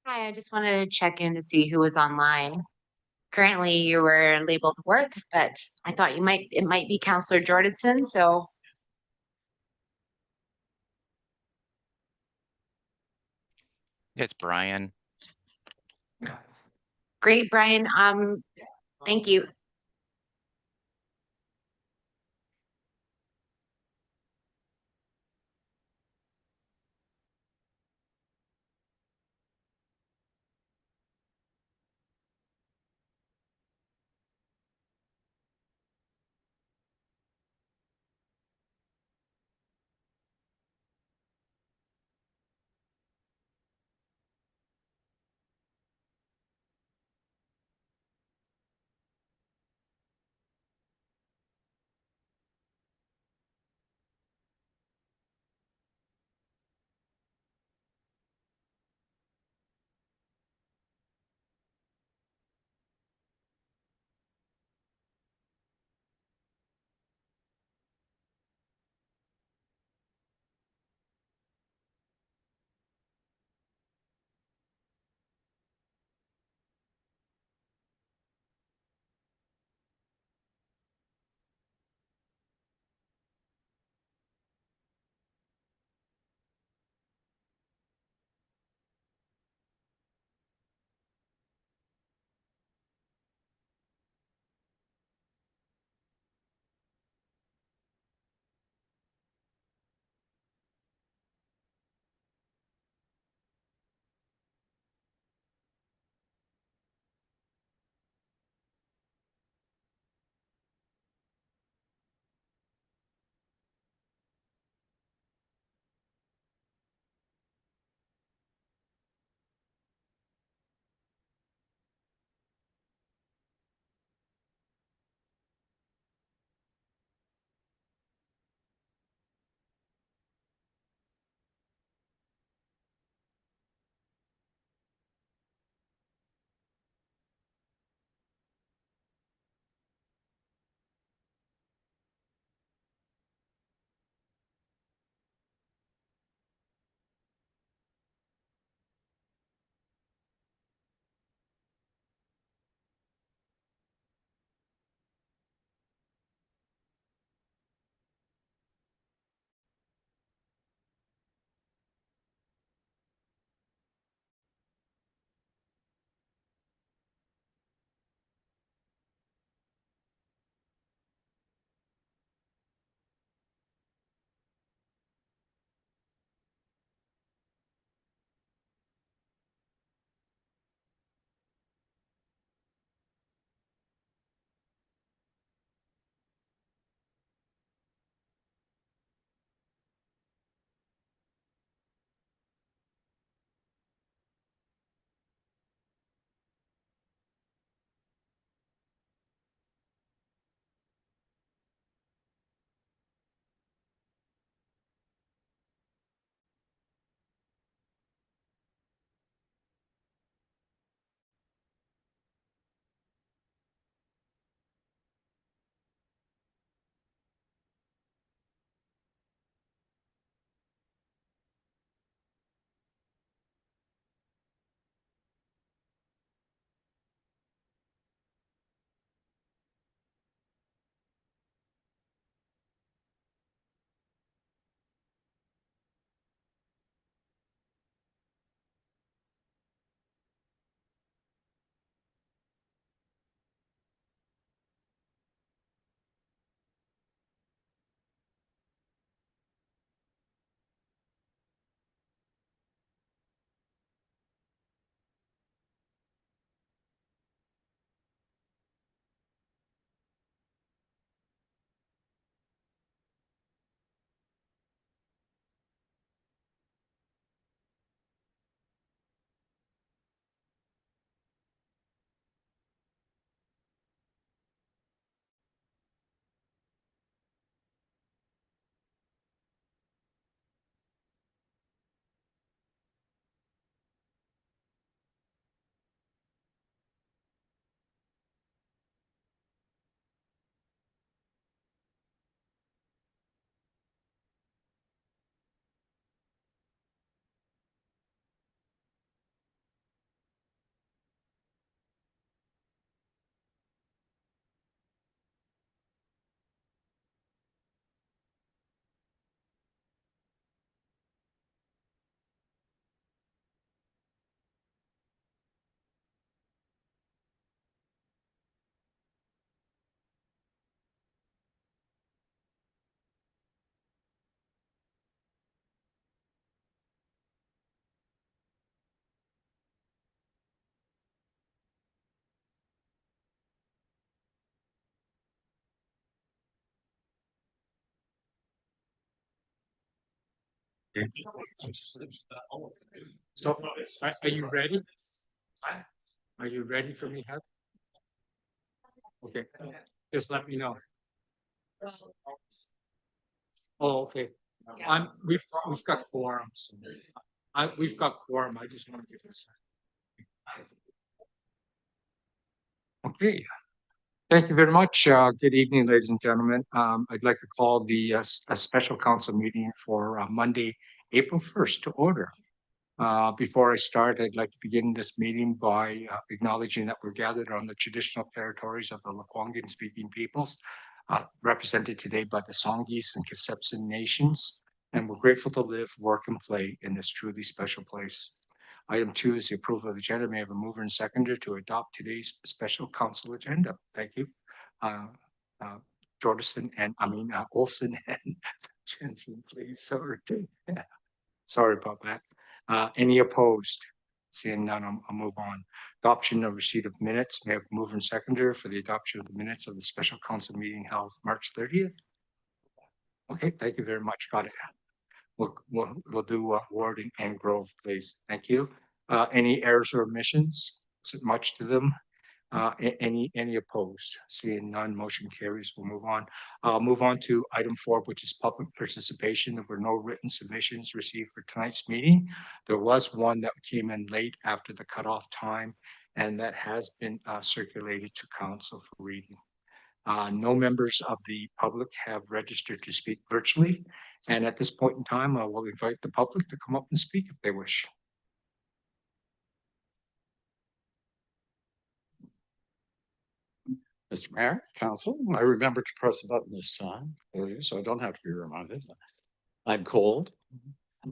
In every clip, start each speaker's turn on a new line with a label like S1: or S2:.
S1: Hi, I just wanted to check in to see who was online. Currently, you were labeled work, but I thought it might be Counselor Jordanson. So
S2: It's Brian.
S1: great, Brian. Thank you.
S3: Okay. So, are you ready? Are you ready for me, Heather? Okay, just let me know. Oh, okay. We've got quorums. We've got quorum. I just want to get this. Okay. Thank you very much. Good evening, ladies and gentlemen. I'd like to call the a special council meeting for Monday, April 1st to order. Before I start, I'd like to begin this meeting by acknowledging that we're gathered on the traditional territories of the Lekwungen speaking peoples, represented today by the Songhees and Kisepsin nations, and we're grateful to live, work, and play in this truly special place. Item 2 is the approval of the agenda. May I have a mover and seconder to adopt today's special council agenda? Thank you. Jordison and Olson and Jensen, please. Sorry about that. Any opposed? Seeing none, I'll move on. Adoption of receipt of minutes. May I have a mover and seconder for the adoption of the minutes of the special council meeting held March 30th? Okay, thank you very much. Got it. We'll do Warden and Grove, please. Thank you. Any errors or omissions? Is it much to them? Any opposed? Seeing none, motion carries. We'll move on. Move on to item 4, which is public participation. There were no written submissions received for tonight's meeting. There was one that came in late after the cutoff time, and that has been circulated to council for reading. No members of the public have registered to speak virtually. And at this point in time, I will invite the public to come up and speak if they wish.
S4: Mr. Mayor, Council, I remember to press a button this time, so I don't have to be reminded. I'm cold.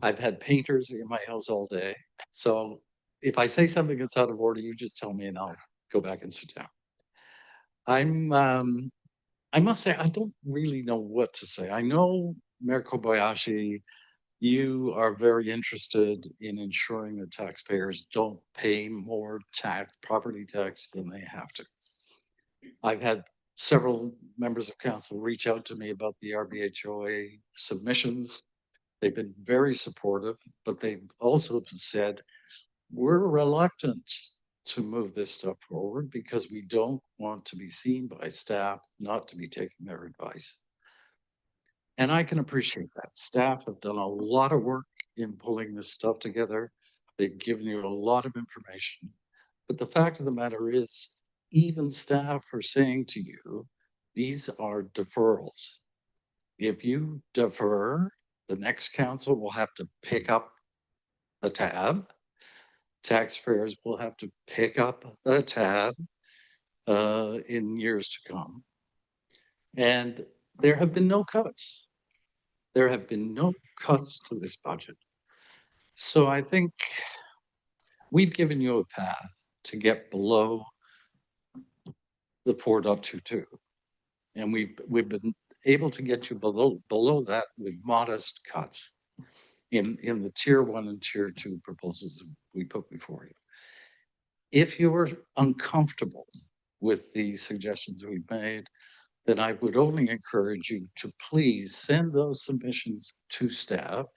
S4: I've had painters in my house all day. So if I say something that's out of order, you just tell me and I'll go back and sit down. I must say, I don't really know what to say. I know, Mayor Kobayashi, you are very interested in ensuring that taxpayers don't pay more property tax than they have to. I've had several members of council reach out to me about the RBHOA submissions. They've been very supportive, but they've also said, we're reluctant to move this stuff forward because we don't want to be seen by staff not to be taking their advice. And I can appreciate that. Staff have done a lot of work in pulling this stuff together. They've given you a lot of information. But the fact of the matter is, even staff are saying to you, these are deferrals. If you defer, the next council will have to pick up the tab. Taxpayers will have to pick up the tab in years to come. And there have been no cuts. There have been no cuts to this budget. So I think we've given you a path to get below the 4.22. And we've been able to get you below that with modest cuts in the tier 1 and tier 2 proposals we put before you. If you are uncomfortable with the suggestions we've made, then I would only encourage you to please send those submissions to staff.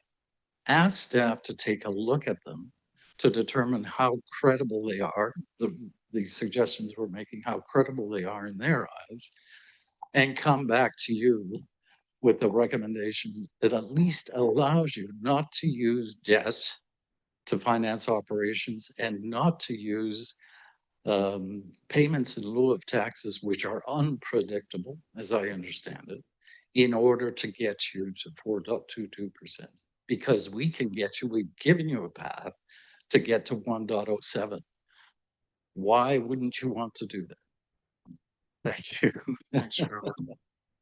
S4: Ask staff to take a look at them to determine how credible they are, the suggestions we're making, how credible they are in their eyes, and come back to you with a recommendation that at least allows you not to use debt to finance operations and not to use payments in lieu of taxes, which are unpredictable, as I understand it, in order to get you to 4.22%. Because we can get you, we've given you a path to get to 1.07. Why wouldn't you want to do that?
S3: Thank you. Thanks, Trevor.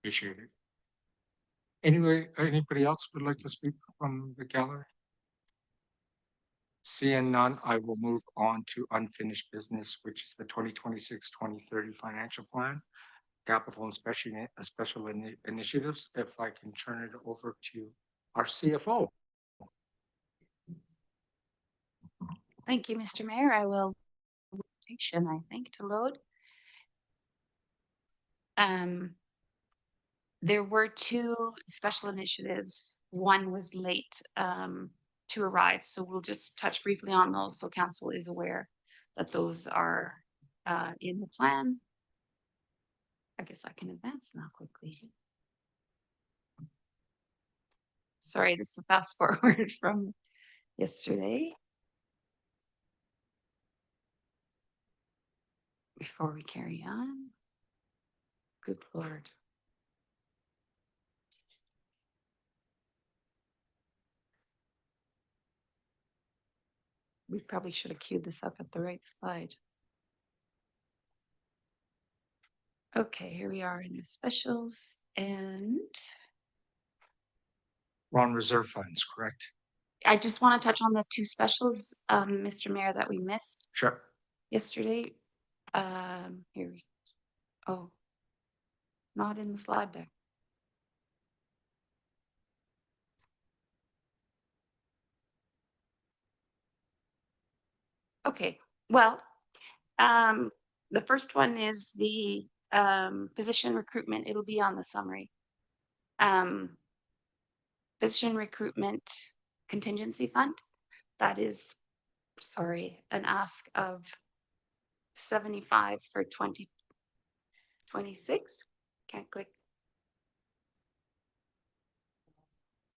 S3: Appreciate it. Anyway, anybody else would like to speak from the gallery? Seeing none, I will move on to unfinished business, which is the 2026-2030 financial plan, capital and special initiatives. If I can turn it over to our CFO.
S5: Thank you, Mr. Mayor. I will, I think, to load. There were two special initiatives. One was late to arrive, so we'll just touch briefly on those so council is aware that those are in the plan. I guess I can advance now quickly. Sorry, this is a fast forward from yesterday. Before we carry on. Good Lord. We probably should have queued this up at the right slide. Okay, here we are in the specials and
S3: We're on reserve funds, correct?
S5: I just want to touch on the two specials, Mr. Mayor, that we missed
S3: Sure.
S5: yesterday. Here we, oh, not in the slide deck. Okay, well, the first one is the position recruitment. It'll be on the summary. Position recruitment contingency fund. That is, sorry, an ask of 75 for 2026. Can't click.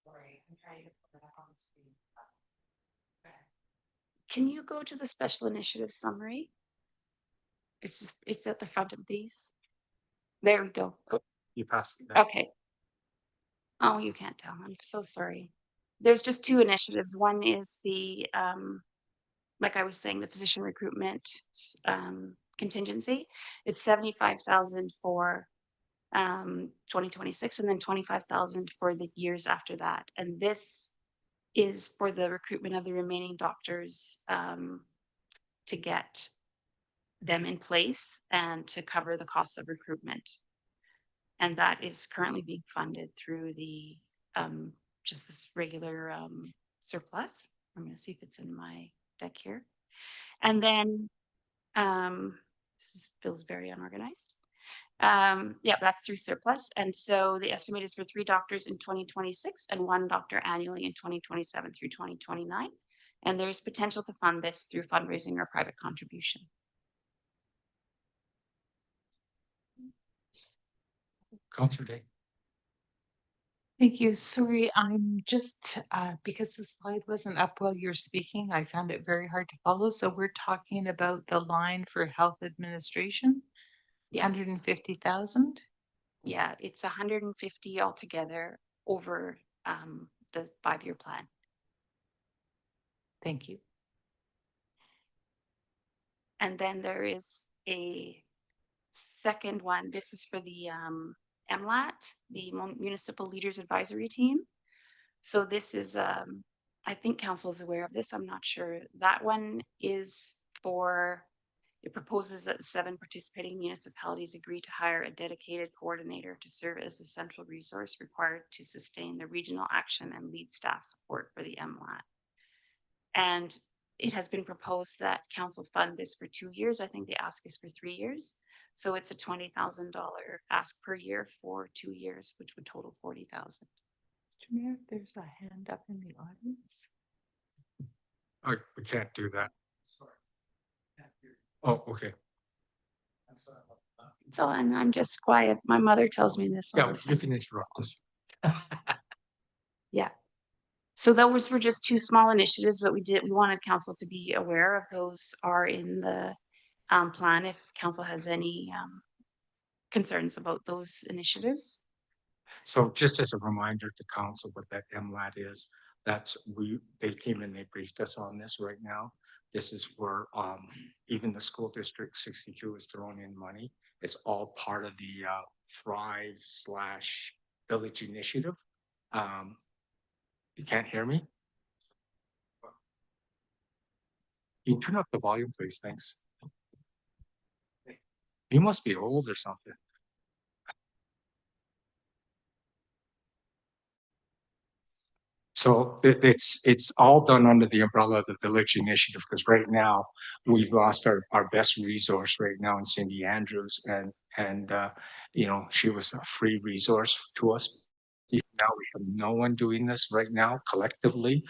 S5: Sorry, I'm trying to put it up on the screen. Can you go to the special initiative summary? It's at the front of these. There we go.
S3: You passed it.
S5: Okay. Oh, you can't tell. I'm so sorry. There's just two initiatives. One is the like I was saying, the physician recruitment contingency. It's 75,000 for 2026 and then 25,000 for the years after that. And this is for the recruitment of the remaining doctors to get them in place and to cover the costs of recruitment. And that is currently being funded through the just this regular surplus. I'm going to see if it's in my deck here. And then feels very unorganized. Yeah, that's through surplus. And so the estimate is for 3 doctors in 2026 and 1 doctor annually in 2027 through 2029. And there's potential to fund this through fundraising or private contribution.
S3: Councillor Day.
S6: Thank you. Sorry, I'm just, because the slide wasn't up while you're speaking, I found it very hard to follow. So we're talking about the line for health administration,
S5: Yes.
S6: 150,000.
S5: Yeah, it's 150 altogether over the 5-year plan.
S6: Thank you.
S5: And then there is a second one. This is for the MLAT, the Municipal Leaders Advisory Team. So this is, I think council is aware of this. I'm not sure. That one is for, it proposes that 7 participating municipalities agree to hire a dedicated coordinator to serve as the central resource required to sustain the regional action and lead staff support for the MLAT. And it has been proposed that council fund this for 2 years. I think the ask is for 3 years. So it's a $20,000 ask per year for 2 years, which would total 40,000.
S6: Mr. Mayor, there's a hand up in the audience.
S3: Oh, we can't do that. Oh, okay.
S5: So, and I'm just quiet. My mother tells me this. all
S3: Yeah,
S5: the
S3: you
S5: time.
S3: can interrupt us.
S5: Yeah. So those were just 2 small initiatives, but we wanted council to be aware of those are in the plan if council has any concerns about those initiatives.
S3: So just as a reminder to council what that MLAT is, they came and they briefed us on this right now. This is where even the school district 62 is throwing in money. It's all part of the Thrive/Village initiative. You can't hear me? You turn up the volume, please. Thanks. You must be old or something. So it's all done under the umbrella of the Village Initiative, because right now we've lost our best resource right now in Cindy Andrews, and and, you know, she was a free resource to us. Now we have no one doing this right now collectively.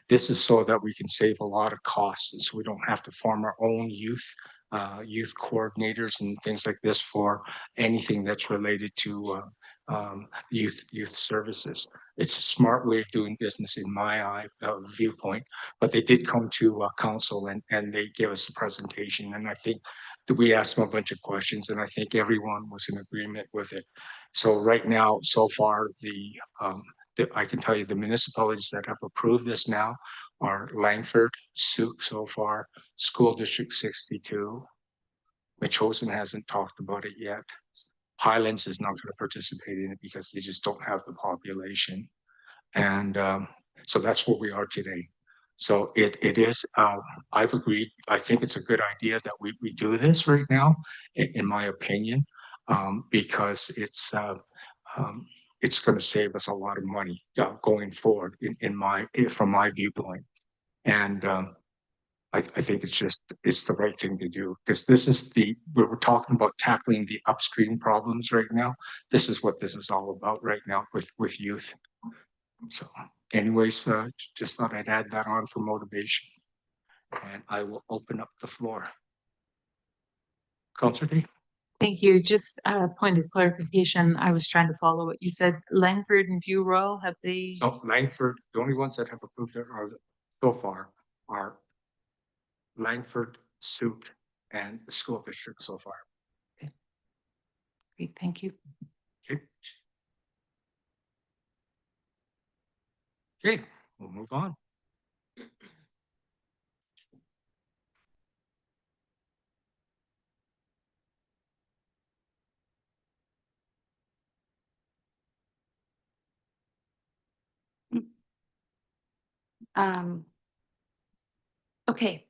S3: This is so that we can save a lot of costs, and so we don't have to form our own youth coordinators and things like this for anything that's related to youth services. It's a smart way of doing business in my viewpoint, but they did come to council and they gave us a presentation, and I think that we asked them a bunch of questions, and I think everyone was in agreement with it. So right now, so far, I can tell you the municipalities that have approved this now are Langford, Souk so far, School District 62. Metchosin hasn't talked about it yet. Highlands is not going to participate in it because they just don't have the population. And so that's where we are today. So it is, I've agreed, I think it's a good idea that we do this right now, in my opinion, because it's going to save us a lot of money going forward from my viewpoint. And I think it's the right thing to do, because this is we're talking about tackling the upstream problems right now. This is what this is all about right now with youth. So anyways, just thought I'd add that on for motivation, and I will open up the floor. Councillor Day?
S6: Thank you. Just a point of clarification. I was trying to follow what you said. Langford and View Royal, have they?
S3: No, Langford, the only ones that have approved it are so far are Langford, Souk, and the school district so far.
S6: Great, thank you.
S3: Okay. Okay, we'll move on.
S5: Okay.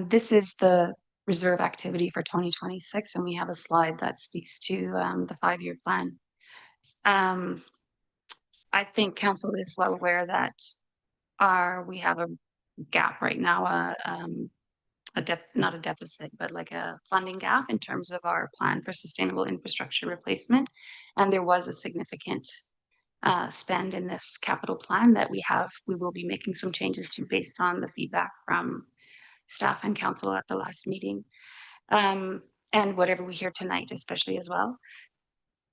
S5: This is the reserve activity for 2026, and we have a slide that speaks to the 5-year plan. I think council is well aware that we have a gap right now, not a deficit, but like a funding gap in terms of our plan for sustainable infrastructure replacement. And there was a significant spend in this capital plan that we will be making some changes to based on the feedback from staff and council at the last meeting. And whatever we hear tonight, especially as well.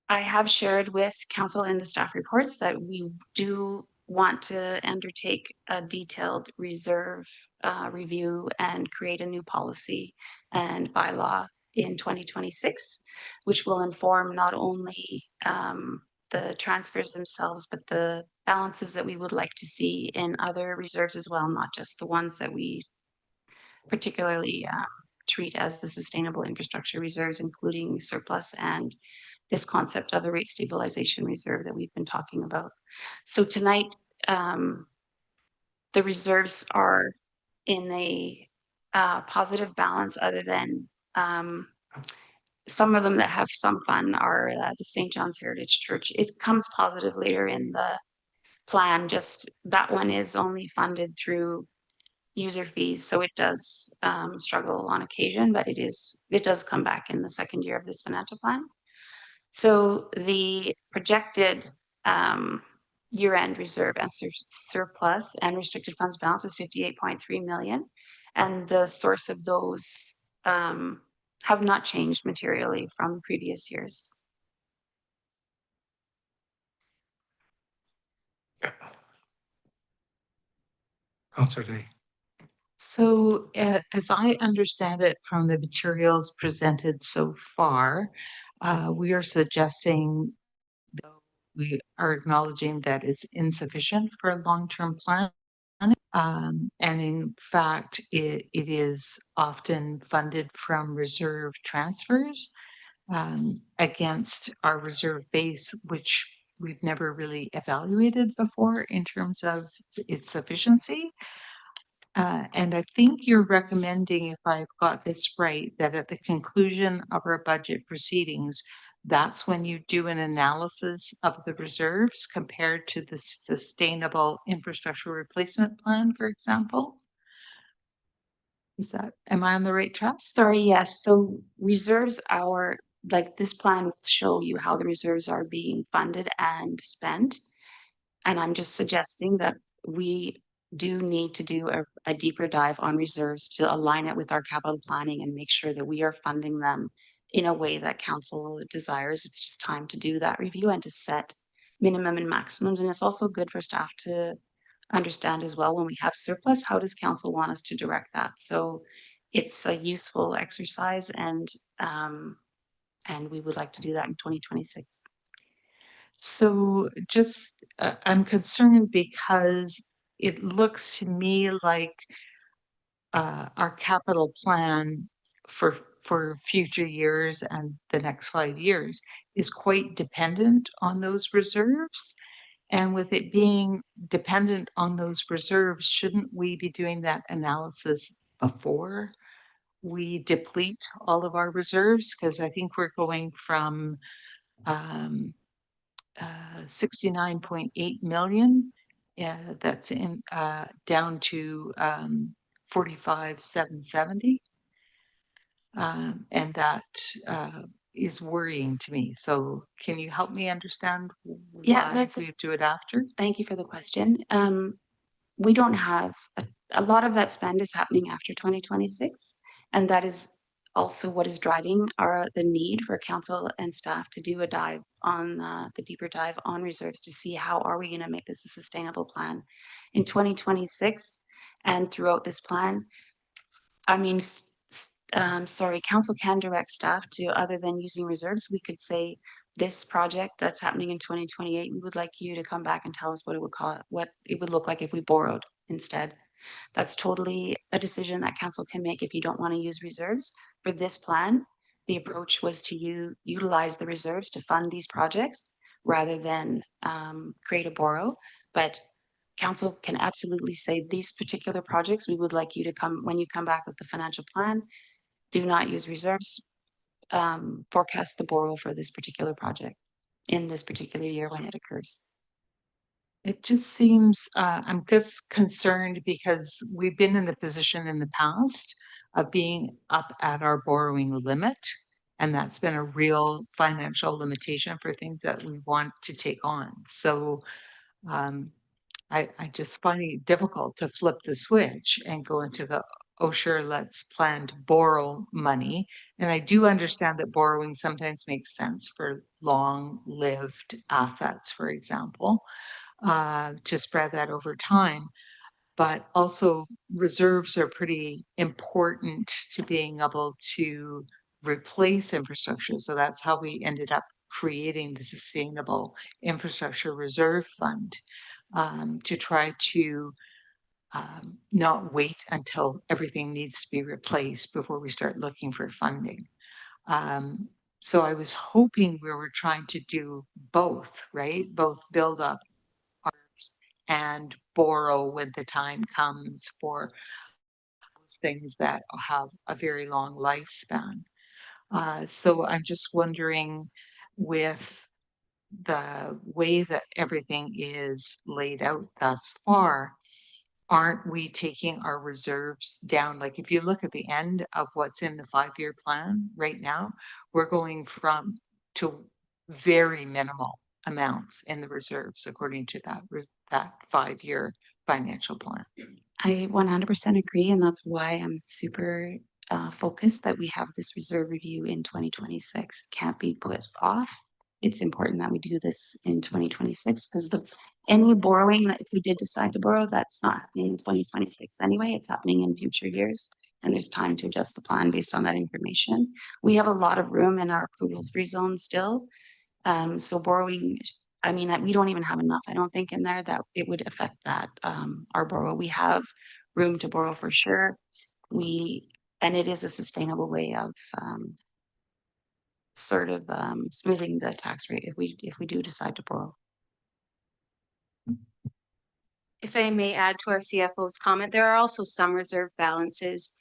S5: I have shared with council in the staff reports that we do want to undertake a detailed reserve review and create a new policy and bylaw in 2026, which will inform not only the transfers themselves, but the balances that we would like to see in other reserves as well, not just the ones that we particularly treat as the sustainable infrastructure reserves, including surplus and this concept of a rate stabilization reserve that we've been talking about. So tonight, the reserves are in a positive balance, other than some of them that have some fund are the St. John's Heritage Church. It comes positive later in the plan, just that one is only funded through user fees, so it does struggle on occasion, but it does come back in the second year of this financial plan. So the projected year-end reserve and surplus and restricted funds balance is 58.3 million, and the source of those have not changed materially from previous years.
S3: Yeah. Councillor Day.
S6: So as I understand it from the materials presented so far, we are suggesting, we are acknowledging that it's insufficient for a long-term plan. And in fact, it is often funded from reserve transfers against our reserve base, which we've never really evaluated before in terms of its sufficiency. And I think you're recommending, if I've got this right, that at the conclusion of our budget proceedings, that's when you do an analysis of the reserves compared to the sustainable infrastructure replacement plan, for example. Am I on the right track?
S5: Sorry, yes, so reserves are, like, this plan will show you how the reserves are being funded and spent. And I'm just suggesting that we do need to do a deeper dive on reserves to align it with our capital planning and make sure that we are funding them in a way that council desires. It's just time to do that review and to set minimum and maximums. And it's also good for staff to understand as well, when we have surplus, how does council want us to direct that? So it's a useful exercise, and we would like to do that in 2026.
S6: So just, I'm concerned because it looks to me like our capital plan for future years and the next 5 years is quite dependent on those reserves. And with it being dependent on those reserves, shouldn't we be doing that analysis before we deplete all of our reserves? Because I think we're going from 69.8 million, that's in down to 45,770. And that is worrying to me. So can you help me understand
S5: Yeah,
S6: why
S5: that's
S6: we have to do it after?
S5: Thank you for the question. We don't have a lot of that spend is happening after 2026, and that is also what is driving the need for council and staff to do a dive on the deeper dive on reserves to see how are we going to make this a sustainable plan in 2026 and throughout this plan. I mean, sorry, council can direct staff to, other than using reserves, we could say this project that's happening in 2028, we would like you to come back and tell us what it would cost, what it would look like if we borrowed instead. That's totally a decision that council can make if you don't want to use reserves. For this plan, the approach was to utilize the reserves to fund these projects rather than create a borrow. But council can absolutely say these particular projects, we would like you to come, when you come back with the financial plan, do not use reserves, forecast the borrow for this particular project in this particular year when it occurs.
S6: It just seems, I'm just concerned because we've been in the position in the past of being up at our borrowing limit. And that's been a real financial limitation for things that we want to take on. So I just find it difficult to flip the switch and go into the, oh, sure, let's plan to borrow money. And I do understand that borrowing sometimes makes sense for long-lived assets, for example, to spread that over time. But also reserves are pretty important to being able to replace infrastructure. So that's how we ended up creating the Sustainable Infrastructure Reserve Fund, to try to not wait until everything needs to be replaced before we start looking for funding. So I was hoping we were trying to do both, right? Both build up ours and borrow when the time comes for those things that have a very long lifespan. So I'm just wondering, with the way that everything is laid out thus far, aren't we taking our reserves down? Like, if you look at the end of what's in the 5-year plan right now, we're going from to very minimal amounts in the reserves according to that 5-year financial plan.
S5: I 100% agree, and that's why I'm super focused that we have this reserve review in 2026. Can't be put off. It's important that we do this in 2026 because any borrowing that if we did decide to borrow, that's not happening in 2026 anyway. It's happening in future years, and there's time to adjust the plan based on that information. We have a lot of room in our approval-free zone still, so borrowing, I mean, we don't even have enough, I don't think, in there that it would affect that, our borrow. We have room to borrow for sure. And it is a sustainable way of, sort of, smoothing the tax rate if we do decide to borrow.
S1: If I may add to our CFO's comment, there are also some reserve balances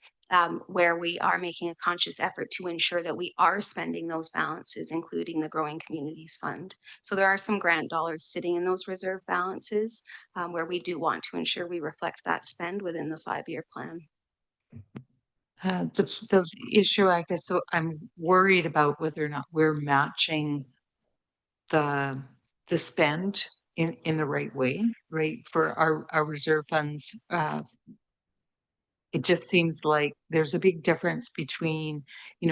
S1: where we are making a conscious effort to ensure that we are spending those balances, including the Growing Communities Fund. So there are some grant dollars sitting in those reserve balances where we do want to ensure we reflect that spend within the 5-year plan.
S6: The issue, I guess, so I'm worried about whether or not we're matching the, the spend in the right way, right? For our reserve funds, it just seems like there's a big difference between,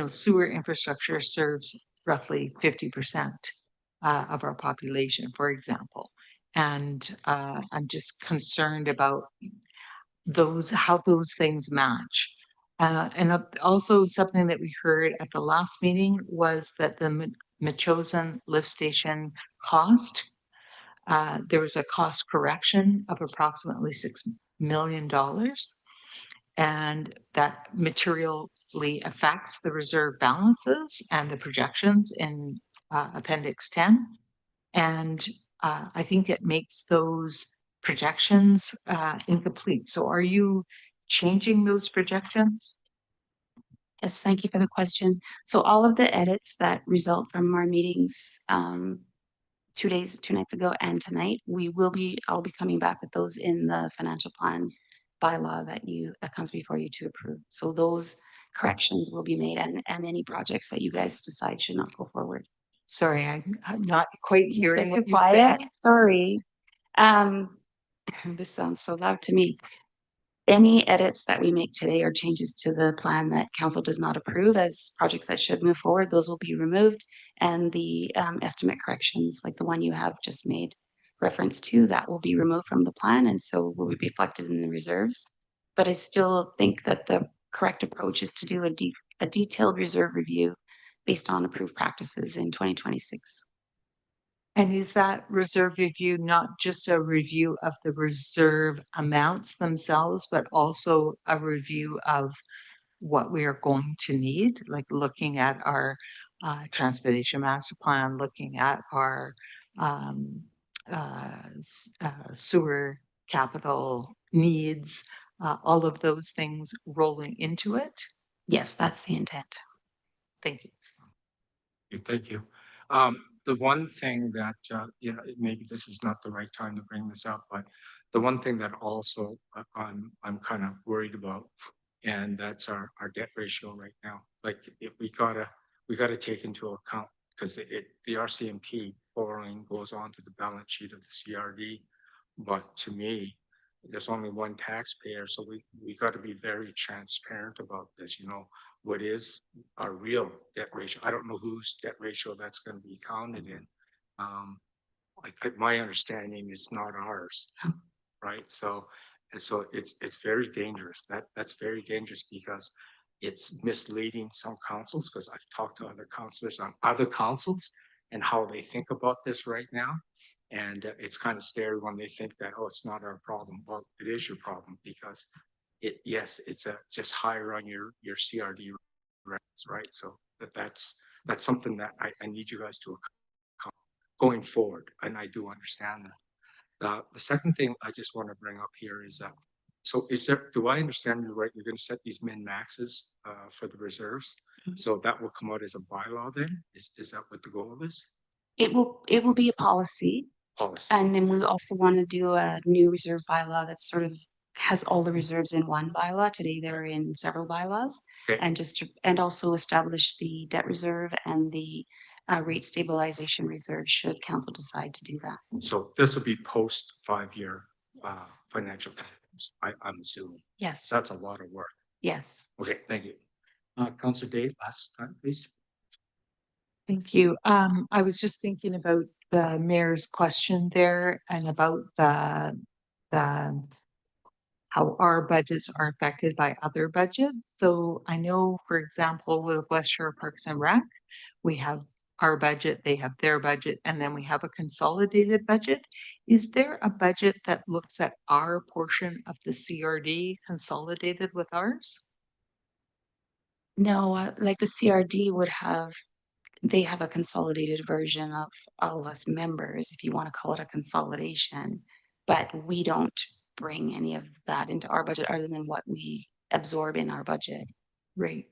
S6: sewer infrastructure serves roughly 50% of our population, for example. And I'm just concerned about how those things match. Also something that we heard at the last meeting was that the Machosen lift station cost, there was a cost correction of approximately $6 million, and that materially affects the reserve balances and the projections in Appendix 10. And I think it makes those projections incomplete. So are you changing those projections?
S5: Yes, thank you for the question. So all of the edits that result from our meetings 2 nights ago and tonight, I'll be coming back with those in the financial plan bylaw that comes before you to approve. So those corrections will be made, and any projects that you guys decide should not go forward.
S6: Sorry, I'm not quite hearing what you
S5: Quiet,
S6: said.
S5: sorry. Um, this sounds so loud to me. Any edits that we make today or changes to the plan that council does not approve as projects that should move forward, those will be removed. And the estimate corrections, like the one you have just made reference to, that will be removed from the plan and so will be reflected in the reserves. But I still think that the correct approach is to do a detailed reserve review based on approved practices in 2026.
S6: And is that reserve review not just a review of the reserve amounts themselves, but also a review of what we are going to need, like looking at our transportation master plan, looking at our um, sewer capital needs, all of those things rolling into it?
S5: Yes, that's the intent.
S6: Thank you.
S3: Thank you. The one thing that, maybe this is not the right time to bring this up, but the one thing that also I'm kind of worried about, and that's our debt ratio right now. Like, if we gotta take into account, because the RCMP borrowing goes on to the balance sheet of the CRD. But to me, there's only one taxpayer, so we got to be very transparent about this, what is our real debt ratio. I don't know whose debt ratio that's going to be counted in. My understanding is not ours, right? So it's very dangerous. That's very dangerous because it's misleading some councils, because I've talked to other councilors on other councils and how they think about this right now. And it's kind of scary when they think that, oh, it's not our problem. Well, it is your problem, because yes, it's just higher on your CRD rates, right? So that's something that I need you guys to account going forward. And I do understand that. The second thing I just want to bring up here is that, so do I understand you right? You're going to set these min maxes for the reserves.
S5: Mhm.
S3: So that will come out as a bylaw then? Is that what the goal is?
S5: It will be a policy.
S3: Policy.
S5: And then we also want to do a new reserve bylaw that sort of has all the reserves in one bylaw. Today they're in several bylaws.
S3: Okay.
S5: And also establish the debt reserve and the rate stabilization reserve should council decide to do that.
S3: So this will be post 5-year financial plans, I'm assuming.
S5: Yes,
S3: That's a lot of work.
S5: yes.
S3: Okay, thank you. Councilor Dave, last time, please.
S6: Thank you. I was just thinking about the mayor's question there and about the how our budgets are affected by other budgets. So I know, for example, with West Shore Parks and Rec, we have our budget, they have their budget, and then we have a consolidated budget. Is there a budget that looks at our portion of the CRD consolidated with ours?
S5: No, like the CRD they have a consolidated version of all of us members, if you want to call it a consolidation. But we don't bring any of that into our budget other than what we absorb in our budget.
S6: Right.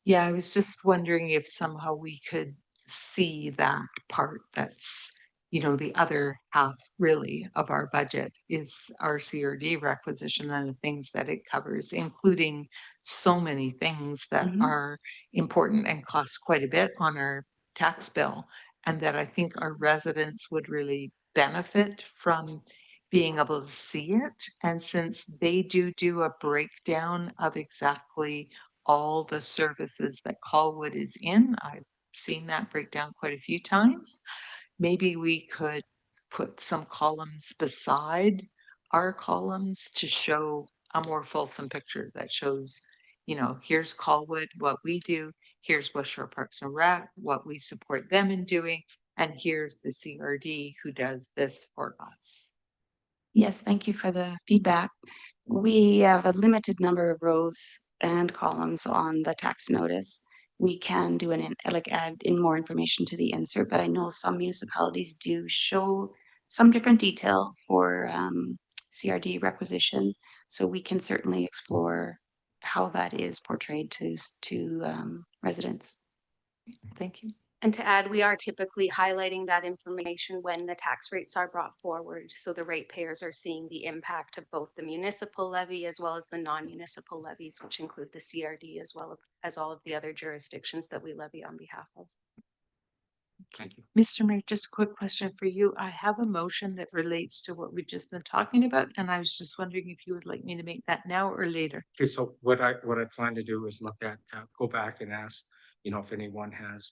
S6: Yeah, I was just wondering if somehow we could see that part that's, the other half really of our budget is our CRD requisition and the things that it covers, including so many things that
S1: Mhm.
S6: are important and cost quite a bit on our tax bill. And that I think our residents would really benefit from being able to see it. And since they do a breakdown of exactly all the services that Colwood is in, I've seen that breakdown quite a few times. Maybe we could put some columns beside our columns to show a more fulsome picture that shows, here's Colwood, what we do, here's West Shore Parks and Rec, what we support them in doing, and here's the CRD who does this for us.
S5: Yes, thank you for the feedback. We have a limited number of rows and columns on the tax notice. We can do add in more information to the insert, but I know some municipalities do show some different detail for CRD requisition. So we can certainly explore how that is portrayed to residents.
S6: Thank you.
S1: And to add, we are typically highlighting that information when the tax rates are brought forward. So the ratepayers are seeing the impact of both the municipal levy as well as the non-municipal levies, which include the CRD as well as all of the other jurisdictions that we levy on behalf of.
S3: Thank you.
S6: Mr. Mayor, just a quick question for you. I have a motion that relates to what we've just been talking about, and I was just wondering if you would like me to make that now or later.
S3: Okay, so what I plan to do is look at, go back and ask, if anyone has,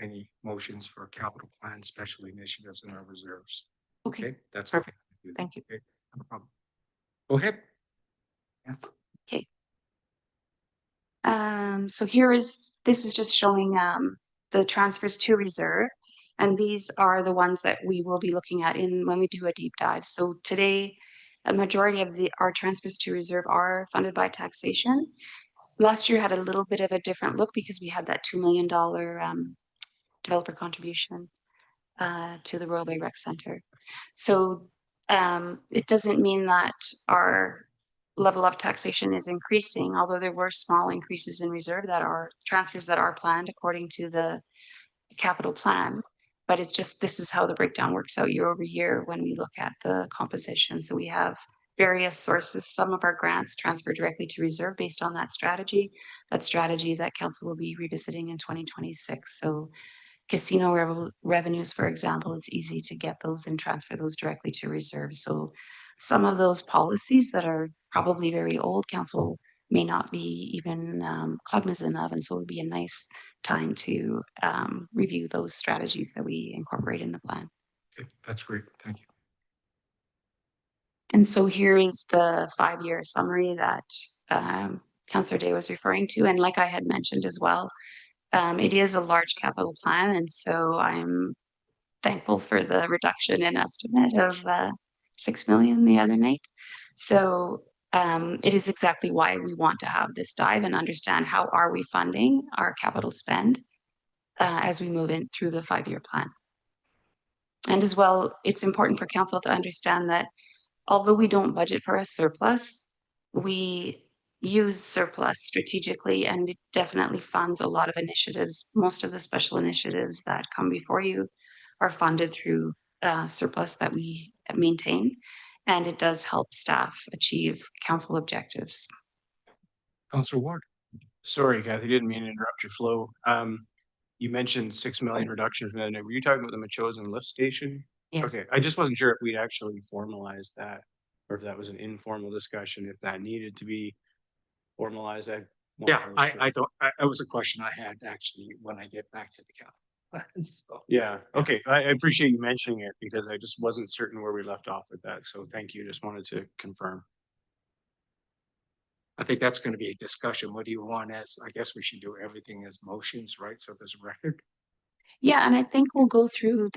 S3: any motions for capital plan, special initiatives in our reserves.
S6: Okay,
S3: That's
S6: perfect.
S3: all.
S6: Thank you.
S3: Okay, no problem. Go ahead. Yeah.
S5: So this is just showing the transfers to reserve. And these are the ones that we will be looking at when we do a deep dive. So today, a majority of our transfers to reserve are funded by taxation. Last year had a little bit of a different look because we had that $2 million developer contribution to the Royal Bay Rec Center. So it doesn't mean that our level of taxation is increasing, although there were small increases in reserve that are transfers that are planned according to the capital plan. But it's just, this is how the breakdown works out year over year when we look at the composition. So we have various sources. Some of our grants transfer directly to reserve based on that strategy that council will be revisiting in 2026. So casino revenues, for example, it's easy to get those and transfer those directly to reserve. So some of those policies that are probably very old, council may not be even cognizant of. And so it would be a nice time to review those strategies that we incorporate in the plan.
S3: Okay, that's great. Thank you.
S5: And so here is the 5-year summary that Councillor Day was referring to. And like I had mentioned as well, it is a large capital plan. And so I'm thankful for the reduction in estimate of 6 million the other night. So it is exactly why we want to have this dive and understand how are we funding our capital spend as we move in through the 5-year plan. And as well, it's important for council to understand that although we don't budget for a surplus, we use surplus strategically, and it definitely funds a lot of initiatives. Most of the special initiatives that come before you are funded through surplus that we maintain, and it does help staff achieve council objectives.
S3: Councillor Ward.
S7: Sorry, Kathy, didn't mean to interrupt your flow. You mentioned 6 million reduction from that. Were you talking about the Machosen lift station?
S6: Yes.
S7: Okay, I just wasn't sure if we'd actually formalized that, or if that was an informal discussion, if that needed to be formalized.
S3: Yeah, I don't, that was a question I had actually when I get back to the capital. So,
S7: Yeah, okay, I appreciate you mentioning it because I just wasn't certain where we left off with that. So thank you. Just wanted to confirm.
S3: I think that's going to be a discussion. What do you want as, I guess we should do everything as motions, right? So there's a record.
S5: Yeah, and I think we'll go through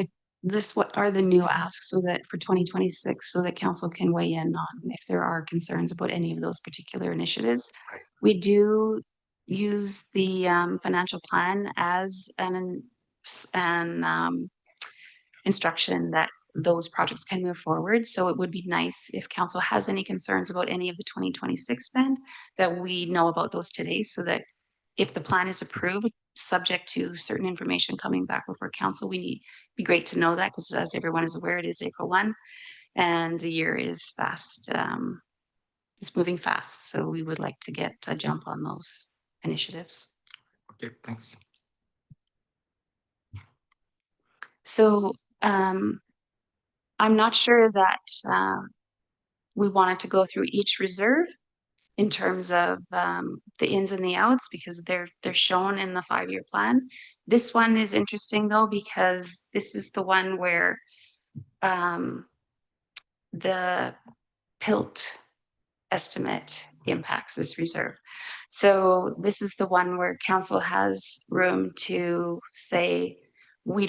S5: what are the new asks so that for 2026, so that council can weigh in on if there are concerns about any of those particular initiatives.
S3: Right.
S5: We do use the financial plan as an instruction that those projects can move forward. So it would be nice if council has any concerns about any of the 2026 spend, that we know about those today, so that if the plan is approved, subject to certain information coming back before council, be great to know that, because as everyone is aware, it is April 1 and the year is fast is moving fast. So we would like to get a jump on those initiatives.
S3: Okay, thanks.
S5: So I'm not sure that we wanted to go through each reserve in terms of the ins and the outs because they're shown in the 5-year plan. This one is interesting though because this is the one where the PILT estimate impacts this reserve. So this is the one where council has room to say we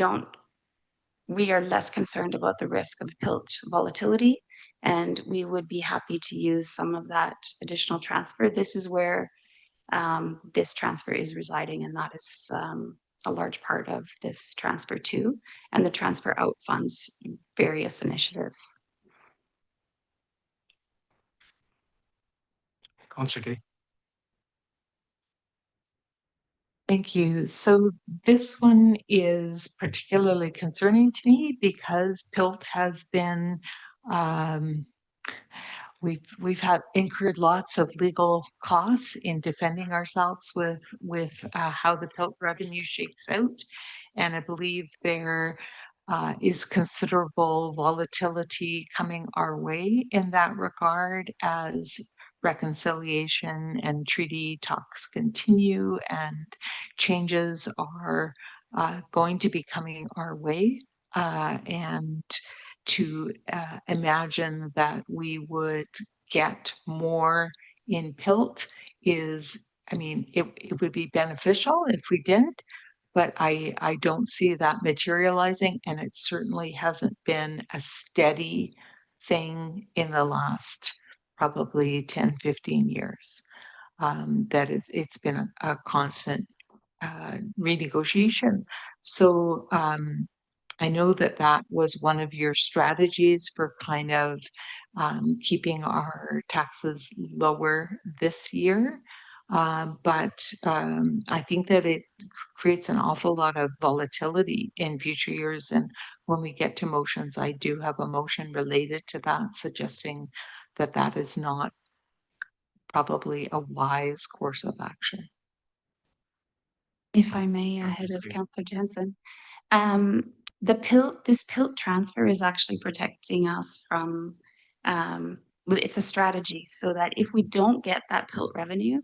S5: are less concerned about the risk of PILT volatility, and we would be happy to use some of that additional transfer. This is where this transfer is residing, and that is a large part of this transfer too, and the transfer out funds various initiatives.
S3: Councillor Day.
S6: Thank you. So this one is particularly concerning to me because PILT has been, we've had incurred lots of legal costs in defending ourselves with how the PILT revenue shakes out. And I believe there is considerable volatility coming our way in that regard as reconciliation and treaty talks continue and changes are going to be coming our way. And to imagine that we would get more in PILT is, I mean, it would be beneficial if we did, but I don't see that materializing, and it certainly hasn't been a steady thing in the last probably 10, 15 years. That it's been a constant renegotiation. So I know that that was one of your strategies for kind of keeping our taxes lower this year. But I think that it creates an awful lot of volatility in future years. And when we get to motions, I do have a motion related to that, suggesting that that is not probably a wise course of action.
S5: If I may, ahead of
S3: Please.
S5: Councillor Jensen, this PILT transfer is actually protecting us from, it's a strategy so that if we don't get that PILT revenue,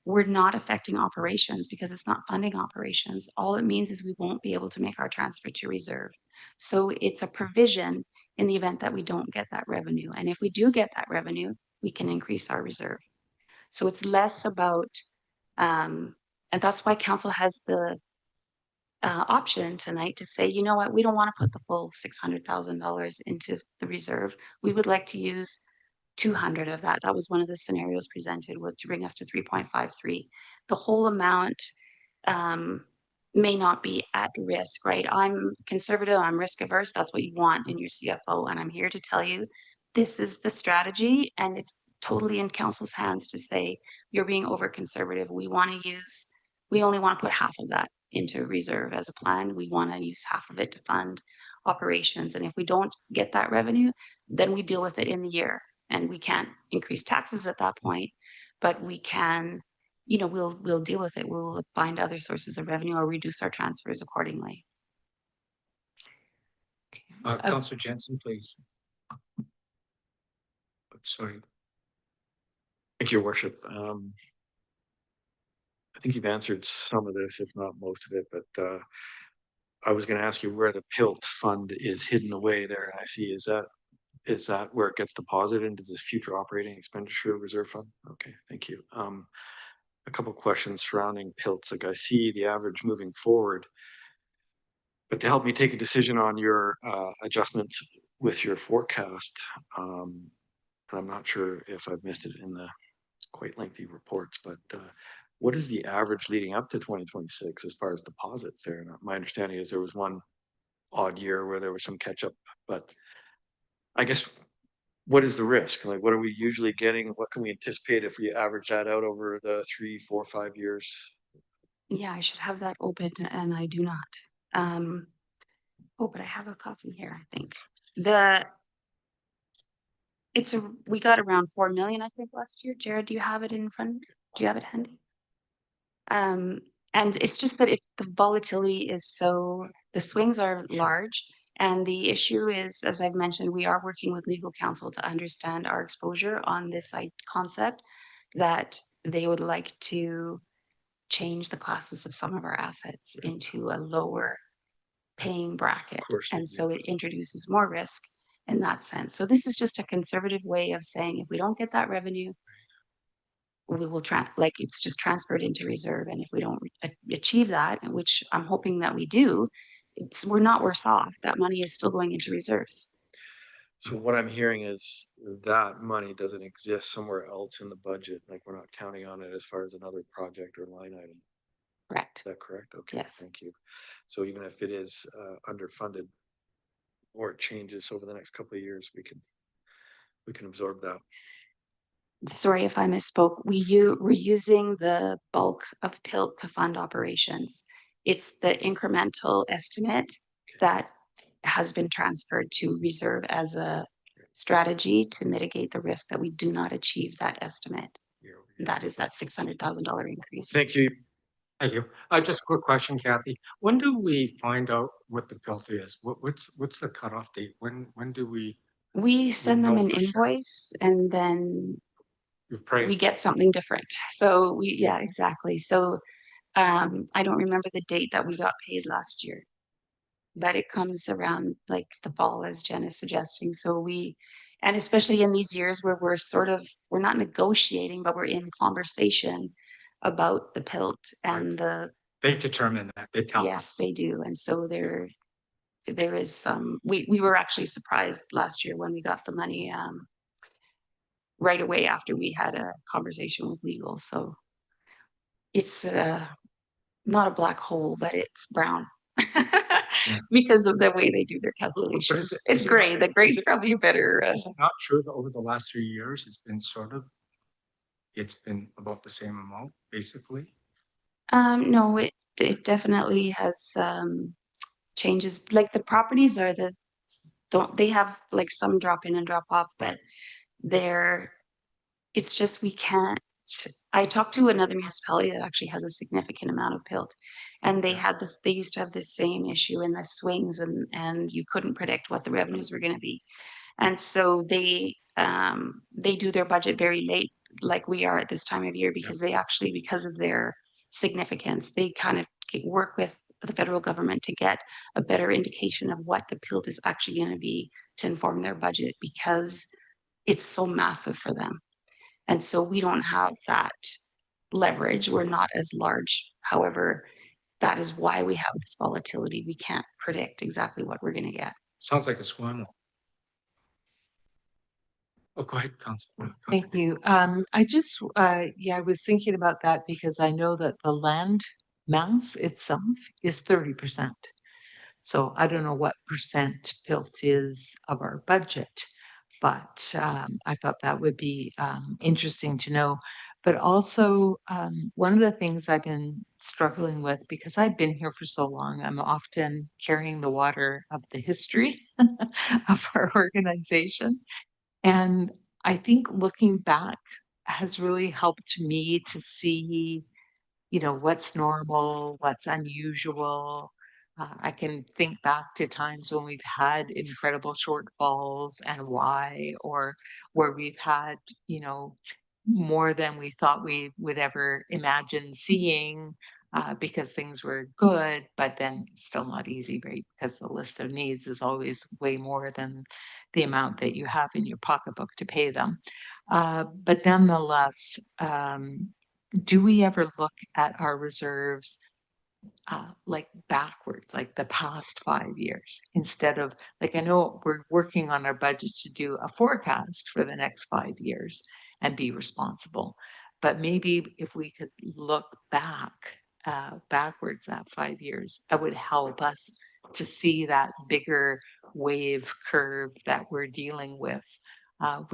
S5: we're not affecting operations because it's not funding operations. All it means is we won't be able to make our transfer to reserve. So it's a provision in the event that we don't get that revenue. And if we do get that revenue, we can increase our reserve. So it's less about, and that's why council has the option tonight to say, you know what, we don't want to put the full $600,000 into the reserve. We would like to use 200 of that. That was one of the scenarios presented, was to bring us to 3.53. The whole amount may not be at risk, right? I'm conservative, I'm risk averse. That's what you want in your CFO. And I'm here to tell you, this is the strategy, and it's totally in council's hands to say, you're being over conservative. We only want to put half of that into reserve as a plan. We want to use half of it to fund operations. And if we don't get that revenue, then we deal with it in the year. And we can't increase taxes at that point, but we can, we'll deal with it. We'll find other sources of revenue or reduce our transfers accordingly.
S3: Councillor Jensen, please. Sorry.
S8: Thank you, Your Worship. I think you've answered some of this, if not most of it, but I was going to ask you where the PILT fund is hidden away there. And I see, is that where it gets deposited into this future operating expenditure reserve fund? Okay, thank you. A couple of questions surrounding PILTs. Like I see the average moving forward, but to help me take a decision on your adjustment with your forecast, and I'm not sure if I've missed it in the quite lengthy reports, but what is the average leading up to 2026 as far as deposits there? And my understanding is there was one odd year where there was some catch up, but I guess what is the risk? Like, what are we usually getting? What can we anticipate if we average that out over the 3, 4, 5 years?
S5: Yeah, I should have that open, and I do not. Oh, but I have a copy here, I think. we got around 4 million, I think, last year. Jared, do you have it in front? Do you have it handy? And it's just that if the volatility is so, the swings are large. And the issue is, as I've mentioned, we are working with legal counsel to understand our exposure on this concept, that they would like to change the classes of some of our assets into a lower paying bracket.
S8: course they
S5: And
S8: do.
S5: so it introduces more risk in that sense. So this is just a conservative way of saying, if we don't get that revenue, we will like it's just transferred into reserve. And if we don't achieve that, and which I'm hoping that we do, we're not worse off. That money is still going into reserves.
S8: So what I'm hearing is that money doesn't exist somewhere else in the budget, like we're not counting on it as far as another project or line item.
S5: Correct.
S8: Is that correct? Okay,
S5: Yes.
S8: thank you. So even if it is underfunded or it changes over the next couple of years, we can absorb that.
S5: Sorry if I misspoke. We're using the bulk of PILT to fund operations. It's the incremental estimate that has been transferred to reserve as a strategy to mitigate the risk that we do not achieve that estimate.
S8: Year over year.
S5: That is that $600,000 increase.
S8: Thank you.
S3: Thank you. Just a quick question, Kathy. When do we find out what the penalty is? What's the cutoff date? When do we
S5: We send them
S3: know
S5: an
S3: for sure?
S5: invoice and then
S3: pray?
S5: we get something different. So yeah, exactly. So I don't remember the date that we got paid last year, but it comes around like the fall, as Jen is suggesting. So and especially in these years where we're not negotiating, but we're in conversation about the PILT and
S3: They determine that. They tell
S5: yes,
S3: us.
S5: they do. And so there is some, we were actually surprised last year when we got the money right away after we had a conversation with legal. So it's not a black hole, but it's brown because of the way they do their calculations. It's gray. The gray's probably better.
S3: Is it not true that over the last 3 years, it's been about the same amount, basically?
S5: No, it definitely has changes. Like the properties are they have like some drop in and drop off, but it's just we can't. I talked to another municipality that actually has a significant amount of PILT, and they used to have the same issue in the swings, and you couldn't predict what the revenues were going to be. And so they do their budget very late, like we are at this time of year, because because of their significance, they kind of work with the federal government to get a better indication of what the PILT is actually going to be to inform their budget, because it's so massive for them. And so we don't have that leverage. We're not as large. However, that is why we have this volatility. We can't predict exactly what we're going to get.
S3: Sounds like a squangle. Oh, go ahead, Councilor.
S6: Thank you. I just, I was thinking about that because I know that the land mass itself is 30%. So I don't know what percent built is of our budget, but I thought that would be interesting to know. But also, one of the things I've been struggling with, because I've been here for so long, I'm often carrying the water of the history of our organization. And I think looking back has really helped me to see, what's normal, what's unusual. I can think back to times when we've had incredible shortfalls and why, or where we've had, more than we thought we would ever imagine seeing because things were good, but then it's still not easy, right? Because the list of needs is always way more than the amount that you have in your pocketbook to pay them. But nonetheless, do we ever look at our reserves like backwards, like the past 5 years, instead of like, I know we're working on our budgets to do a forecast for the next 5 years and be responsible. But maybe if we could look backwards that 5 years, that would help us to see that bigger wave curve that we're dealing with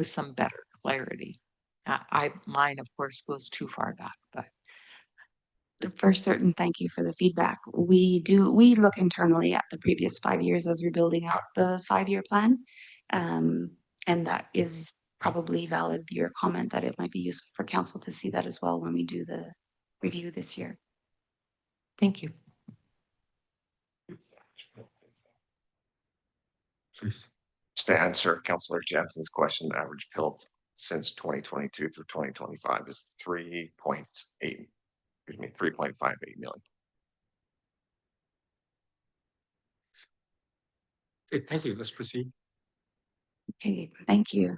S6: some better clarity. Mine, of course, goes too far back, but
S5: For certain, thank you for the feedback. We look internally at the previous 5 years as we're building out the 5-year plan. And that is
S1: probably valid your comment that it might be useful for council to see that as well when we do the review this year.
S6: Thank you.
S3: Please.
S9: Just to answer Councillor Jansen's question, the average PILT since 2022 through 2025 is 3.58 million.
S3: Okay, thank you. Let's proceed.
S1: Okay, thank you.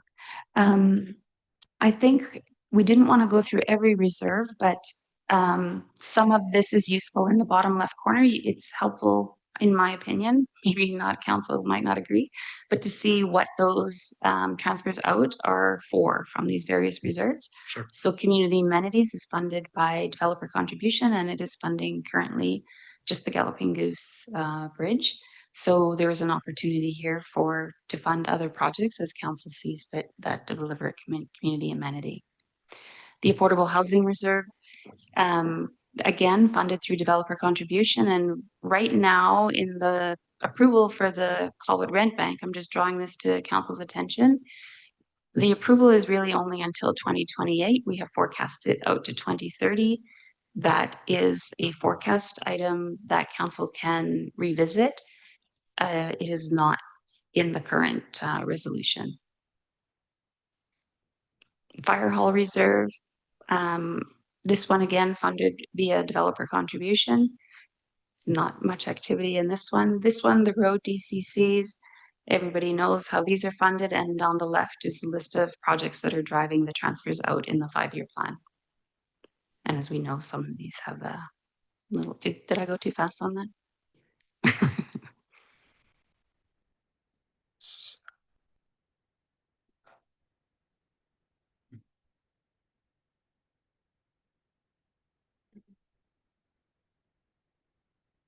S1: I think we didn't want to go through every reserve, but some of this is useful in the bottom left corner. It's helpful, in my opinion, maybe not council might not agree, but to see what those transfers out are for from these various reserves.
S3: Sure.
S1: So community amenities is funded by developer contribution, and it is funding currently just the Galloping Goose Bridge. So there is an opportunity here to fund other projects as council sees fit that deliver community amenity. The Affordable Housing Reserve, again, funded through developer contribution. And right now in the approval for the Colwood Rent Bank, I'm just drawing this to council's attention. The approval is really only until 2028. We have forecasted out to 2030. That is a forecast item that council can revisit. It is not in the current resolution. Fire Hall Reserve, this one again funded via developer contribution. Not much activity in this one. This one, the road DCCs, everybody knows how these are funded, and on the left is the list of projects that are driving the transfers out in the 5-year plan. And as we know, some of these have a little, did I go too fast on that?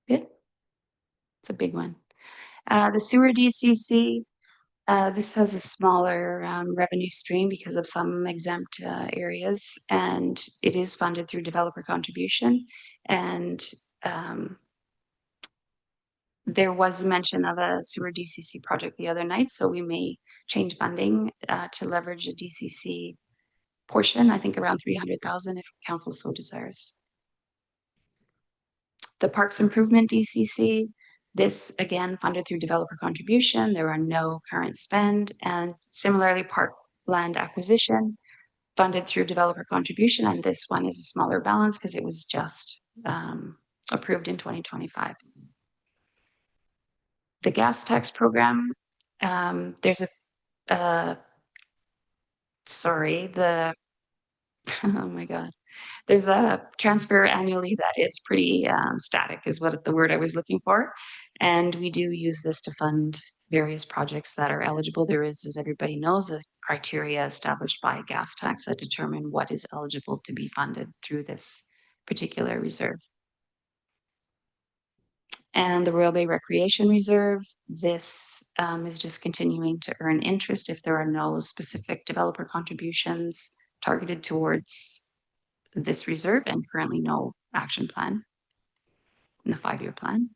S1: Good. It's a big one. The sewer DCC, this has a smaller revenue stream because of some exempt areas, and it is funded through developer contribution. And there was mention of a sewer DCC project the other night, so we may change funding to leverage a DCC portion, I think around 300,000 if council so desires. The Parks Improvement DCC, this again funded through developer contribution. There are no current spend, and similarly park land acquisition funded through developer contribution, and this one is a smaller balance because it was just approved in 2025. The gas tax program, there's oh my god, there's a transfer annually that is pretty static is what the word I was looking for. And we do use this to fund various projects that are eligible. There is, as everybody knows, a criteria established by gas tax that determine what is eligible to be funded through this particular reserve. And the Royal Bay Recreation Reserve, this is just continuing to earn interest if there are no specific developer contributions targeted towards this reserve, and currently no action plan in the 5-year plan.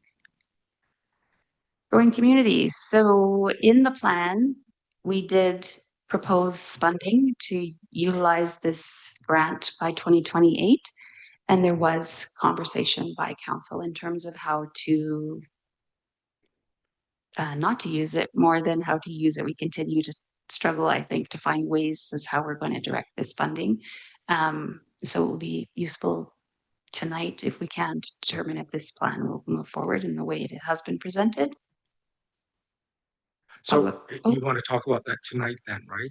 S1: Growing communities. So in the plan, we did propose funding to utilize this grant by 2028. And there was conversation by council in terms of how to not to use it more than how to use it. We continue to struggle, I think, to find ways that's how we're going to direct this funding. So it will be useful tonight if we can to determine if this plan will move forward in the way it has been presented.
S3: So you want to talk about that tonight then, right?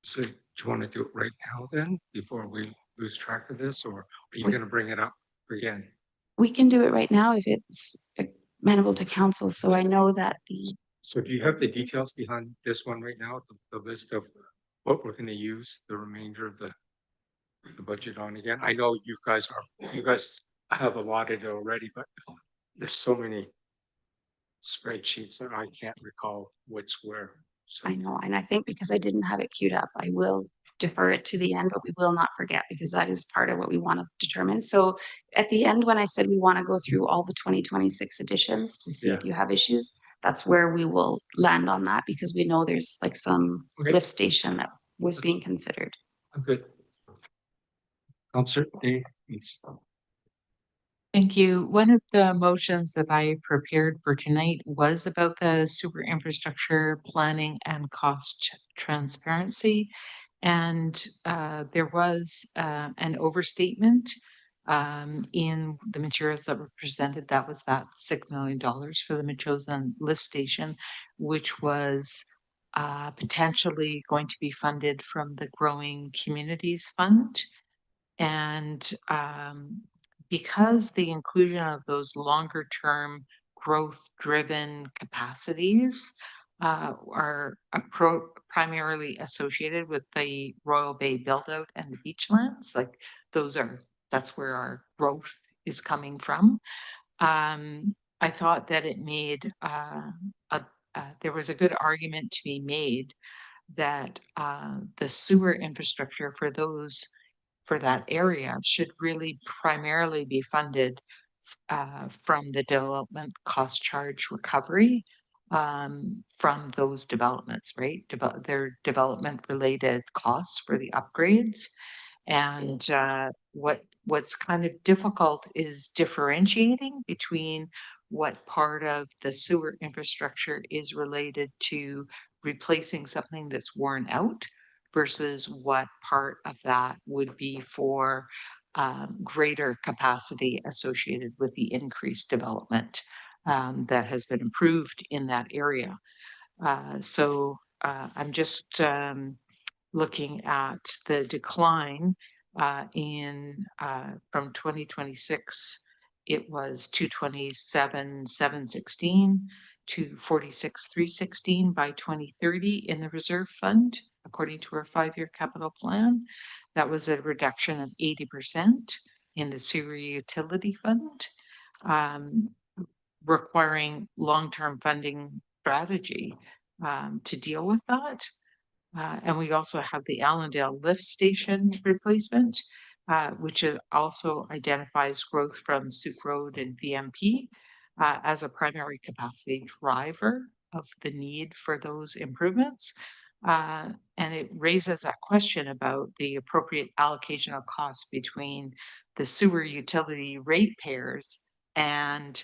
S3: So do you want to do it right now then, before we lose track of this, or are you going to bring it up again?
S1: We can do it right now if it's amenable to council. So I know that
S3: So do you have the details behind this one right now, the list of what we're going to use the remainder of the budget on again? I know you guys have allotted it already, but there's so many spreadsheets that I can't recall what's where. So
S1: I know, and I think because I didn't have it queued up, I will defer it to the end, but we will not forget because that is part of what we want to determine. So at the end, when I said we want to go through all the 2026 editions to see if you have issues, that's where we will land on that, because we know there's like some lift station that
S5: was being considered.
S3: Good. Counselor Day, please.
S6: Thank you. One of the motions that I prepared for tonight was about the sewer infrastructure planning and cost transparency. And there was an overstatement in the materials that were presented. That was that $6 million for the Machosen lift station, which was potentially going to be funded from the Growing Communities Fund. And because the inclusion of those longer term growth driven capacities are primarily associated with the Royal Bay build out and the beachlands, like that's where our growth is coming from. I thought that it made there was a good argument to be made that the sewer infrastructure for that area should really primarily be funded from the development cost charge recovery from those developments, right? Their development related costs for the upgrades. And what's kind of difficult is differentiating between what part of the sewer infrastructure is related to replacing something that's worn out versus what part of that would be for greater capacity associated with the increased development that has been improved in that area. So I'm just looking at the decline from 2026, it was 227,716 to 46,316 by 2030 in the reserve fund, according to our 5-year capital plan. That was a reduction of 80% in the sewer utility fund, requiring long-term funding strategy to deal with that. And we also have the Allendale lift station replacement, which also identifies growth from Souk Road and VMP as a primary capacity driver of the need for those improvements. And it raises that question about the appropriate allocation of costs between the sewer utility ratepayers and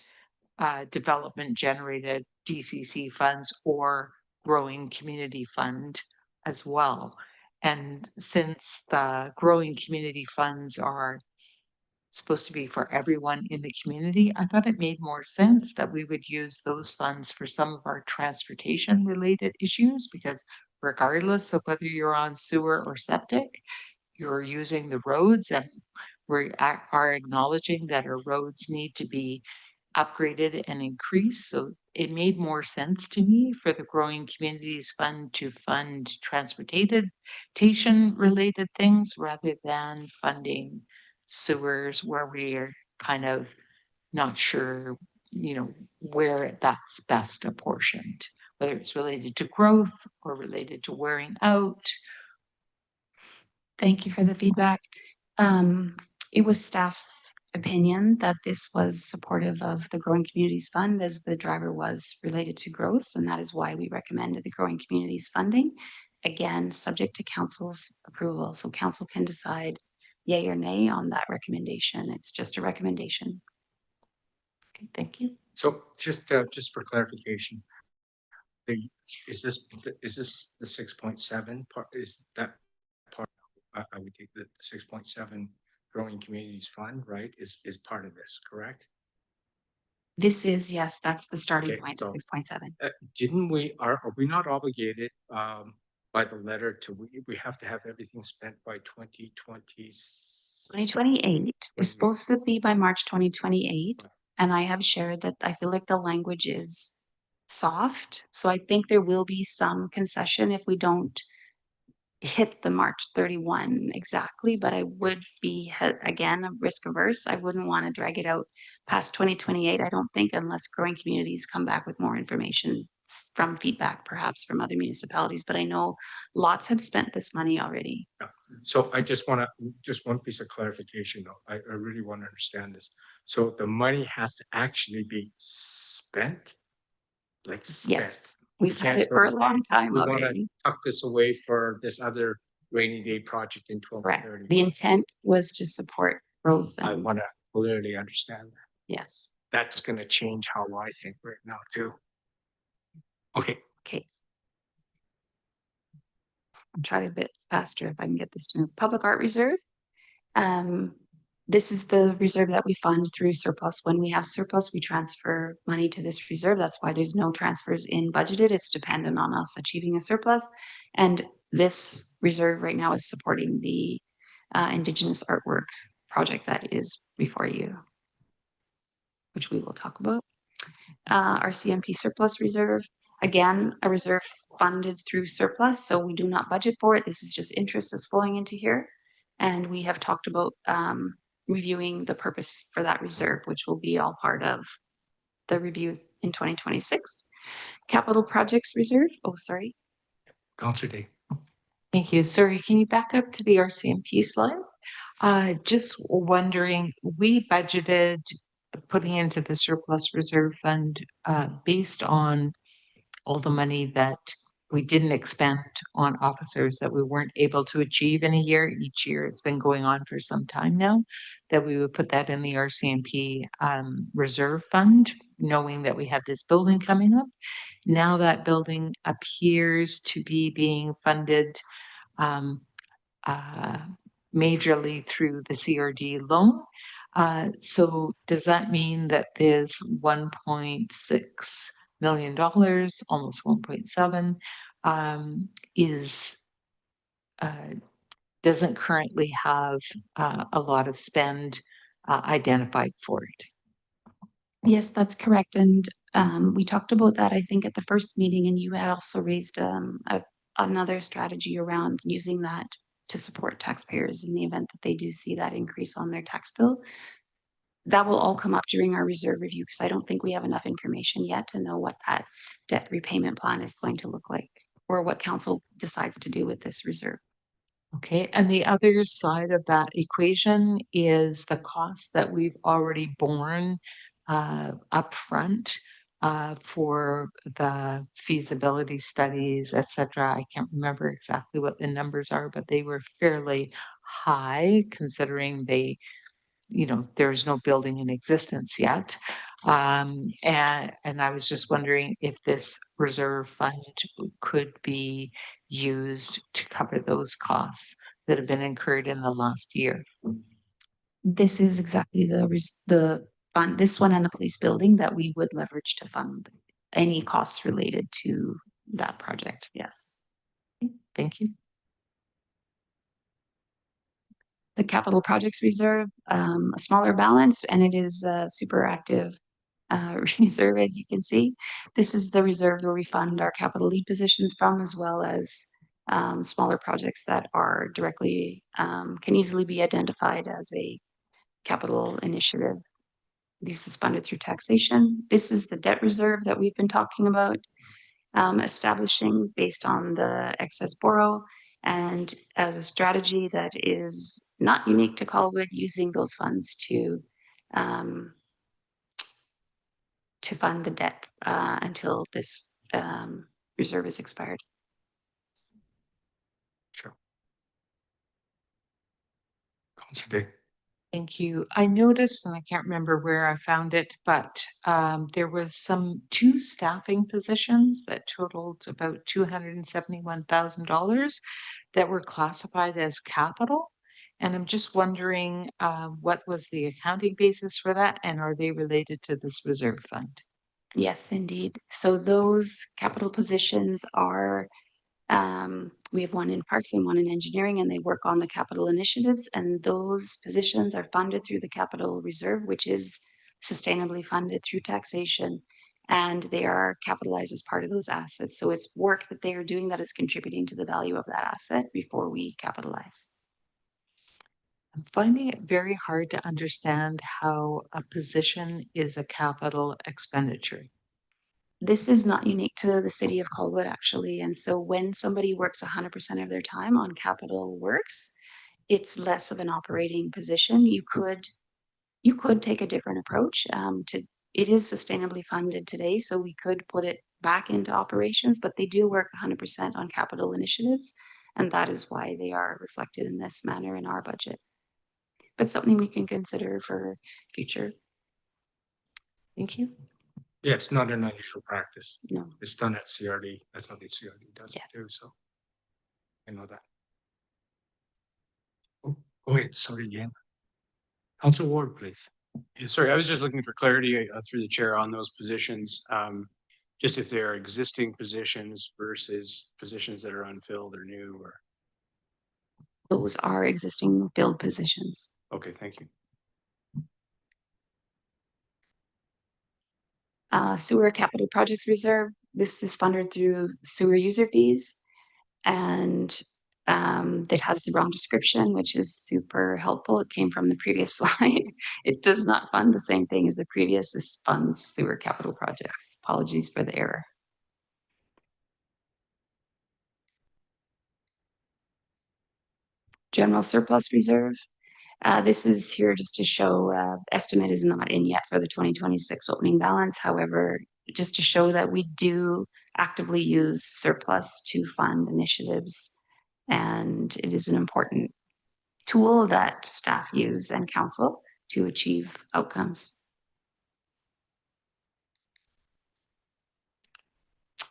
S6: development generated DCC funds or growing community fund as well. And since the growing community funds are supposed to be for everyone in the community, I thought it made more sense that we would use those funds for some of our transportation related issues, because regardless of whether you're on sewer or septic, you're using the roads, and we are acknowledging that our roads need to be upgraded and increased. So it made more sense to me for the Growing Communities Fund to fund transportation related things rather than funding sewers where we're kind of not sure, where that's best apportioned, whether it's related to growth or related to wearing out.
S5: Thank you for the feedback. It was staff's opinion that this was supportive of the Growing Communities Fund as the driver was related to growth, and that is why we recommended the Growing Communities funding. Again, subject to council's approval, so council can decide yay or nay on that recommendation. It's just a recommendation.
S6: Okay, thank you.
S3: So just for clarification, is this the 6.7 part? Is that part? I would take the 6.7 Growing Communities Fund, right? Is part of this, correct?
S5: This is, yes, that's the starting
S3: Okay,
S5: point,
S3: so,
S5: 6.7.
S3: Didn't we, are we not obligated by the letter to, we have to have everything spent by 2020?
S5: 2028 is supposed to be by March 2028. And I have shared that I feel like the language is soft. So I think there will be some concession if we don't hit the March 31 exactly, but I would be, again, risk averse. I wouldn't want to drag it out past 2028. I don't think, unless Growing Communities come back with more information from feedback, perhaps from other municipalities, but I know lots have spent this money already.
S3: Yeah. So I just want one piece of clarification though. I really want to understand this. So the money has to actually be spent? Like spent?
S5: Yes,
S6: We've had
S3: can't
S6: it for a
S3: sort of-
S6: long time
S3: We want to
S6: already.
S3: tuck this away for this other rainy day project in
S1: Correct.
S3: 2030.
S1: The intent was to support growth
S3: I
S1: and
S3: want to clearly understand that.
S1: yes.
S3: That's going to change how I think right now too. Okay,
S1: Okay. I'll try a bit faster if I can get this to move. Public Art Reserve. This is the reserve that we fund through surplus. When we have surplus, we transfer money to this reserve. That's why there's no transfers in budgeted. It's dependent on us achieving a surplus. And this reserve right now is supporting the Indigenous artwork project that is before you, which we will talk about. Our CMP surplus reserve, again, a reserve funded through surplus, so we do not budget for it. This is just interest that's flowing into here. And we have talked about reviewing the purpose for that reserve, which will be all part of the review in 2026. Capital projects reserve, oh, sorry.
S3: Councillor Day.
S6: Thank you. Sorry, can you back up to the RCMP slide? Just wondering, we budgeted putting into the surplus reserve fund based on all the money that we didn't expend on officers that we weren't able to achieve in a year. Each year, it's been going on for some time now, that we would put that in the RCMP reserve fund, knowing that we had this building coming up. Now that building appears to be being funded majorly through the CRD loan. So does that mean that this $1.6 million, almost 1.7, is doesn't currently have a lot of spend identified for it?
S1: Yes, that's correct. And we talked about that, I think, at the first meeting, and you had also raised another strategy around using that to support taxpayers in the event that they do see that increase on their tax bill. That will all come up during our reserve review because I don't think we have enough information yet to know what that debt repayment plan is going to look like or what council decides to do with this reserve.
S6: Okay, and the other side of that equation is the cost that we've already borne upfront for the feasibility studies, etc. I can't remember exactly what the numbers are, but they were fairly high considering they, there's no building in existence yet. And I was just wondering if this reserve fund could be used to cover those costs that have been incurred in the last year.
S1: This is exactly the fund, this one and the police building that we would leverage to fund any costs related to that project. Yes.
S6: Thank you.
S1: The capital projects reserve, a smaller balance, and it is a super active reserve, as you can see. This is the reserve where we fund our capital lead positions from, as well as smaller projects that are directly can easily be identified as a capital initiative. This is funded through taxation. This is the debt reserve that we've been talking about establishing based on the excess borrow, and as a strategy that is not unique to Colwood, using those funds to fund the debt until this reserve is expired.
S3: Sure. Councillor Day.
S6: Thank you. I noticed, and I can't remember where I found it, but there was two staffing positions that totaled about $271,000 that were classified as capital. And I'm just wondering what was the accounting basis for that, and are they related to this reserve fund?
S1: Yes, indeed. So those capital positions are we have one in parks and one in engineering, and they work on the capital initiatives. And those positions are funded through the capital reserve, which is sustainably funded through taxation. And they are capitalized as part of those assets. So it's work that they are doing that is contributing to the value of that asset before we capitalize.
S6: I'm finding it very hard to understand how a position is a capital expenditure.
S1: This is not unique to the city of Colwood, actually. And so when somebody works 100% of their time on capital works, it's less of an operating position. You could take a different approach it is sustainably funded today, so we could put it
S5: back into operations, but they do work 100% on capital initiatives. And that is why they are reflected in this manner in our budget. But something we can consider for future. Thank you.
S3: Yeah, it's not an unusual practice.
S5: No.
S3: It's done at CRD. That's how the CRD does it
S5: Yeah.
S3: too, so. I know that. Oh, go ahead, sorry, Jen. Council Ward, please.
S7: Yeah, sorry, I was just looking for clarity through the chair on those positions. Just if there are existing positions versus positions that are unfilled or new or,
S5: Those are existing filled positions.
S7: okay, thank you.
S5: Sewer capital projects reserve. This is funded through sewer user fees. And it has the wrong description, which is super helpful. It came from the previous slide. It does not fund the same thing as the previous. This funds sewer capital projects. Apologies for the error. General surplus reserve. This is here just to show estimate is not in yet for the 2026 opening balance. However, just to show that we do actively use surplus to fund initiatives, and it is an important tool that staff use and council to achieve outcomes.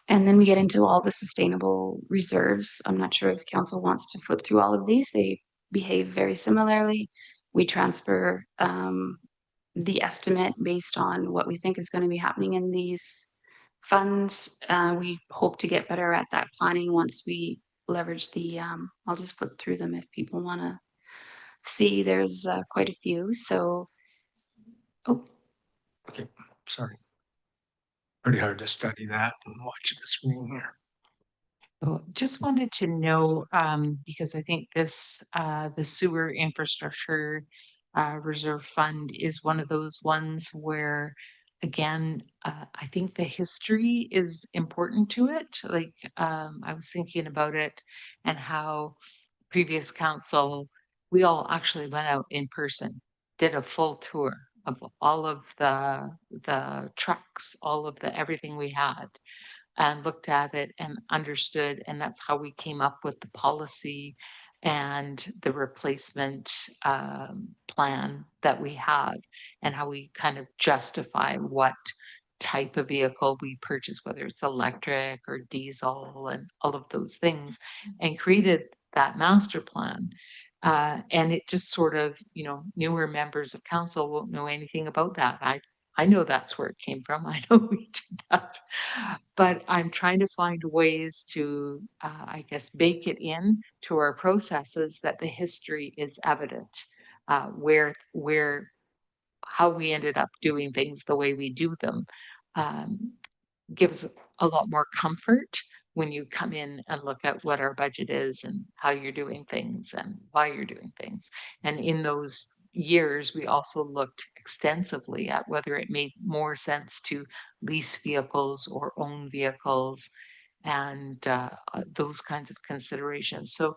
S5: And then we get into all the sustainable reserves. I'm not sure if council wants to flip through all of these. They behave very similarly. We transfer the estimate based on what we think is going to be happening in these funds. We hope to get better at that planning once we leverage the, I'll just flip through them if people want to see. There's quite a few. So, oh,
S3: Okay, sorry. Pretty hard to study that and watch the screen here.
S6: Oh, just wanted to know, because I think this, the sewer infrastructure reserve fund is one of those ones where, again, I think the history is important to it. Like, I was thinking about it and how previous council, we all actually went out in person, did a full tour of all of the trucks, all of the everything we had, and looked at it and understood, and that's how we came up with the policy and the replacement plan that we have, and how we kind of justify what type of vehicle we purchase, whether it's electric or diesel and all of those things, and created that master plan. And it just sort of, you know, newer members of council won't know anything about that. I know that's where it came from. I know we did that. But I'm trying to find ways to, I guess, bake it in to our processes that the history is evident, where how we ended up doing things the way we do them, um, gives a lot more comfort when you come in and look at what our budget is and how you're doing things and why you're doing things. And in those years, we also looked extensively at whether it made more sense to lease vehicles or own vehicles and those kinds of considerations. So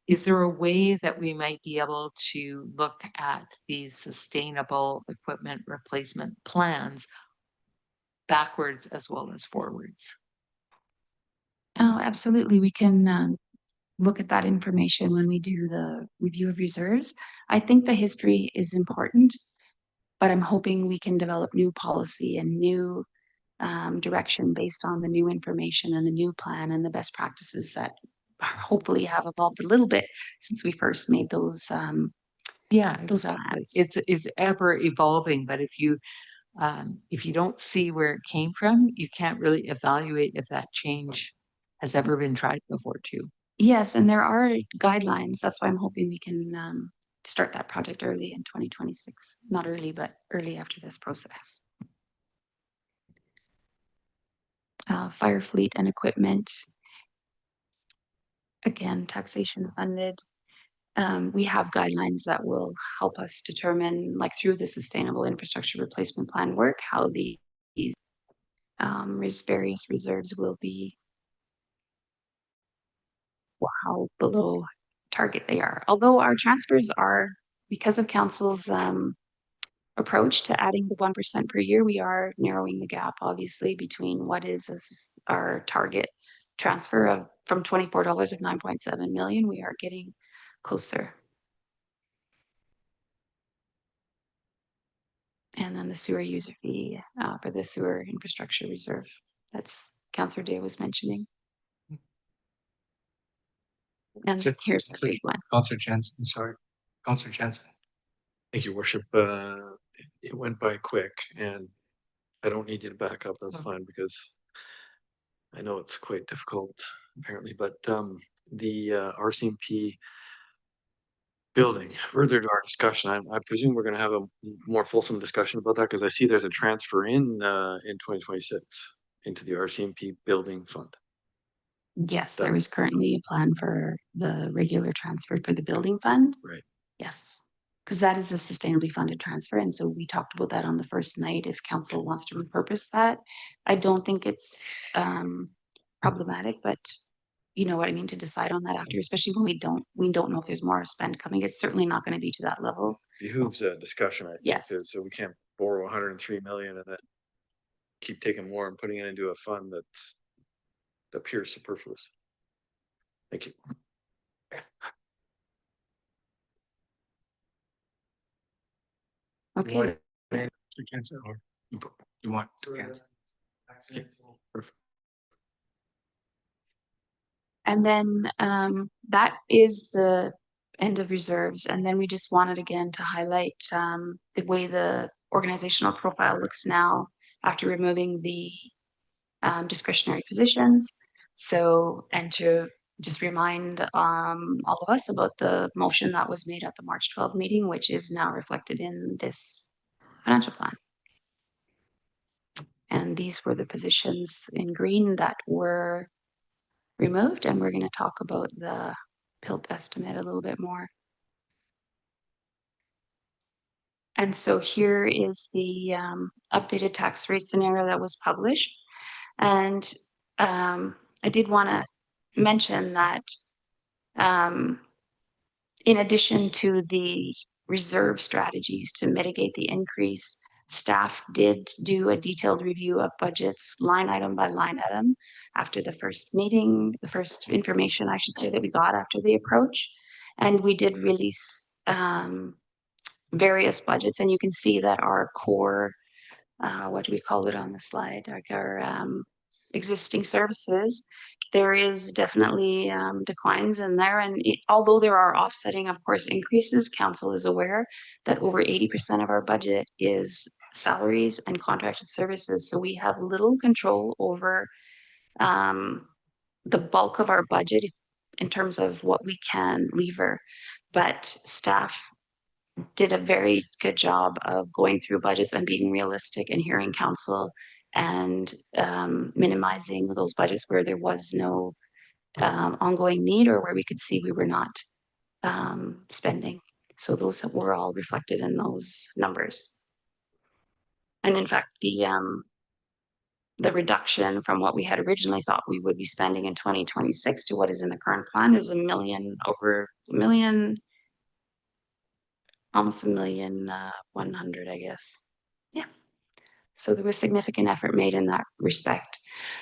S6: is there a way that we might be able to look at these sustainable equipment replacement plans backwards as well as forwards?
S5: oh, absolutely. We can look at that information when we do the review of reserves. I think the history is important, but I'm hoping we can develop new policy and new direction based on the new information and the new plan and the best practices that hopefully have evolved a little bit since we first made those
S6: Yeah,
S5: those
S6: exactly.
S5: plans.
S6: It's ever evolving, but if you don't see where it came from, you can't really evaluate if that change has ever been tried before too.
S5: Yes, and there are guidelines. That's why I'm hoping we can start that project early in 2026. Not early, but early after this process. Fire fleet and equipment. Again, taxation funded. We have guidelines that will help us determine, like through the Sustainable Infrastructure Replacement Plan work, how these various reserves will be, how below target they are. Although our transfers are, because of council's approach to adding the 1% per year, we are narrowing the gap, obviously, between what is our target transfer of from $24 of 9.7 million. We are getting closer. And then the sewer user fee for the sewer infrastructure reserve. That's Councillor Day was mentioning. And
S3: So-
S5: here's the big one.
S3: Counselor Jensen, sorry. Counselor Jensen.
S8: Thank you, worship. It went by quick and I don't need you to back up. That's fine because I know it's quite difficult apparently, but the RCMP building, further to our discussion, I presume we're gonna have a more fulsome discussion about that because I see there's a transfer in 2026 into the RCMP building fund.
S5: Yes, there is currently a plan for the regular transfer for the building fund.
S8: Right.
S5: Yes, because that is a sustainably funded transfer. And so we talked about that on the first night, if council wants to repurpose that. I don't think it's problematic, but you know what I mean, to decide on that after, especially when we don't know if there's more spend coming. It's certainly not going to be to that level.
S8: Behooves a discussion, I think,
S5: Yes.
S8: so we can't borrow 103 million and then keep taking more and putting it into a fund that appears superfluous. Thank you.
S5: Okay.
S3: Counselor Jensen, or you want to answer? Yeah, perfect.
S5: And then that is the end of reserves. And then we just wanted again to highlight the way the organizational profile looks now after removing the discretionary positions. So, and to just remind all of us about the motion that was made at the March 12th meeting, which is now reflected in this financial plan. And these were the positions in green that were removed, and we're going to talk about the PILT estimate a little bit more. And so here is the updated tax rate scenario that was published. And I did want to mention that in addition to the reserve strategies to mitigate the increase, staff did do a detailed review of budgets line item by line item after the first meeting, the first information I should say that we got after the approach. And we did release various budgets, and you can see that our core, what do we call it on the slide? Like our existing services, there is definitely declines in there. And although there are offsetting, of course, increases, council is aware that over 80% of our budget is salaries and contracted services. So we have little control over the bulk of our budget in terms of what we can lever. But staff did a very good job of going through budgets and being realistic and hearing council and minimizing those budgets where there was no ongoing need or where we could see we were not spending. So those were all reflected in those numbers. And in fact, the reduction from what we had originally thought we would be spending in 2026 to what is in the current plan is over a million, almost 1,100,000, I guess. Yeah. So there was significant effort made in that respect.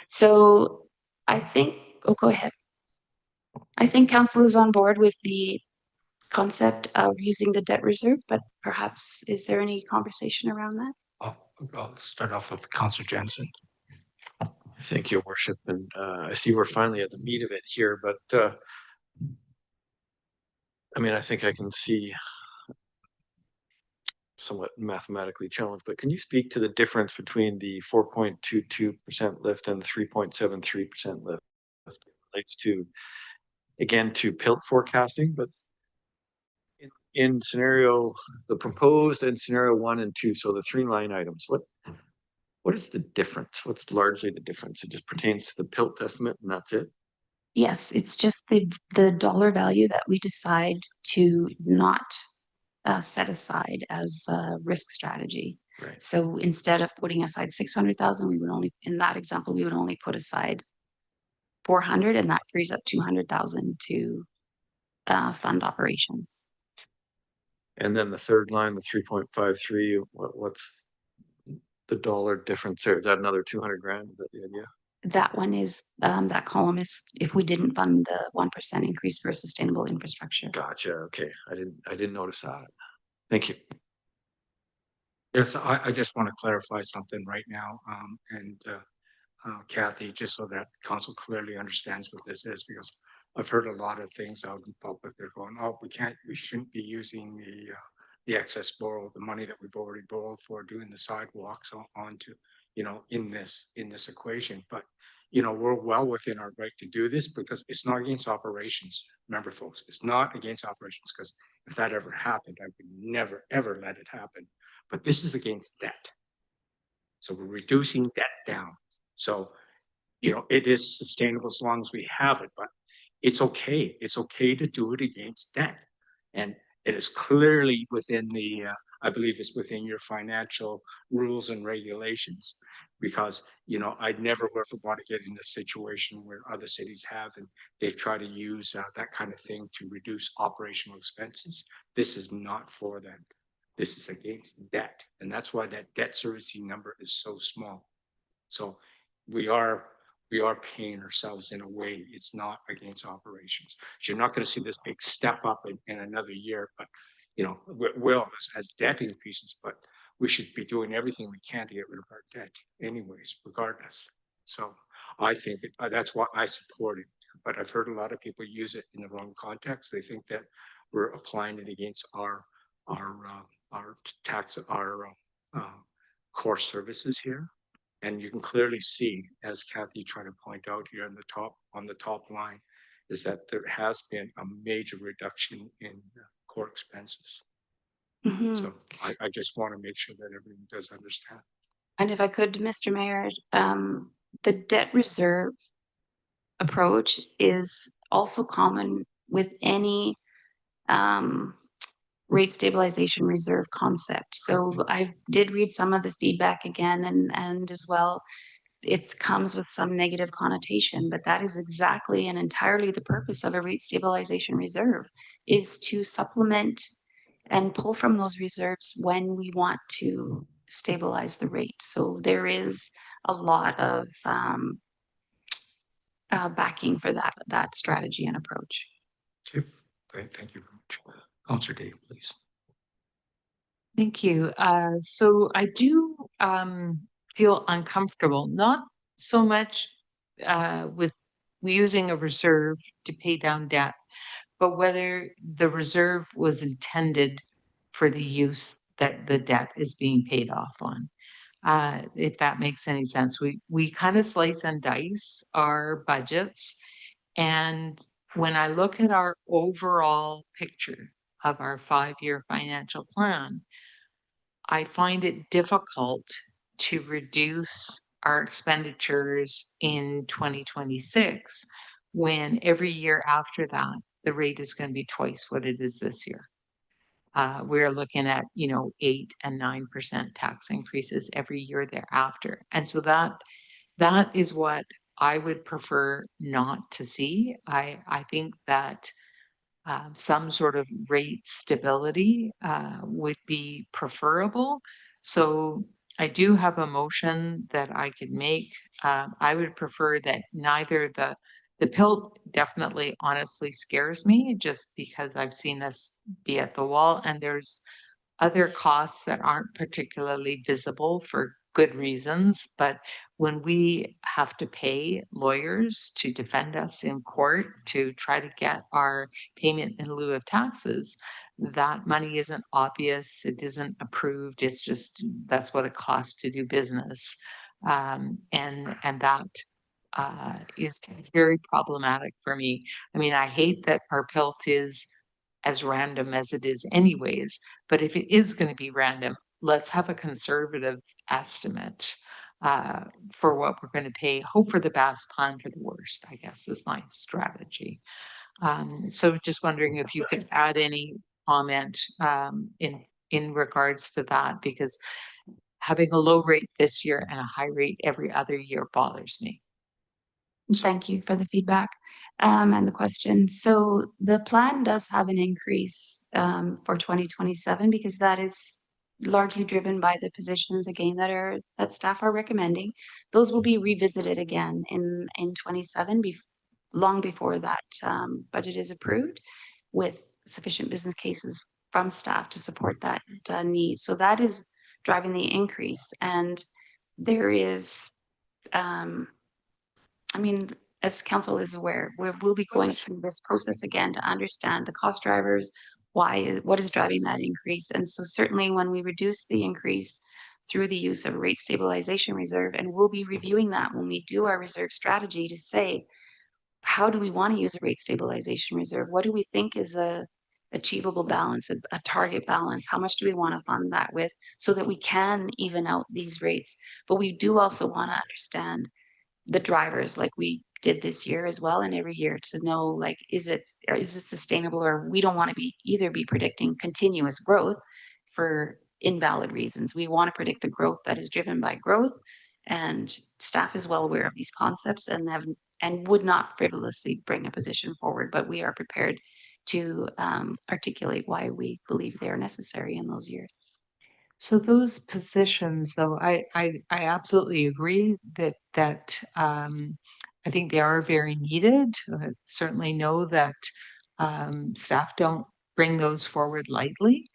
S5: So I think, go ahead. I think council is on board with the concept of using the debt reserve, but perhaps is there any conversation around that?
S3: I'll start off with Counselor Jensen.
S8: Thank you, worship. And I see we're finally at the meat of it here, but I mean, I think I can see somewhat mathematically challenged, but can you speak to the difference between the 4.22% lift and the 3.73% lift? It relates to, again, to PILT forecasting, but in scenario, the proposed and scenario 1 and 2, so the 3 line items, what is the difference? What's largely the difference? It just pertains to the PILT estimate and that's it?
S5: Yes, it's just the dollar value that we decide to not set aside as a risk strategy.
S8: Right.
S5: So instead of putting aside 600,000, we would only, in that example, we would only put aside 400, and that frees up 200,000 to fund operations.
S8: And then the third line, the 3.53, what's the dollar difference there? Is that another 200 grand? Is that the idea?
S5: That one is, that column is if we didn't fund the 1% increase for sustainable infrastructure.
S8: Gotcha. Okay. I didn't notice that. Thank you.
S3: Yes, I just want to clarify something right now, Kathy, just so that council clearly understands what this is, because I've heard a lot of things out in public. They're going, oh, we shouldn't be using the excess borrow, the money that we've already borrowed for doing the sidewalks onto, in this equation. But, we're well within our right to do this because it's not against operations. Remember, folks, it's not against operations, because if that ever happened, I would never, ever let it happen. But this is against debt. So we're reducing debt down. So, it is sustainable as long as we have it, but it's okay. It's okay to do it against debt. And it is clearly within I believe it's within your financial rules and regulations, because, I'd never ever want to get in a situation where other cities have, and they've tried to use that kind of thing to reduce operational expenses. This is not for them. This is against debt. And that's why that debt servicing number is so small. So we are paying ourselves in a way. It's not against operations. So you're not going to see this big step up in another year, but will as debt increases, but we should be doing everything we can to get rid of our debt anyways, regardless. So I think that's why I support it. But I've heard a lot of people use it in the wrong context. They think that we're applying it against our tax, our core services here. And you can clearly see, as Kathy tried to point out here on the top line, is that there has been a major reduction in core expenses.
S5: Mhm.
S3: So I just want to make sure that everyone does understand.
S5: And if I could, Mr. Mayor, the debt reserve approach is also common with any rate stabilization reserve concept. So I did read some of the feedback again, and as well, it comes with some negative connotation, but that is exactly and entirely the purpose of a rate stabilization reserve, is to supplement and pull from those reserves when we want to stabilize the rate. So there is a lot of backing for that strategy and approach.
S3: Okay. Great. Thank you very much. Councillor Dave, please.
S6: Thank you. So I do feel uncomfortable, not so much with using a reserve to pay down debt, but whether the reserve was intended for the use that the debt is being paid off on. If that makes any sense. We kind of slice and dice our budgets. And when I look at our overall picture of our 5-year financial plan, I find it difficult to reduce our expenditures in 2026 when every year after that, the rate is going to be twice what it is this year. We're looking at, 8 and 9% tax increases every year thereafter. And so that is what I would prefer not to see. I think that some sort of rate stability would be preferable. So I do have a motion that I could make. I would prefer that neither the PILT definitely honestly scares me, just because I've seen us be at the wall, and there's other costs that aren't particularly visible for good reasons. But when we have to pay lawyers to defend us in court to try to get our payment in lieu of taxes, that money isn't obvious, it isn't approved, it's just that's what it costs to do business. And that is very problematic for me. I mean, I hate that our PILT is as random as it is anyways, but if it is going to be random, let's have a conservative estimate for what we're going to pay. Hope for the best, plan for the worst, I guess, is my strategy. So just wondering if you could add any comment in regards to that, because having a low rate this year and a high rate every other year bothers me.
S5: Thank you for the feedback and the question. So the plan does have an increase for 2027 because that is largely driven by the positions again that staff are recommending. Those will be revisited again in 27 long before that budget is approved with sufficient business cases from staff to support that need. So that is driving the increase, and there is I mean, as council is aware, we'll be going through this process again to understand the cost drivers, what is driving that increase. And so certainly when we reduce the increase through the use of a rate stabilization reserve, and we'll be reviewing that when we do our reserve strategy to say, how do we want to use a rate stabilization reserve? What do we think is a achievable balance, a target balance? How much do we want to fund that with so that we can even out these rates? But we do also want to understand the drivers like we did this year as well and every year to know like is it sustainable, or we don't want to be predicting continuous growth for invalid reasons. We want to predict the growth that is driven by growth, and staff is well aware of these concepts and would not frivolously bring a position forward, but we are prepared to articulate why we believe they are necessary in those years.
S6: So those positions, though, I absolutely agree that I think they are very needed. I certainly know that staff don't bring those forward lightly.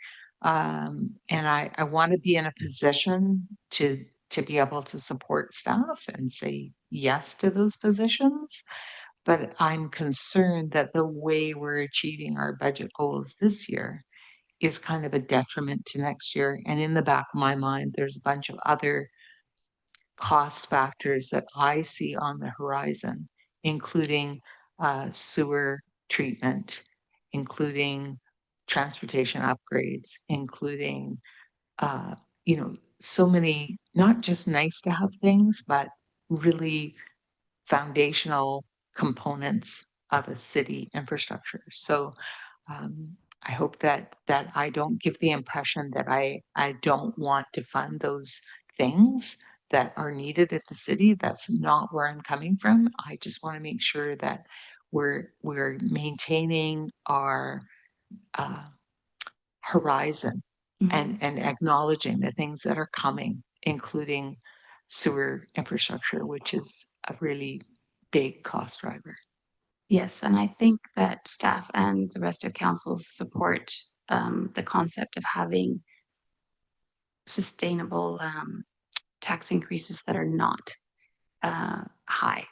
S6: And I want to be in a position to be able to support staff and say yes to those positions. But I'm concerned that the way we're achieving our budget goals this year is kind of a detriment to next year. And in the back of my mind, there's a bunch of other cost factors that I see on the horizon, including sewer treatment, including transportation upgrades, including, so many, not just nice to have things, but really foundational components of a city infrastructure. So I hope that I don't give the impression that I don't want to fund those things that are needed at the city. That's not where I'm coming from. I just want to make sure that we're maintaining our horizon and acknowledging the things that are coming, including sewer infrastructure, which is a really big cost driver.
S5: Yes, and I think that staff and the rest of council support the concept of having sustainable tax increases that are not high.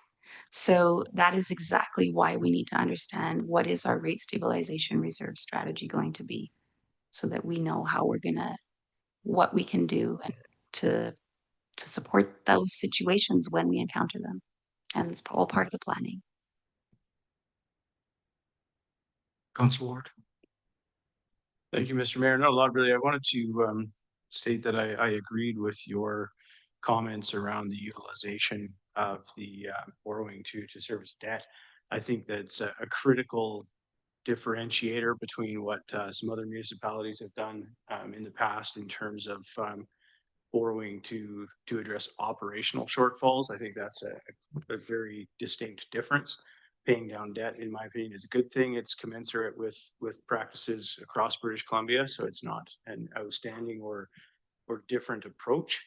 S5: So that is exactly why we need to understand what is our rate stabilization reserve strategy going to be, so that we know how what we can do and to support those situations when we encounter them. And it's all part of the planning.
S3: Council Ward.
S7: Thank you, Mr. Mayor. Not a lot really. I wanted to state that I agreed with your comments around the utilization of the borrowing to service debt. I think that's a critical differentiator between what some other municipalities have done in the past in terms of borrowing to address operational shortfalls. I think that's a very distinct difference. Paying down debt, in my opinion, is a good thing. It's commensurate with practices across British Columbia, so it's not an outstanding or different approach.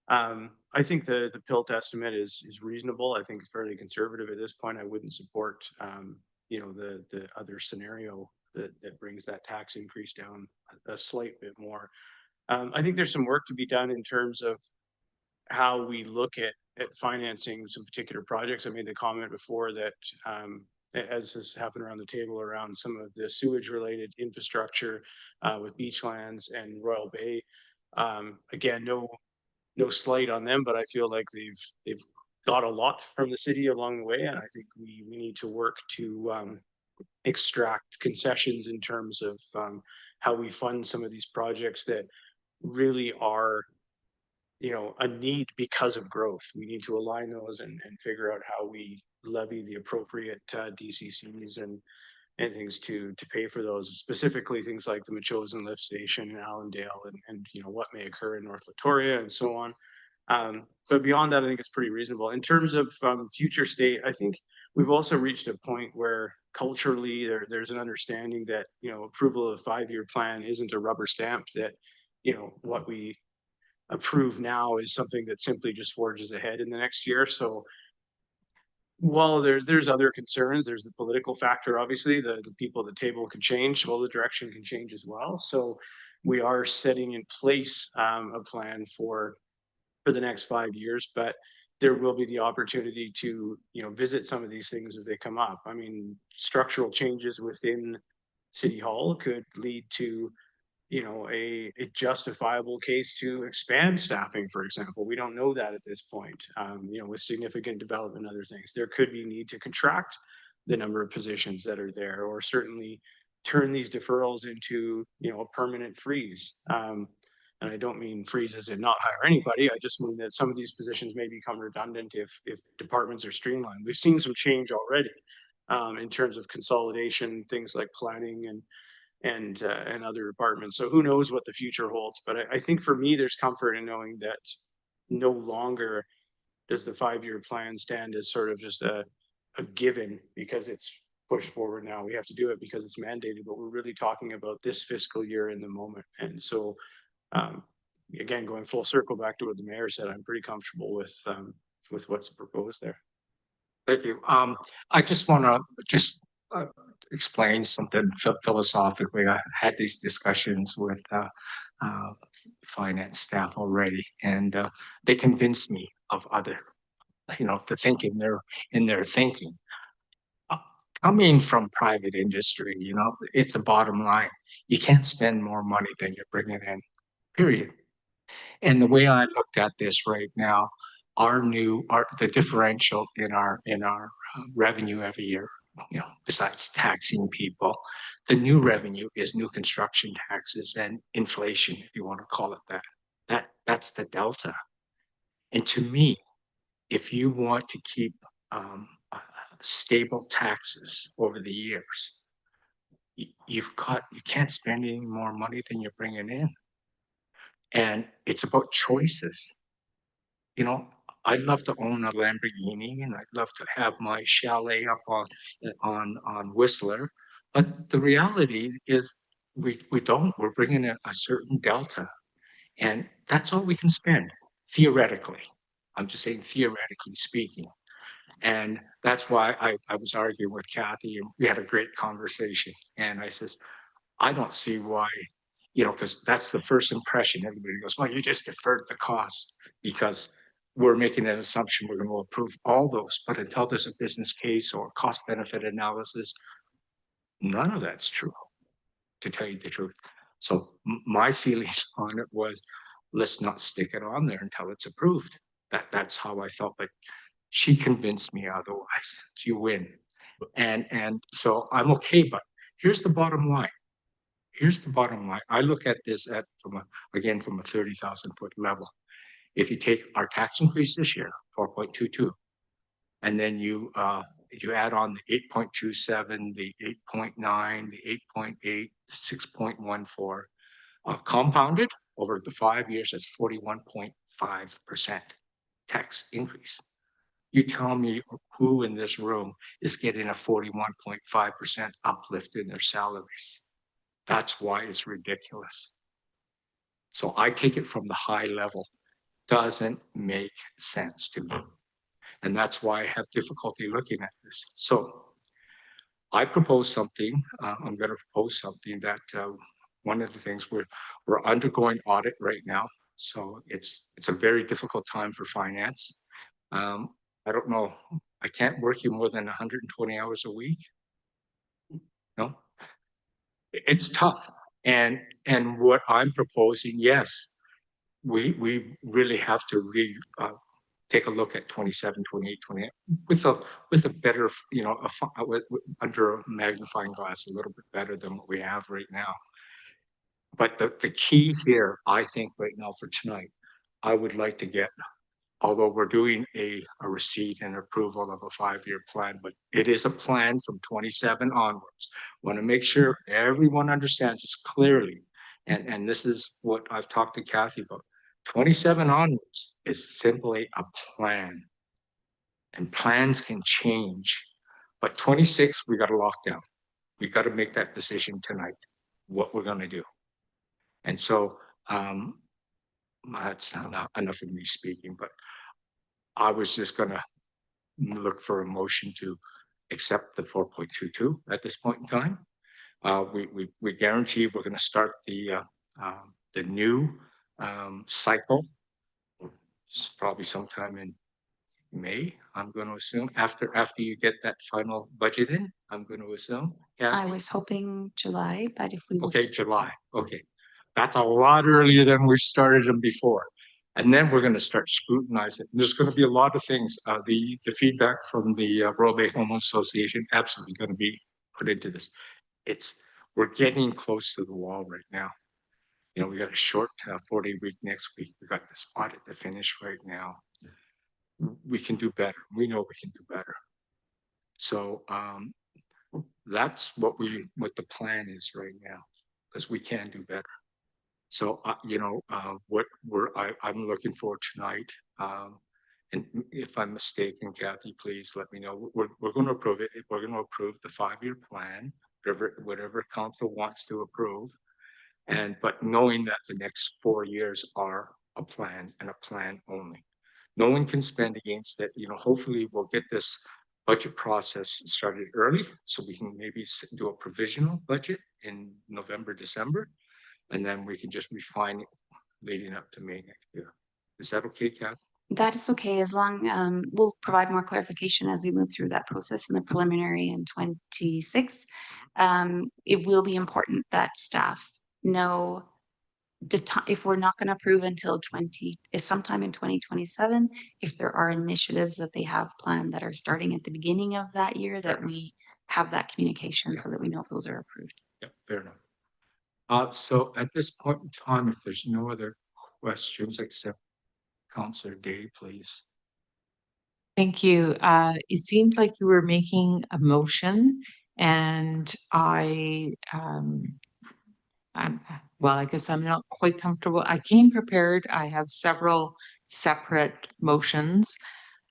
S7: I think the PILT estimate is reasonable. I think it's fairly conservative at this point. I wouldn't support the other scenario that brings that tax increase down a slight bit more. I think there's some work to be done in terms of how we look at financing some particular projects. I made the comment before that as has happened around the table around some of the sewage related infrastructure with Beachlands and Royal Bay. Again, no slight on them, but I feel like they've got a lot from the city along the way, and I think we need to work to extract concessions in terms of how we fund some of these projects that really are a need because of growth. We need to align those and figure out how we levy the appropriate DCCs and things to pay for those, specifically things like the Machosen lift station in Allendale and what may occur in North Latoria and so on. But beyond that, I think it's pretty reasonable. In terms of future state, I think we've also reached a point where culturally there's an understanding that, approval of a 5-year plan isn't a rubber stamp, that, what we approve now is something that simply just forges ahead in the next year. So while there's other concerns, there's the political factor, obviously, the people at the table can change, well, the direction can change as well. So we are setting in place a plan for the next 5 years, but there will be the opportunity to, visit some of these things as they come up. I mean, structural changes within City Hall could lead to, a justifiable case to expand staffing, for example. We don't know that at this point. With significant development and other things, there could be need to contract the number of positions that are there, or certainly turn these deferrals into, a permanent freeze. And I don't mean freeze as in not hire anybody. I just mean that some of these positions may become redundant if departments are streamlined. We've seen some change already in terms of consolidation, things like planning and other departments. So who knows what the future holds? But I think for me, there's comfort in knowing that no longer does the 5-year plan stand as sort of just a given because it's pushed forward now. We have to do it because it's mandated, but we're really talking about this fiscal year in the moment. And so again, going full circle back to what the mayor said, I'm pretty comfortable with what's proposed there.
S3: Thank you. I just want to explain something philosophically. I had these discussions with finance staff already, and they convinced me of other, the thinking in their thinking. Coming from private industry, it's a bottom line. You can't spend more money than you're bringing in, period. And the way I looked at this right now, the differential in our revenue every year, besides taxing people, the new revenue is new construction taxes and inflation, if you want to call it that. That's the delta. And to me, if you want to keep stable taxes over the years, you can't spend any more money than you're bringing in. And it's about choices. I'd love to own a Lamborghini and I'd love to have my chalet up on Whistler. But the reality is we don't. We're bringing in a certain delta. And that's all we can spend, theoretically. I'm just saying theoretically speaking. And that's why I was arguing with Kathy and we had a great conversation. And I says, I don't see why, because that's the first impression. Everybody goes, well, you just deferred the cost because we're making an assumption we're going to approve all those. But until there's a business case or cost benefit analysis, none of that's true, to tell you the truth. So my feelings on it was, let's not stick it on there until it's approved. That's how I felt. But she convinced me otherwise. You win. And so I'm okay, but here's the bottom line. Here's the bottom line. I look at this from a 30,000 foot level. If you take our tax increase this year, 4.22, and then you add on the 8.27, the 8.9, the 8.8, the 6.14, compounded over the 5 years, that's 41.5% tax increase. You tell me who in this room is getting a 41.5% uplift in their salaries. That's why it's ridiculous. So I take it from the high level. Doesn't make sense to me. And that's why I have difficulty looking at this. So I propose something. I'm going to propose something that one of the things we're undergoing audit right now. So it's a very difficult time for finance. I don't know. I can't work you more than 120 hours a week. No, it's tough. And what I'm proposing, yes, we really have to take a look at 27, 28, 28 with a better, under a magnifying glass, a little bit better than what we have right now. But the key here, I think right now for tonight, I would like to get, although we're doing a receipt and approval of a 5-year plan, but it is a plan from 27 onwards. Want to make sure everyone understands this clearly. And this is what I've talked to Kathy about. 27 onwards is simply a plan. And plans can change. But 26, we got to lock down. We got to make that decision tonight, what we're going to do. And so that's not enough of me speaking, but I was just going to look for a motion to accept the 4.22 at this point in time. We guarantee we're going to start the new cycle. It's probably sometime in May, I'm going to assume, after you get that final budget in, I'm going to assume.
S5: I
S3: Kathy?
S5: was hoping July, but if we. will
S3: Okay,
S5: just-
S3: July, okay. That's a lot earlier than we started them before. And then we're going to start scrutinizing. There's going to be a lot of things. The feedback from the Royal Bay Homeowners Association absolutely going to be put into this. We're getting close to the wall right now. You know, we got a short 4-day week next week. We got this audit to finish right now. We can do better. We know we can do better. So that's what the plan is right now, because we can do better. So what I'm looking for tonight, and if I'm mistaken, Kathy, please let me know. We're going to approve it. We're going to approve the 5-year plan, whatever council wants to approve. But knowing that the next 4 years are a plan and a plan only. No one can spend against it. You know, hopefully we'll get this budget process started early so we can maybe do a provisional budget in November, December, and then we can just refine it leading up to May next year. Is that okay, Kath?
S5: That is okay, as long, we'll provide more clarification as we move through that process in the preliminary in 26. It will be important that staff know if we're not going to approve until sometime in 2027, if there are initiatives that they have planned that are starting at the beginning of that year,
S3: Fair
S5: that
S3: enough.
S5: we have that communication
S3: Yeah.
S5: so that we know if those are approved.
S3: Yeah, fair enough. So at this point in time, if there's no other questions except Councillor Day, please.
S6: Thank you. It seemed like you were making a motion and well, I guess I'm not quite comfortable. I came prepared. I have several separate motions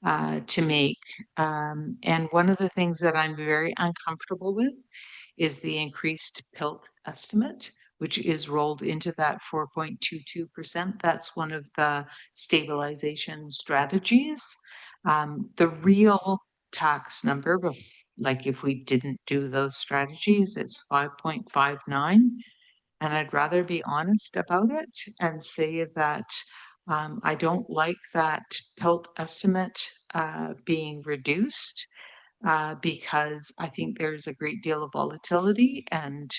S6: to make. And one of the things that I'm very uncomfortable with is the increased PILT estimate, which is rolled into that 4.22%. That's one of the stabilization strategies. The real tax number, like if we didn't do those strategies, it's 5.59. And I'd rather be honest about it and say that I don't like that PILT estimate being reduced because I think there's a great deal of volatility, and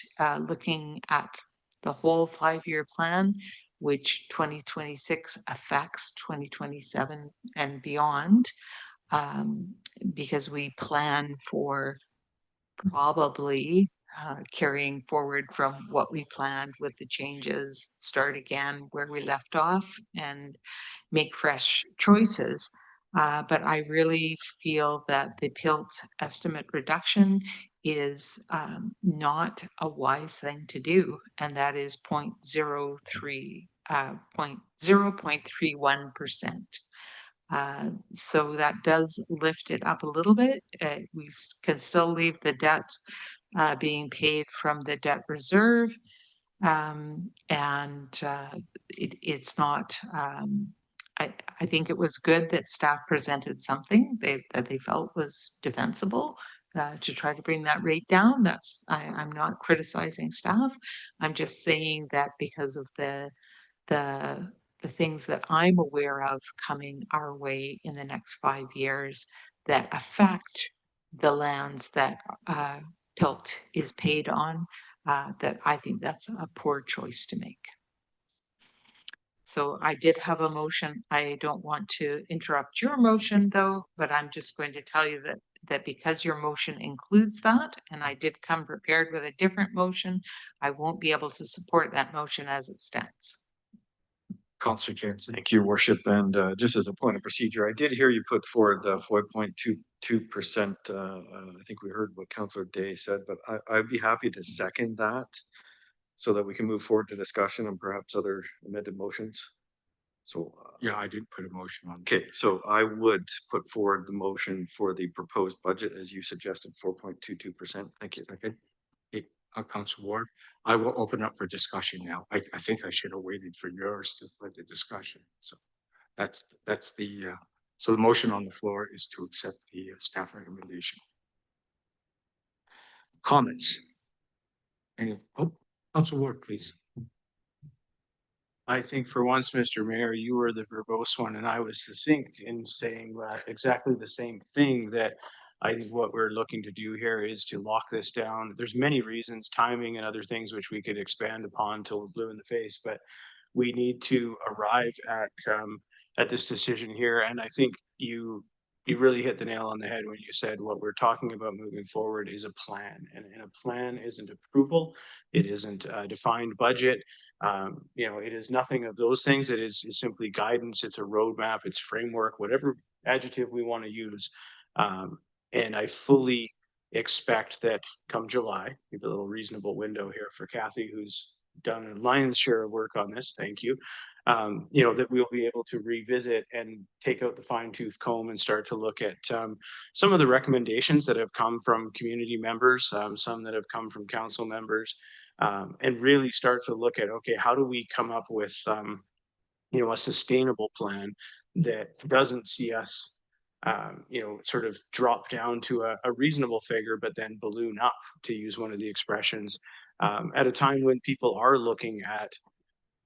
S6: looking at the whole 5-year plan, which 2026 affects 2027 and beyond, because we plan for probably carrying forward from what we planned with the changes, start again where we left off and make fresh choices. But I really feel that the PILT estimate reduction is not a wise thing to do, and that is 0.31%. So that does lift it up a little bit. We can still leave the debt being paid from the debt reserve. It's not, I think it was good that staff presented something that they felt was defensible to try to bring that rate down. I'm not criticizing staff. I'm just saying that because of the things that I'm aware of coming our way in the next 5 years that affect the lands that PILT is paid on, that I think that's a poor choice to make. So I did have a motion. I don't want to interrupt your motion though, but I'm just going to tell you that because your motion includes that, and I did come prepared with a different motion, I won't be able to support that motion as it stands.
S3: Councillor Jensen.
S8: Thank you, Worship. And just as a point of procedure, I did hear you put forward the 4.22%. I think we heard what Councillor Day said, but I'd be happy to second that so that we can move forward to discussion and perhaps other amended motions. So,
S3: Yeah, I did put a motion on.
S8: okay, so I would put forward the motion for the proposed budget as you suggested, 4.22%. Thank you.
S3: Second. Okay, Council Ward, I will open up for discussion now. I think I should have waited for yours for the discussion. So that's the, so the motion on the floor is to accept the staff recommendation. Comments? Any, Council Ward, please.
S7: I think for once, Mr. Mayor, you were the verbose one and I was succinct in saying exactly the same thing, that I think what we're looking to do here is to lock this down. There's many reasons, timing and other things which we could expand upon till we're blue in the face, but we need to arrive at this decision here. And I think you really hit the nail on the head when you said what we're talking about moving forward is a plan, and a plan isn't approval. It isn't a defined budget. You know, it is nothing of those things. It is simply guidance. It's a roadmap. It's framework, whatever adjective we want to use. And I fully expect that come July, we have a little reasonable window here for Kathy, who's done a lion's share of work on this. Thank you. You know, that we'll be able to revisit and take out the fine tooth comb and start to look at some of the recommendations that have come from community members, some that have come from council members, and really start to look at, okay, how do we come up with, you know, a sustainable plan that doesn't see us, you know, sort of drop down to a reasonable figure, but then balloon up, to use one of the expressions, at a time when people are looking at,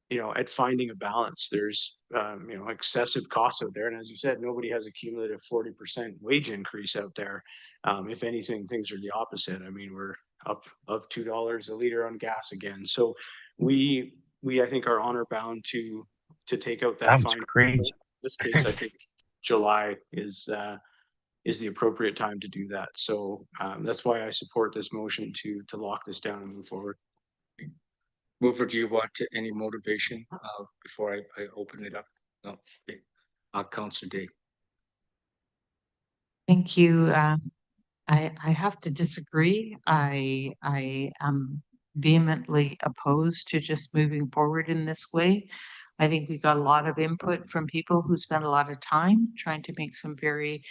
S7: you know, at finding a balance. There's, you know, excessive costs out there. And as you said, nobody has a cumulative 40% wage increase out there. If anything, things are the opposite. I mean, we're up of $2 a liter on gas again. So we, I think, are honor bound to take out that fine. In this case, I think July is the appropriate time to do that. So that's why I support this motion to lock this down and move forward.
S3: Mover, do you want any motivation before I open it up? No. Okay. Councilor Day.
S6: Thank you. I have to disagree. I am vehemently opposed to just moving forward in this way. I think we got a lot of input from people who spent a lot of time trying to make some very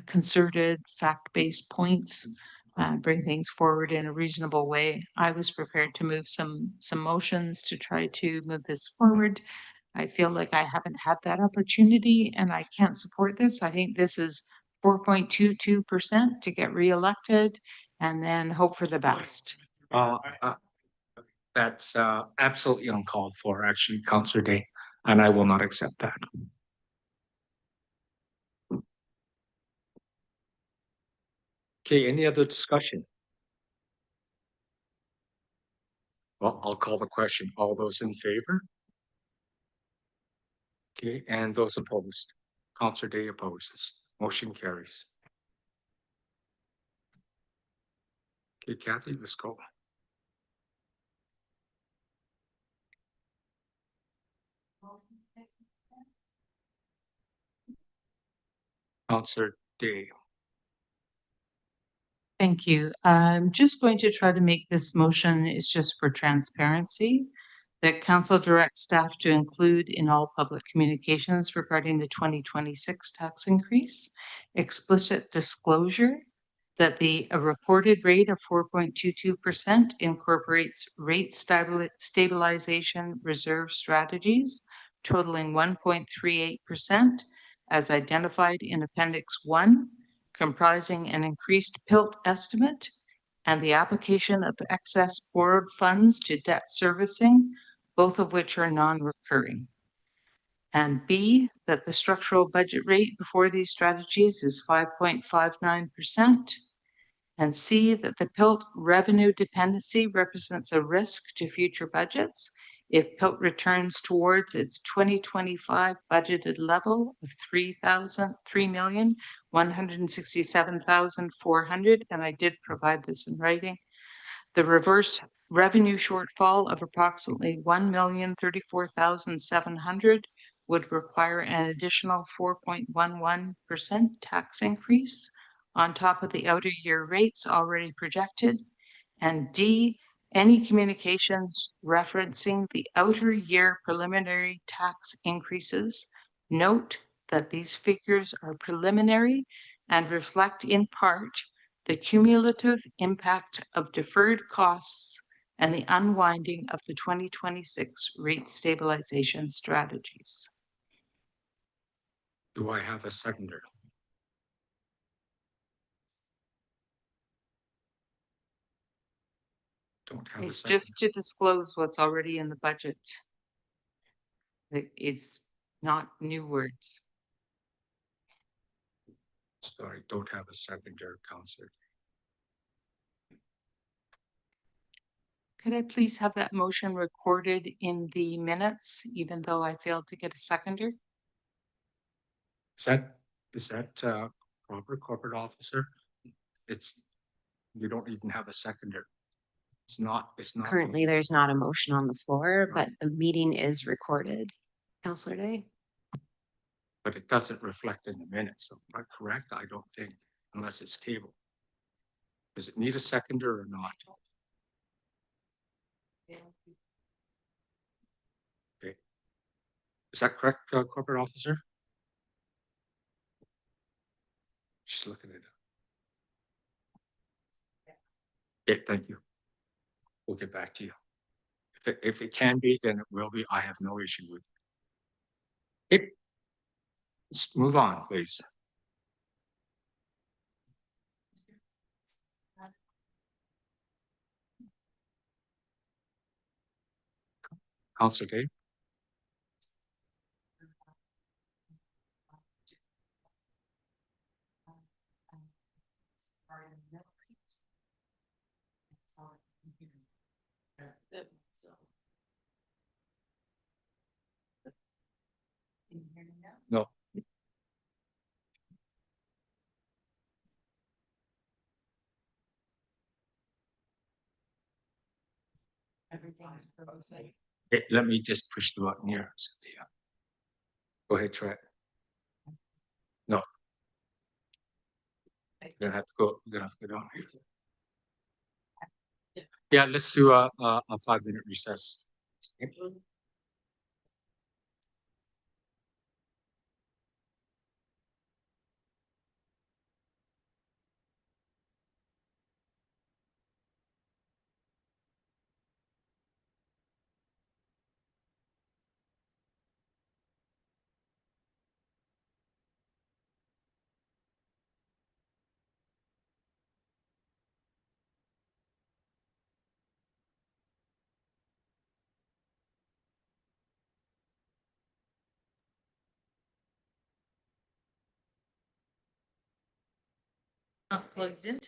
S6: concerted, fact-based points, bring things forward in a reasonable way. I was prepared to move some motions to try to move this forward. I feel like I haven't had that opportunity and I can't support this. I think this is 4.22% to get reelected and then hope for the best.
S3: That's absolutely uncalled for, actually, Councilor Day, and I will not accept that. Okay, any other discussion? Well, I'll call the question. All those in favor? Okay, and those opposed? Councilor Day opposes. Motion carries. Okay, Kathy, let's go. Councilor Day.
S6: Thank you. I'm just going to try to make this motion is just for transparency, that council directs staff to include in all public communications regarding the 2026 tax increase, explicit disclosure that a reported rate of 4.22% incorporates rate stabilization reserve strategies totaling 1.38% as identified in Appendix 1, comprising an increased PILT estimate and the application of excess borrowed funds to debt servicing, both of which are non-recurring. And B, that the structural budget rate before these strategies is 5.59%. And C, that the PILT revenue dependency represents a risk to future budgets if PILT returns towards its 2025 budgeted level of $3,167,400, and I did provide this in writing. The reverse revenue shortfall of approximately $1,034,700 would require an additional 4.11% tax increase on top of the outer year rates already projected. And D, any communications referencing the outer year preliminary tax increases. Note that these figures are preliminary and reflect in part the cumulative impact of deferred costs and the unwinding of the 2026 rate stabilization strategies.
S3: Do I have a seconder? Don't have a
S6: It's
S3: seconder.
S6: just to disclose what's already in the budget. It's not new words.
S3: Sorry, don't have a seconder, Counselor.
S6: Could I please have that motion recorded in the minutes, even though I failed to get a seconder?
S3: Is that proper corporate officer? It's, you don't even have a seconder. It's not.
S1: Currently, there's not a motion on the floor, but
S3: Right.
S1: the meeting is recorded. Counselor Day?
S3: But it doesn't reflect in the minutes, am I correct? I don't think, unless it's tabled. Does it need a seconder or not? Okay. Is that correct, corporate officer? Just looking at it. Okay, thank you. We'll get back to you. If it can be, then it will be. I have no issue with it. Okay. Let's move on, please. Councilor Day? No.
S6: Everything's frozen.
S3: Okay, let me just push the button here, Cynthia. Go ahead, try it. No. You're gonna have to go, you're gonna have to go down here. Yeah, let's do a 5-minute recess.
S6: Not plugged in.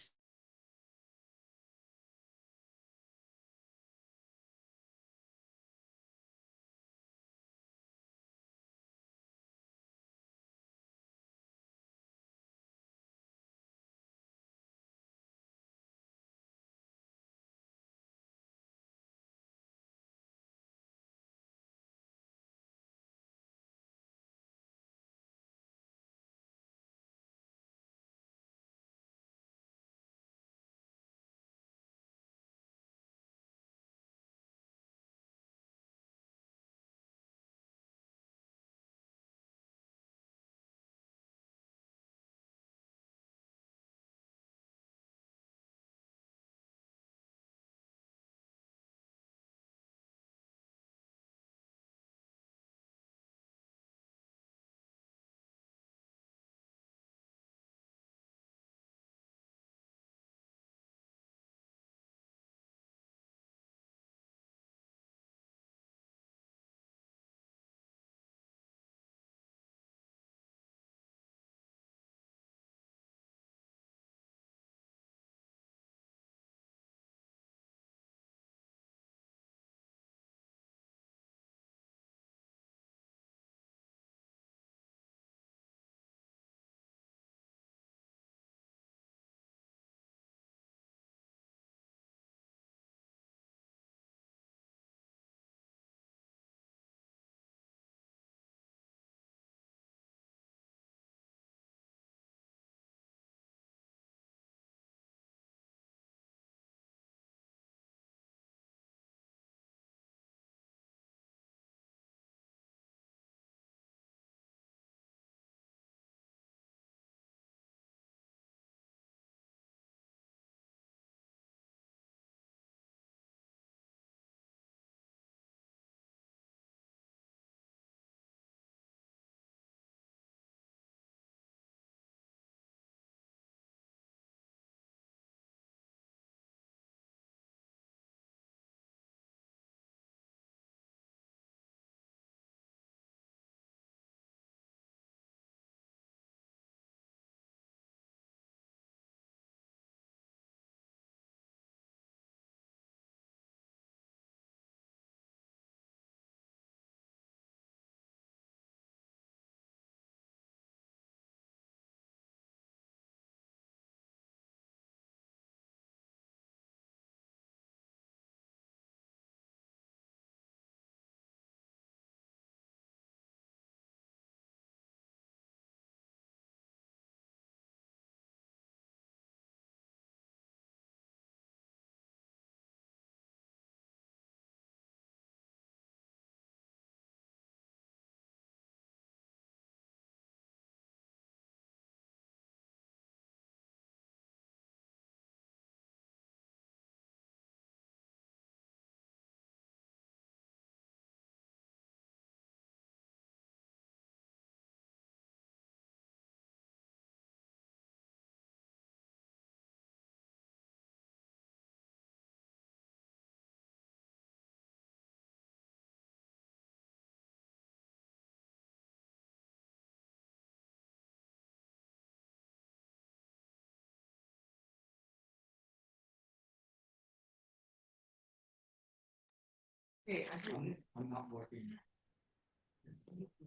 S3: I'm not working.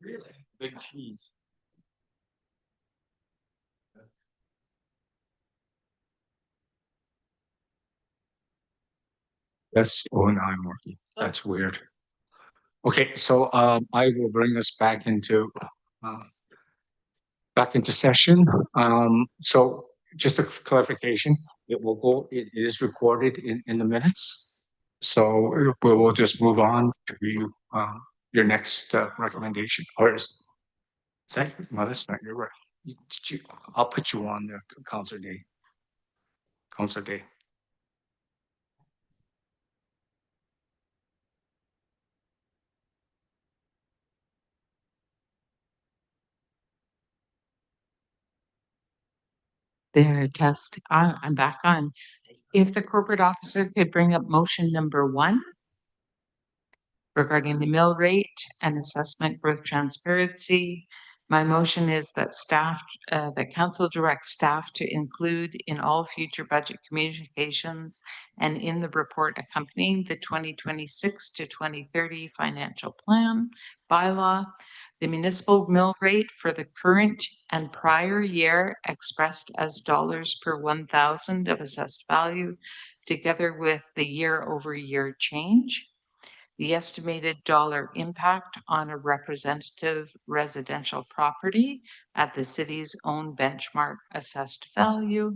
S7: Really? Big cheese.
S3: Yes, oh, now I'm working. That's weird. Okay, so I will bring us uh, back into session. So just a clarification, it is recorded in the minutes. So we'll just move on to your next recommendation, or is that, no, that's not your, I'll put you on there, Counselor Day. Counselor Day.
S6: There, test. I'm back on. If the corporate officer could bring up motion number 1 regarding the mill rate and assessment growth transparency. My motion is that that council directs staff to include in all future budget communications and in the report accompanying the 2026 to 2030 financial plan bylaw, the municipal mill rate for the current and prior year expressed as dollars per 1,000 of assessed value, together with the year-over-year change, the estimated dollar impact on a representative residential property at the city's own benchmark assessed value,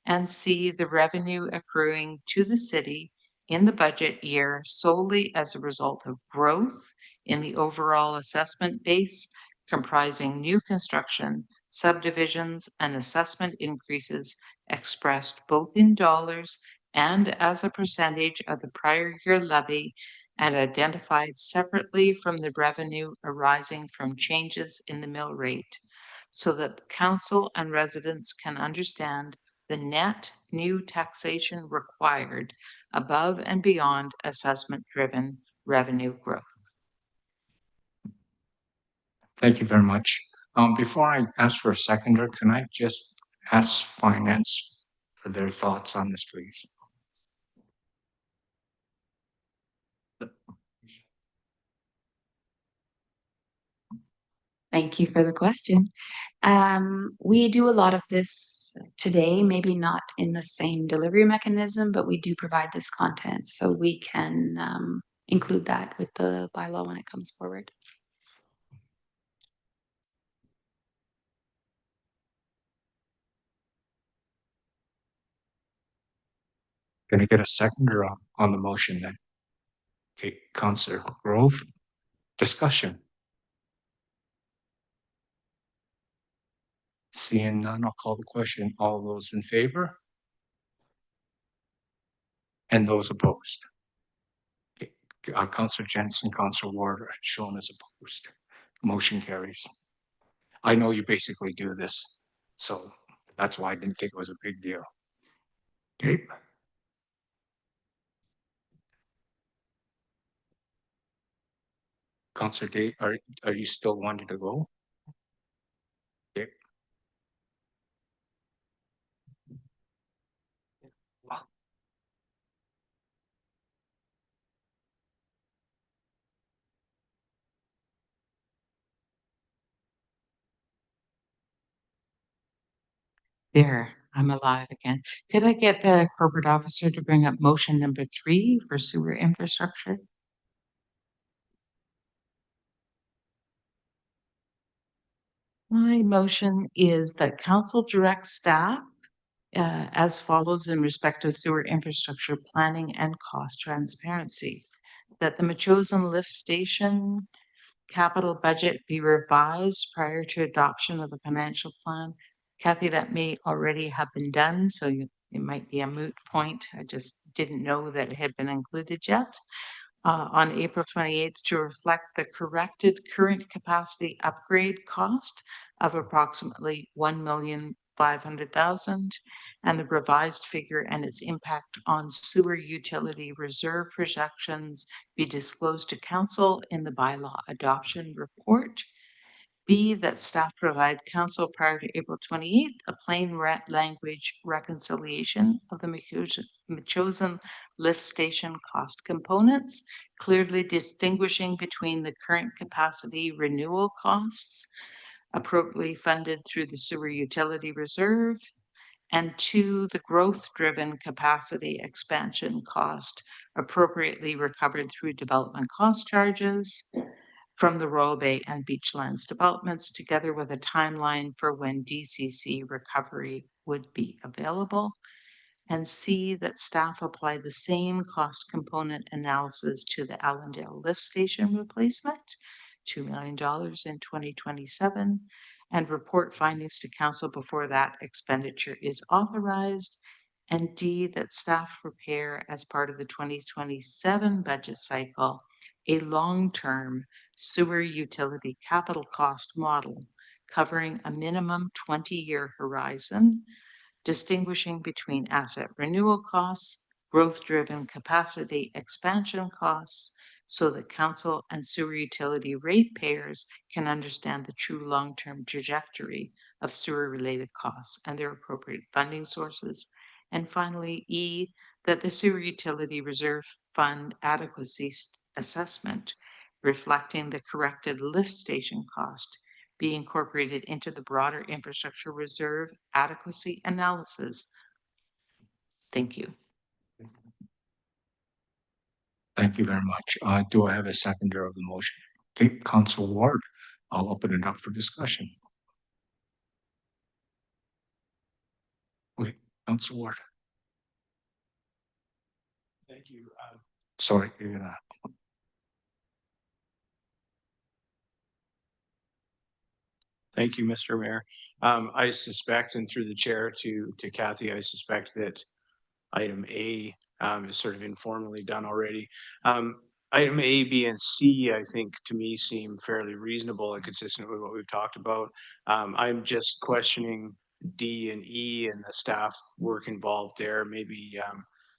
S6: and C, the revenue accruing to the city in the budget year solely as a result of growth in the overall assessment base, comprising new construction, subdivisions, and assessment increases expressed both in dollars and as a percentage of the prior year levy, and identified separately from the revenue arising from changes in the mill rate, so that council and residents can understand the net new taxation required above and beyond assessment-driven revenue growth.
S3: Thank you very much. Before I ask for a seconder, can I just ask finance for their thoughts on this, please?
S5: Thank you for the question. We do a lot of this today, maybe not in the same delivery mechanism, but we do provide this content, so we can include that with the bylaw when it comes forward.
S3: Can I get a seconder on the motion then? Okay, Councillor Grove, discussion. Seeing none, I'll call the question. All those in favor? And those opposed? Okay, Councillor Jensen, Councillor Ward are shown as opposed. Motion carries. I know you basically do this, so that's why I didn't think it was a big deal. Okay. Councillor Day, are you still wanting to go? Okay.
S6: There, I'm alive again. Could I get the corporate officer to bring up motion number 3 for sewer infrastructure? My motion is that council directs staff as follows in respect of sewer infrastructure planning and cost transparency. That the Machosen lift station capital budget be revised prior to adoption of the financial plan. Kathy, that may already have been done, so it might be a moot point. I just didn't know that it had been included yet. On April 28th, to reflect the corrected current capacity upgrade cost of approximately 1,500,000 and the revised figure and its impact on sewer utility reserve projections be disclosed to council in the bylaw adoption report. B, that staff provide council prior to April 28th a plain language reconciliation of the Machosen lift station cost components clearly distinguishing between the current capacity renewal costs appropriately funded through the sewer utility reserve, and 2, the growth-driven capacity expansion cost appropriately recovered through development cost charges from the Royal Bay and Beachlands developments, together with a timeline for when DCC recovery would be available. And C, that staff apply the same cost component analysis to the Allendale lift station replacement, $2 million in 2027, and report findings to council before that expenditure is authorized. And D, that staff prepare as part of the 2027 budget cycle a long-term sewer utility capital cost model covering a minimum 20-year horizon, distinguishing between asset renewal costs, growth-driven capacity expansion costs, so that council and sewer utility ratepayers can understand the true long-term trajectory of sewer-related costs and their appropriate funding sources. And finally, E, that the sewer utility reserve fund adequacy assessment reflecting the corrected lift station cost be incorporated into the broader infrastructure reserve adequacy analysis. Thank you.
S3: Thank you very much. Do I have a seconder of the motion? Okay, Council Ward, I'll open it up for discussion. Wait, Council Ward,
S7: Thank you.
S3: sorry, you're gonna.
S7: Thank you, Mr. Mayor. I suspect, and through the chair to Kathy, I suspect that item A is sort of informally done already. Item A, B, and C, I think to me seem fairly reasonable and consistent with what we've talked about. I'm just questioning D and E and the staff work involved there. Maybe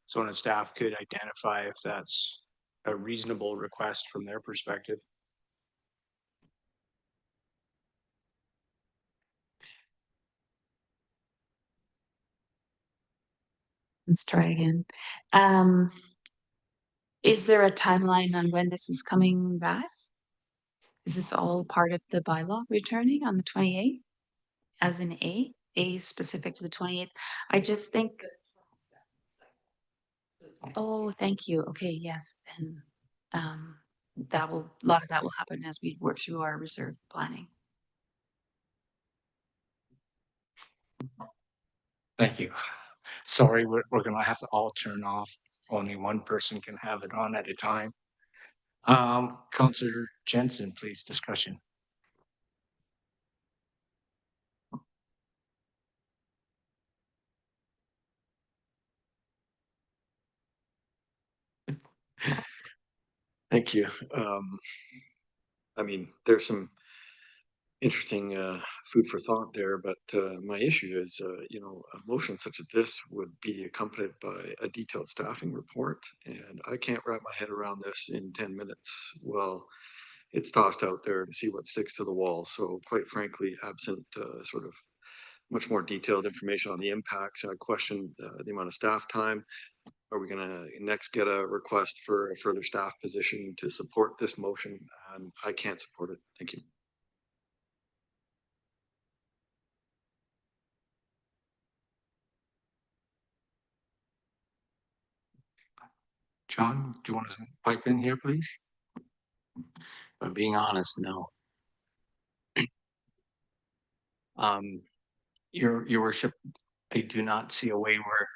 S7: someone on staff could identify if that's a reasonable request from their perspective.
S5: Let's try again. Is there a timeline on when this is coming back? Is this all part of the bylaw returning on the 28th? As in A is specific to the 28th. I just think. Oh, thank you. Okay, yes, then a lot of that will happen as we work through our reserve planning.
S3: Thank you. Sorry, we're gonna have to all turn off. Only one person can have it on at a time. Councillor Jensen, please, discussion.
S8: Thank you. I mean, there's some interesting food for thought there, but my issue is, a motion such as this would be accompanied by a detailed staffing report, and I can't wrap my head around this in 10 minutes. Well, it's tossed out there to see what sticks to the wall. So quite frankly, absent sort of much more detailed information on the impacts, I question the amount of staff time. Are we going to next get a request for a further staff position to support this motion? And I can't support it. Thank you.
S3: John, do you want to pipe in here, please?
S10: If I'm being honest, no. Your worship, I do not see a way where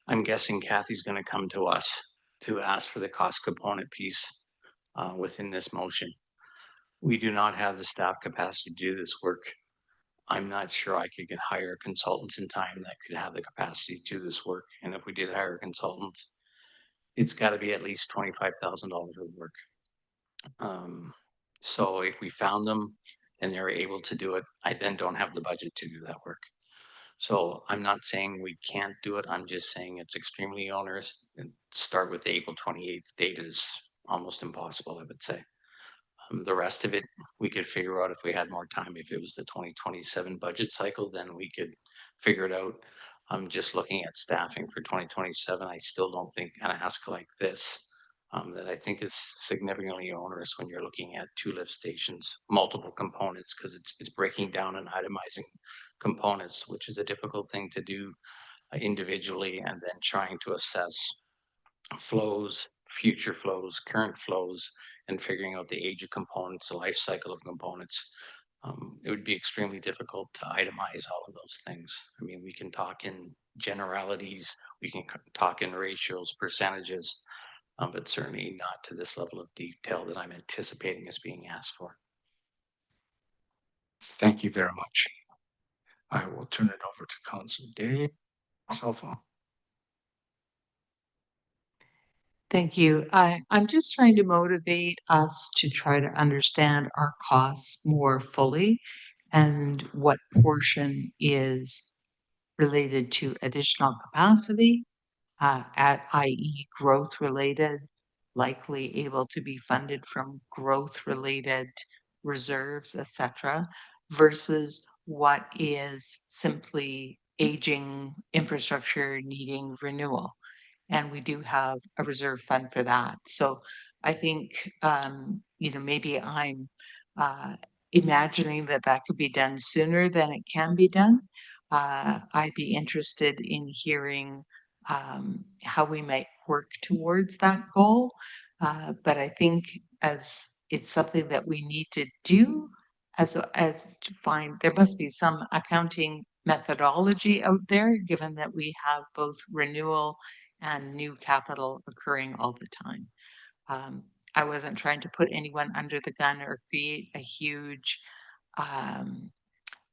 S10: I'm guessing Kathy's gonna come to us to ask for the cost component piece within this motion. We do not have the staff capacity to do this work. I'm not sure I could hire consultants in time that could have the capacity to do this work. And if we did hire consultants, it's gotta be at least $25,000 worth of work. So if we found them and they're able to do it, I then don't have the budget to do that work. So I'm not saying we can't do it. I'm just saying it's extremely onerous, and start with the April 28th date is almost impossible, I would say. The rest of it, we could figure out if we had more time. If it was the 2027 budget cycle, then we could figure it out. I'm just looking at staffing for 2027. I still don't think an ask like this that I think is significantly onerous when you're looking at 2 lift stations, multiple components, because it's breaking down and itemizing components, which is a difficult thing to do individually, and then trying to assess flows, future flows, current flows, and figuring out the age of components, the life cycle of components. It would be extremely difficult to itemize all of those things. I mean, we can talk in generalities, we can talk in ratios, percentages, but certainly not to this level of detail that I'm anticipating is being asked for.
S3: Thank you very much. I will turn it over to Council Day. Cell phone.
S6: Thank you. I'm just trying to motivate us to try to understand our costs more fully and what portion is related to additional capacity, i.e. growth related, likely able to be funded from growth related reserves, etc., versus what is simply aging infrastructure needing renewal. And we do have a reserve fund for that. So I think, maybe I'm imagining that that could be done sooner than it can be done. I'd be interested in hearing how we might work towards that goal. But I think as it's something that we need to do as to find, there must be some accounting methodology out there, given that we have both renewal and new capital occurring all the time. I wasn't trying to put anyone under the gun or create a huge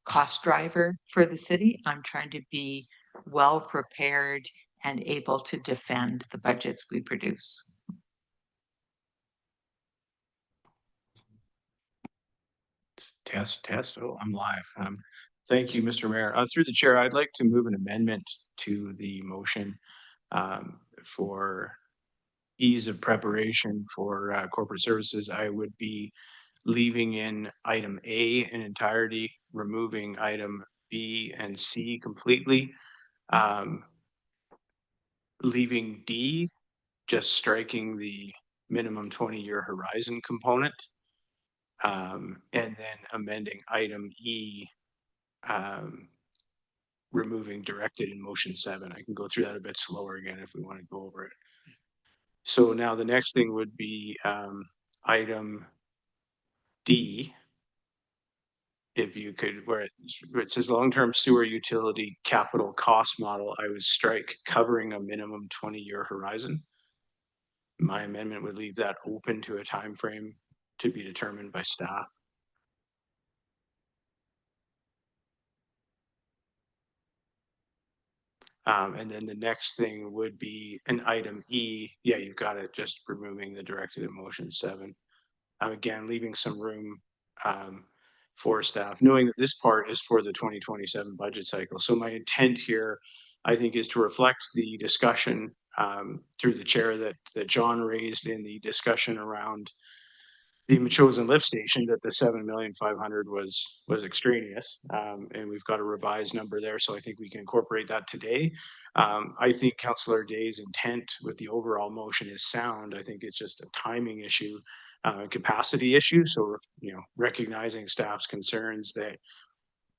S6: cost driver for the city. I'm trying to be well prepared and able to defend the budgets we produce.
S7: Test. Oh, I'm live. Thank you, Mr. Mayor. Through the chair, I'd like to move an amendment to the motion for ease of preparation for corporate services. I would be leaving in item A in entirety, removing item B and C completely, leaving D, just striking the minimum 20-year horizon component, and then amending item E, removing directed in motion 7. I can go through that a bit slower again if we want to go over it. So now the next thing would be item D. If you could, where it says long-term sewer utility capital cost model, I would strike covering a minimum 20-year horizon. My amendment would leave that open to a time frame to be determined by staff. And then the next thing would be an item E. Yeah, you've got it, just removing the directed in motion 7. Again, leaving some room for staff, knowing that this part is for the 2027 budget cycle. So my intent here, I think, is to reflect the discussion through the chair that John raised in the discussion around the Machosen lift station, that the 7,500,000 was extraneous, and we've got a revised number there. So I think we can incorporate that today. I think Councillor Day's intent with the overall motion is sound. I think it's just a timing issue, capacity issue. So, recognizing staff's concerns that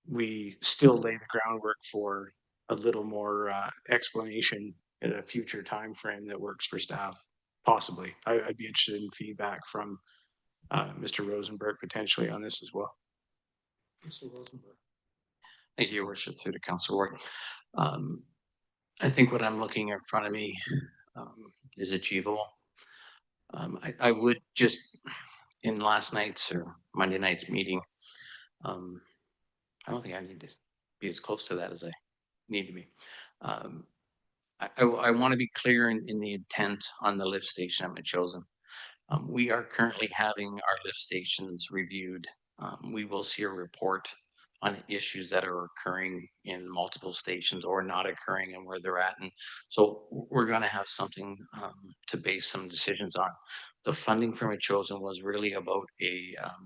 S7: we still lay the groundwork for a little more explanation at a future time frame that works for staff. Possibly, I'd be interested in feedback from Mr. Rosenberg potentially on this as well.
S3: Mr. Rosenberg.
S10: Thank you, Your Worship, through to Council Ward. I think what I'm looking in front of me is achievable. I would just, in last night's or Monday night's meeting, I don't think I need to be as close to that as I need to be. I want to be clear in the intent on the lift station at Machosen. We are currently having our lift stations reviewed. We will see a report on issues that are occurring in multiple stations or not occurring and where they're at. And so we're going to have something to base some decisions on. The funding from Machosen was really about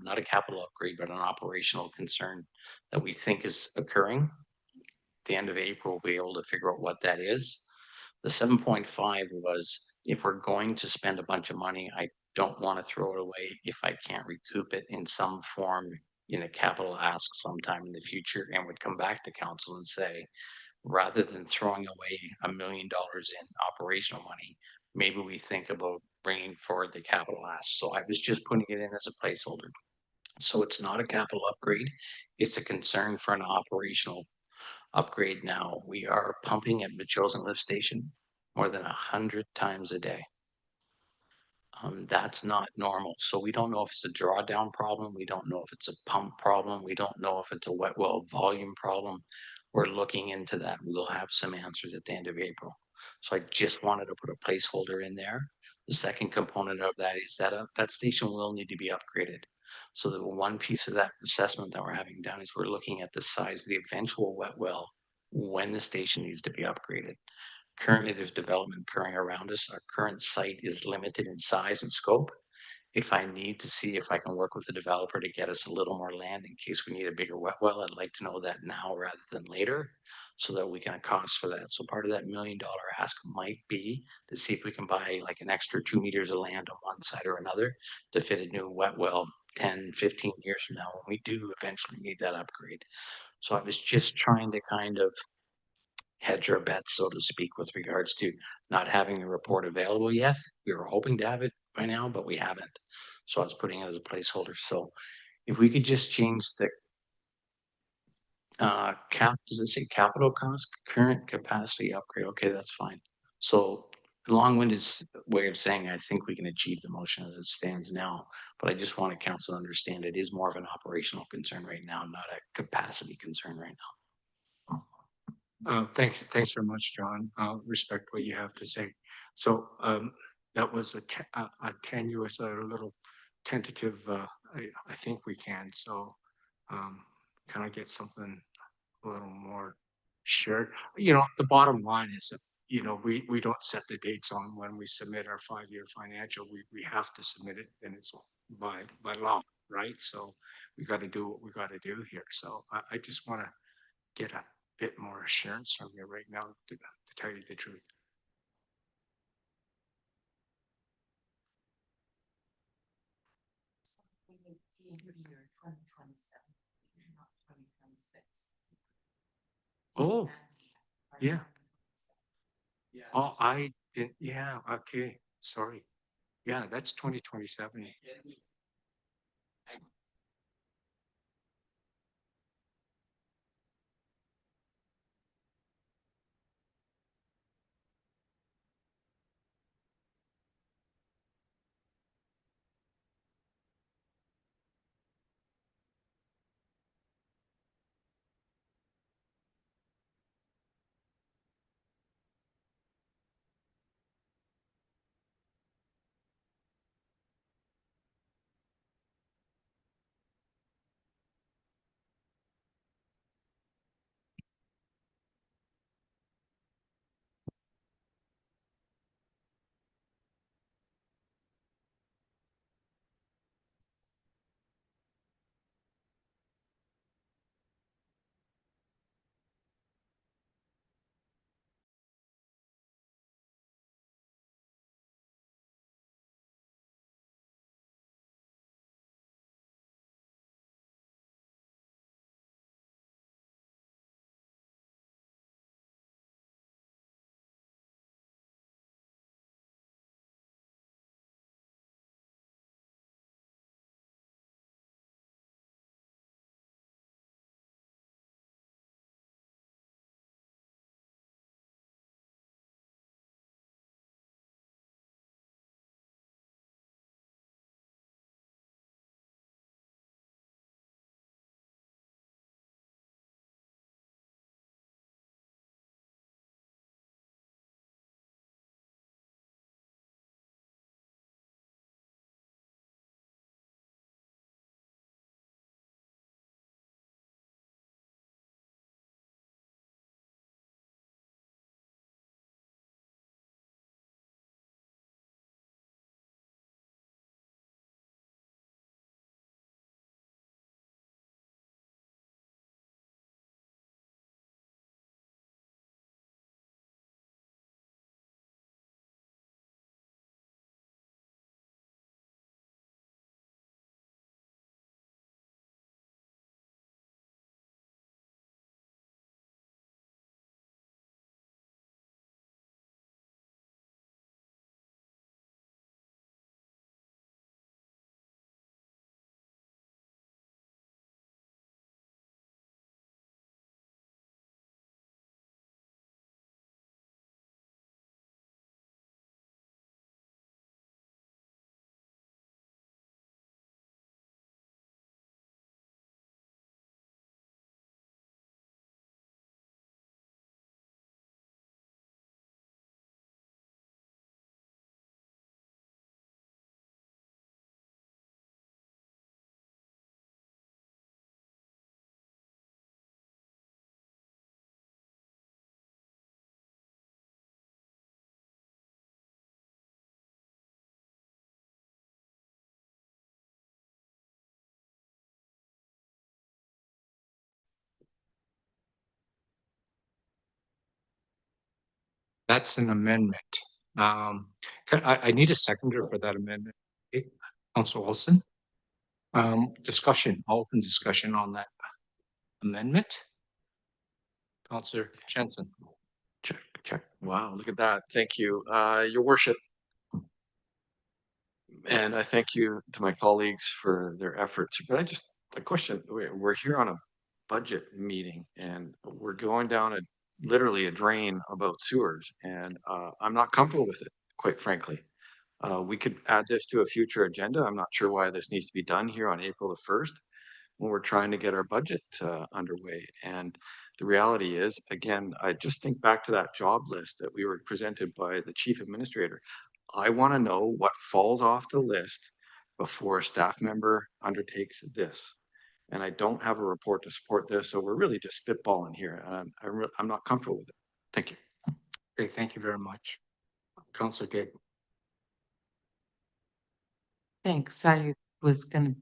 S10: not a capital upgrade, but an operational concern that we think is occurring. At the end of April, we'll be able to figure out what that is. The 7.5 was if we're going to spend a bunch of money, I don't want to throw it away if I can't recoup it in some form in a capital ask sometime in the future, and would come back to council and say, rather than throwing away $1 million in operational money, maybe we think about bringing forward the capital ask. So I was just putting it in as a placeholder. So it's not a capital upgrade. It's a concern for an operational upgrade now. We are pumping at Machosen Lift Station more than 100 times a day. That's not normal. So we don't know if it's a drawdown problem. We don't know if it's a pump problem. We don't know if it's a wet well volume problem. We're looking into that. We'll have some answers at the end of April. So I just wanted to put a placeholder in there. The second component of that is that that station will need to be upgraded. So the one piece of that assessment that we're having done is we're looking at the size of the eventual wet well when the station needs to be upgraded. Currently, there's development occurring around us. Our current site is limited in size and scope. If I need to see if I can work with the developer to get us a little more land in case we need a bigger wet well, I'd like to know that now rather than later so that we can cost for that. So part of that $1 million ask might be to see if we can buy like an extra 2 meters of land on one side or another to fit a new wet well 10, 15 years from now when we do eventually need that upgrade. So I was just trying to kind of hedge our bets, so to speak, with regards to not having the report available yet. We were hoping to have it by now, but we haven't. So I was putting it as a placeholder. So if we could just change the does it say capital cost, current capacity upgrade? Okay, that's fine. So the long-winded way of saying I think we can achieve the motion as it stands now, but I just want council to understand it is more of an operational concern right now, not a capacity concern right now.
S3: Thanks very much, John. Respect what you have to say. So that was a tenuous, a little tentative. I think we can. So can I get something a little more shared? You know, the bottom line is that, you know, we don't set the dates on when we submit our 5-year financial. We have to submit it, and it's by law, right? So we got to do what we got to do here. So I just want to get a bit more assurance from you right now, to tell you the truth. Oh, yeah. Oh, I didn't, yeah, okay, sorry. Yeah, that's 2027. That's an amendment. I need a seconder for that amendment. Okay, Council Olson. Discussion, open discussion on that amendment. Councillor Jensen.
S8: Check, check. Wow, look at that. Thank you, your worship. And I thank you to my colleagues for their efforts. But I just, a question, we're here on a budget meeting and we're going down literally a drain about sewers. And I'm not comfortable with it, quite frankly. We could add this to a future agenda. I'm not sure why this needs to be done here on April the 1st when we're trying to get our budget underway. And the reality is, again, I just think back to that job list that we were presented by the chief administrator. I want to know what falls off the list before a staff member undertakes this. And I don't have a report to support this, so we're really just spitballing here. I'm not comfortable with it. Thank you.
S3: Okay, thank you very much. Councillor Gay.
S6: Thanks. I was gonna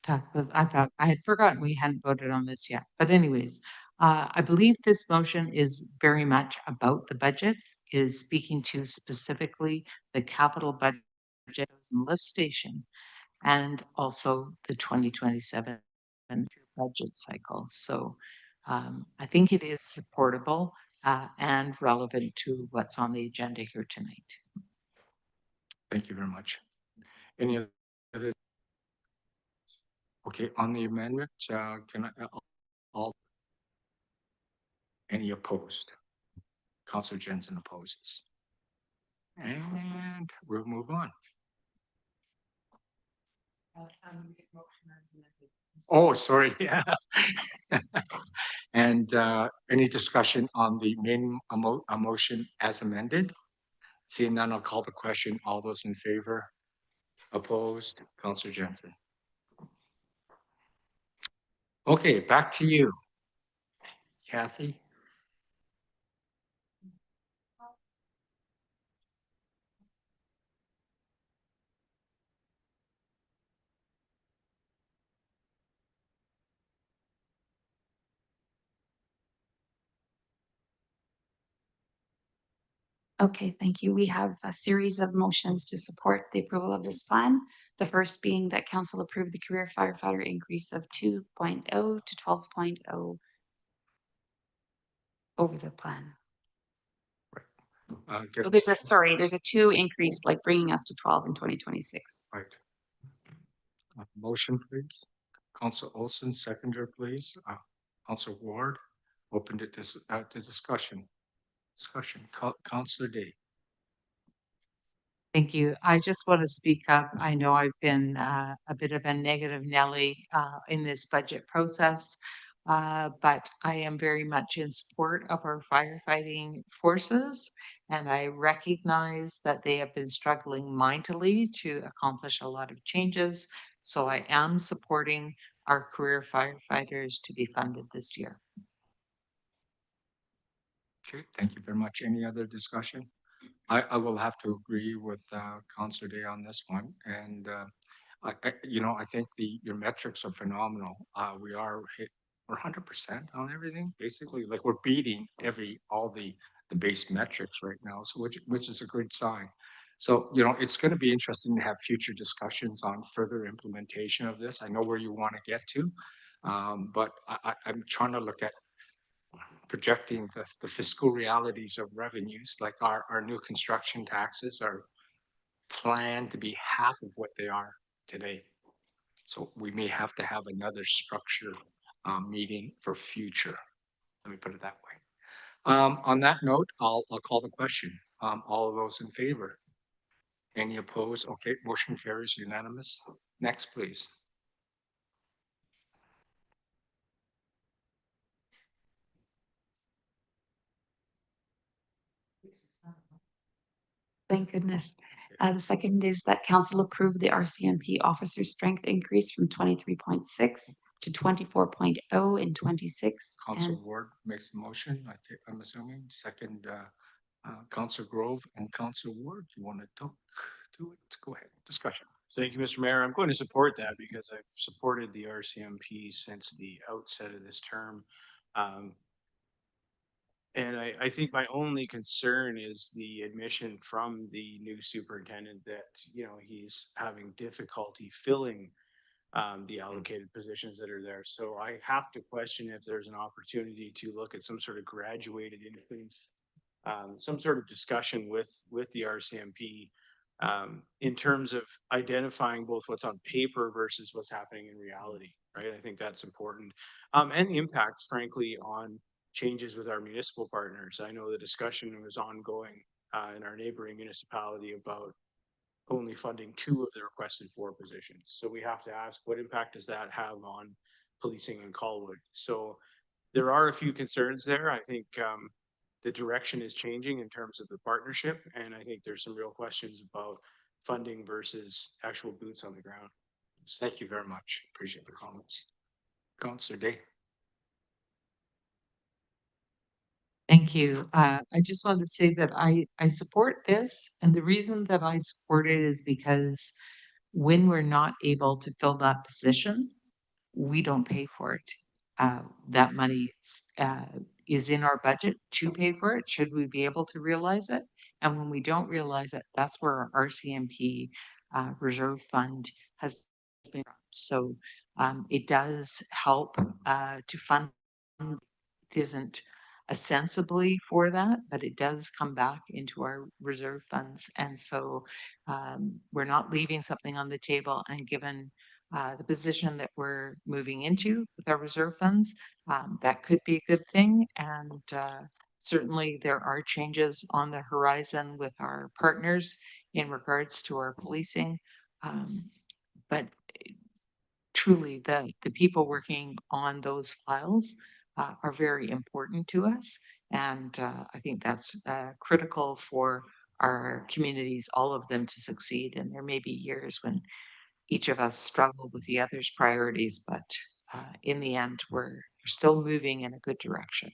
S6: talk, was, I thought, I had forgotten we hadn't voted on this yet. But anyways, I believe this motion is very much about the budget, is speaking to specifically the capital budget and lift station, and also the 2027 budget cycle. So I think it is supportable and relevant to what's on the agenda here tonight.
S3: Thank you very much. Any other? Okay, on the amendment, can I, all, any opposed? Councillor Jensen opposes. And we'll move on. Oh, sorry, yeah. And any discussion on the main motion as amended? Seeing none, I'll call the question. All those in favor? Opposed? Councillor Jensen. Okay, back to you. Kathy?
S5: Okay, thank you. We have a series of motions to support the approval of this plan. The first being that council approve the career firefighter increase of 2.0 to 12.0 over the plan. Oh, there's a 2 increase, like bringing us to 12 in 2026.
S3: Right. Motion, please. Council Olson, seconder, please. Council Ward, open to discussion. Councillor Day.
S6: Thank you. I just want to speak up. I know I've been a bit of a negative Nelly in this budget process, but I am very much in support of our firefighting forces. And I recognize that they have been struggling mightily to accomplish a lot of changes. So I am supporting our career firefighters to be funded this year.
S3: Okay, thank you very much. Any other discussion? I will have to agree with Councillor Day on this one. And I think your metrics are phenomenal. We are we're 100% on everything, basically. Like we're beating all the base metrics right now, so which is a good sign. So it's going to be interesting to have future discussions on further implementation of this. I know where you want to get to, but I'm trying to look at projecting the fiscal realities of revenues, like our new construction taxes are planned to be half of what they are today. So we may have to have another structure meeting for future. Let me put it that way. On that note, I'll call the question. All of those in favor? Any opposed? Okay, motion carries unanimous. Next, please.
S5: Thank goodness. The second is that council approve the RCMP officer strength increase from 23.6 to 24.0 in 26.
S3: Council Ward makes the motion. I'm assuming second, Council Grove and Council Ward. You want to talk to it? Go ahead. Discussion.
S7: Thank you, Mr. Mayor. I'm going to support that because I've supported the RCMP since the outset of this term. And I think my only concern is the admission from the new superintendent that, you know, he's having difficulty filling the allocated positions that are there. So I have to question if there's an opportunity to look at some sort of graduated increase, some sort of discussion with the RCMP in terms of identifying both what's on paper versus what's happening in reality, right? I think that's important. And the impacts, frankly, on changes with our municipal partners. I know the discussion was ongoing in our neighboring municipality about only funding 2 of the requested 4 positions. So we have to ask, what impact does that have on policing in Colwood? So there are a few concerns there. I think the direction is changing in terms of the partnership, and I think there's some real questions about funding versus actual boots on the ground.
S3: Thank you very much. Appreciate the comments. Councillor Day.
S6: Thank you. I just wanted to say that I support this, and the reason that I support it is because when we're not able to fill that position, we don't pay for it. That money is in our budget to pay for it, should we be able to realize it. And when we don't realize it, that's where our RCMP reserve fund has been. So it does help to fund. It isn't ostensibly for that, but it does come back into our reserve funds. And so we're not leaving something on the table, and given the position that we're moving into with our reserve funds, that could be a good thing. And certainly there are changes on the horizon with our partners in regards to our policing. But truly, the people working on those files are very important to us. And I think that's critical for our communities, all of them, to succeed. And there may be years when each of us struggle with the other's priorities, but in the end, we're still moving in a good direction.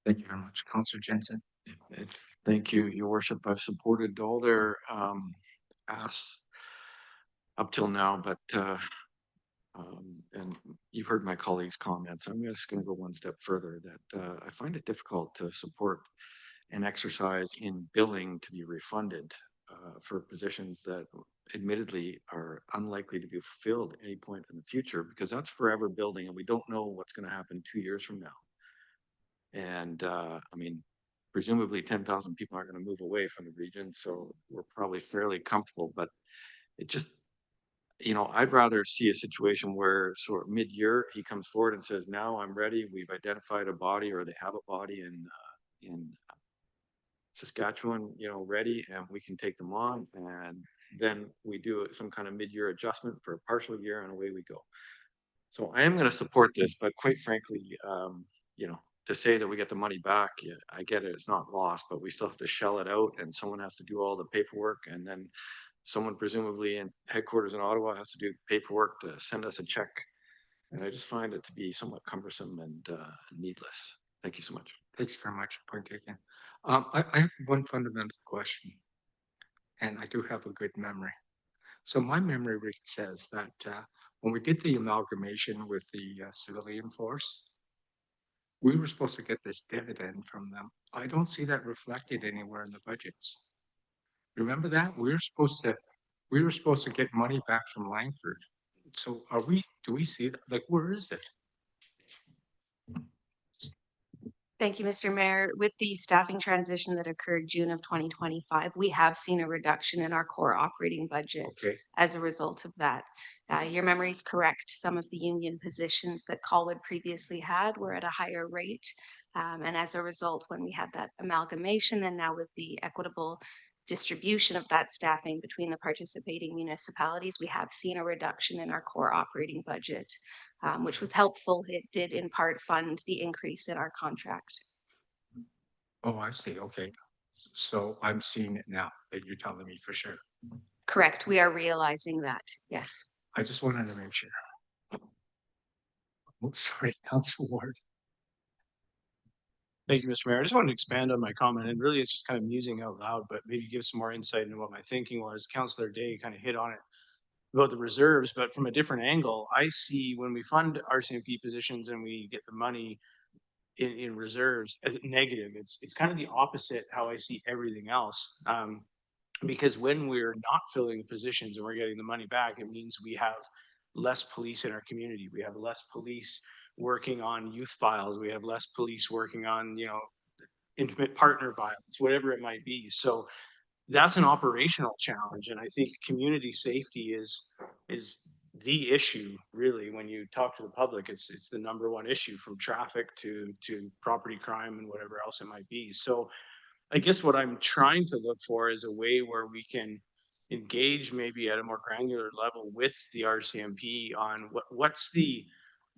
S3: Thank you very much. Councillor Jensen.
S8: Thank you, Your Worship. I've supported all their asks up till now, but and you've heard my colleagues' comments. I'm just going to go one step further. That I find it difficult to support an exercise in billing to be refunded for positions that admittedly are unlikely to be fulfilled at any point in the future, because that's forever building, and we don't know what's going to happen 2 years from now. And I mean, presumably 10,000 people aren't going to move away from the region, so we're probably fairly comfortable. But it just, you know, I'd rather see a situation where sort of mid-year he comes forward and says, "Now I'm ready. We've identified a body, or they have a body in Saskatchewan, you know, ready, and we can take them on." And then we do some kind of mid-year adjustment for a partial year, and away we go. So I am going to support this, but quite frankly, you know, to say that we get the money back, yeah, I get it, it's not lost, but we still have to shell it out, and someone has to do all the paperwork, and then someone presumably in headquarters in Ottawa has to do paperwork to send us a check. And I just find it to be somewhat cumbersome and needless. Thank you so much.
S3: Thanks very much. Point taken. I have one fundamental question, and I do have a good memory. So my memory says that when we did the amalgamation with the civilian force, we were supposed to get this dividend from them. I don't see that reflected anywhere in the budgets. Remember that? We were supposed to get money back from Langford. So do we see that? Like, where is it?
S1: Thank you, Mr. Mayor. With the staffing transition that occurred June of 2025, we have seen a reduction in our core operating budget
S3: Okay.
S1: as a result of that. Your memory is correct. Some of the union positions that Colwood previously had were at a higher rate. And as a result, when we had that amalgamation, and now with the equitable distribution of that staffing between the participating municipalities, we have seen a reduction in our core operating budget, which was helpful. It did in part fund the increase in our contract.
S3: Oh, I see. Okay. So I'm seeing it now that you're telling me for sure.
S1: Correct. We are realizing that. Yes.
S3: I just wanted to make sure. Oh, sorry, Council Ward.
S7: Thank you, Mr. Mayor. I just wanted to expand on my comment, and really it's just kind of musing out loud, but maybe give some more insight into what my thinking was. Councillor Day kind of hit on it about the reserves, but from a different angle. I see when we fund RCMP positions and we get the money, in reserves as negative. It's kind of the opposite how I see everything else. Because when we're not filling the positions and we're getting the money back, it means we have less police in our community. We have less police working on youth files. We have less police working on, you know, intimate partner violence, whatever it might be. So that's an operational challenge. And I think community safety is the issue really. When you talk to the public, it's the number one issue, from traffic to property crime and whatever else it might be. So I guess what I'm trying to look for is a way where we can engage maybe at a more granular level with the RCMP on what's the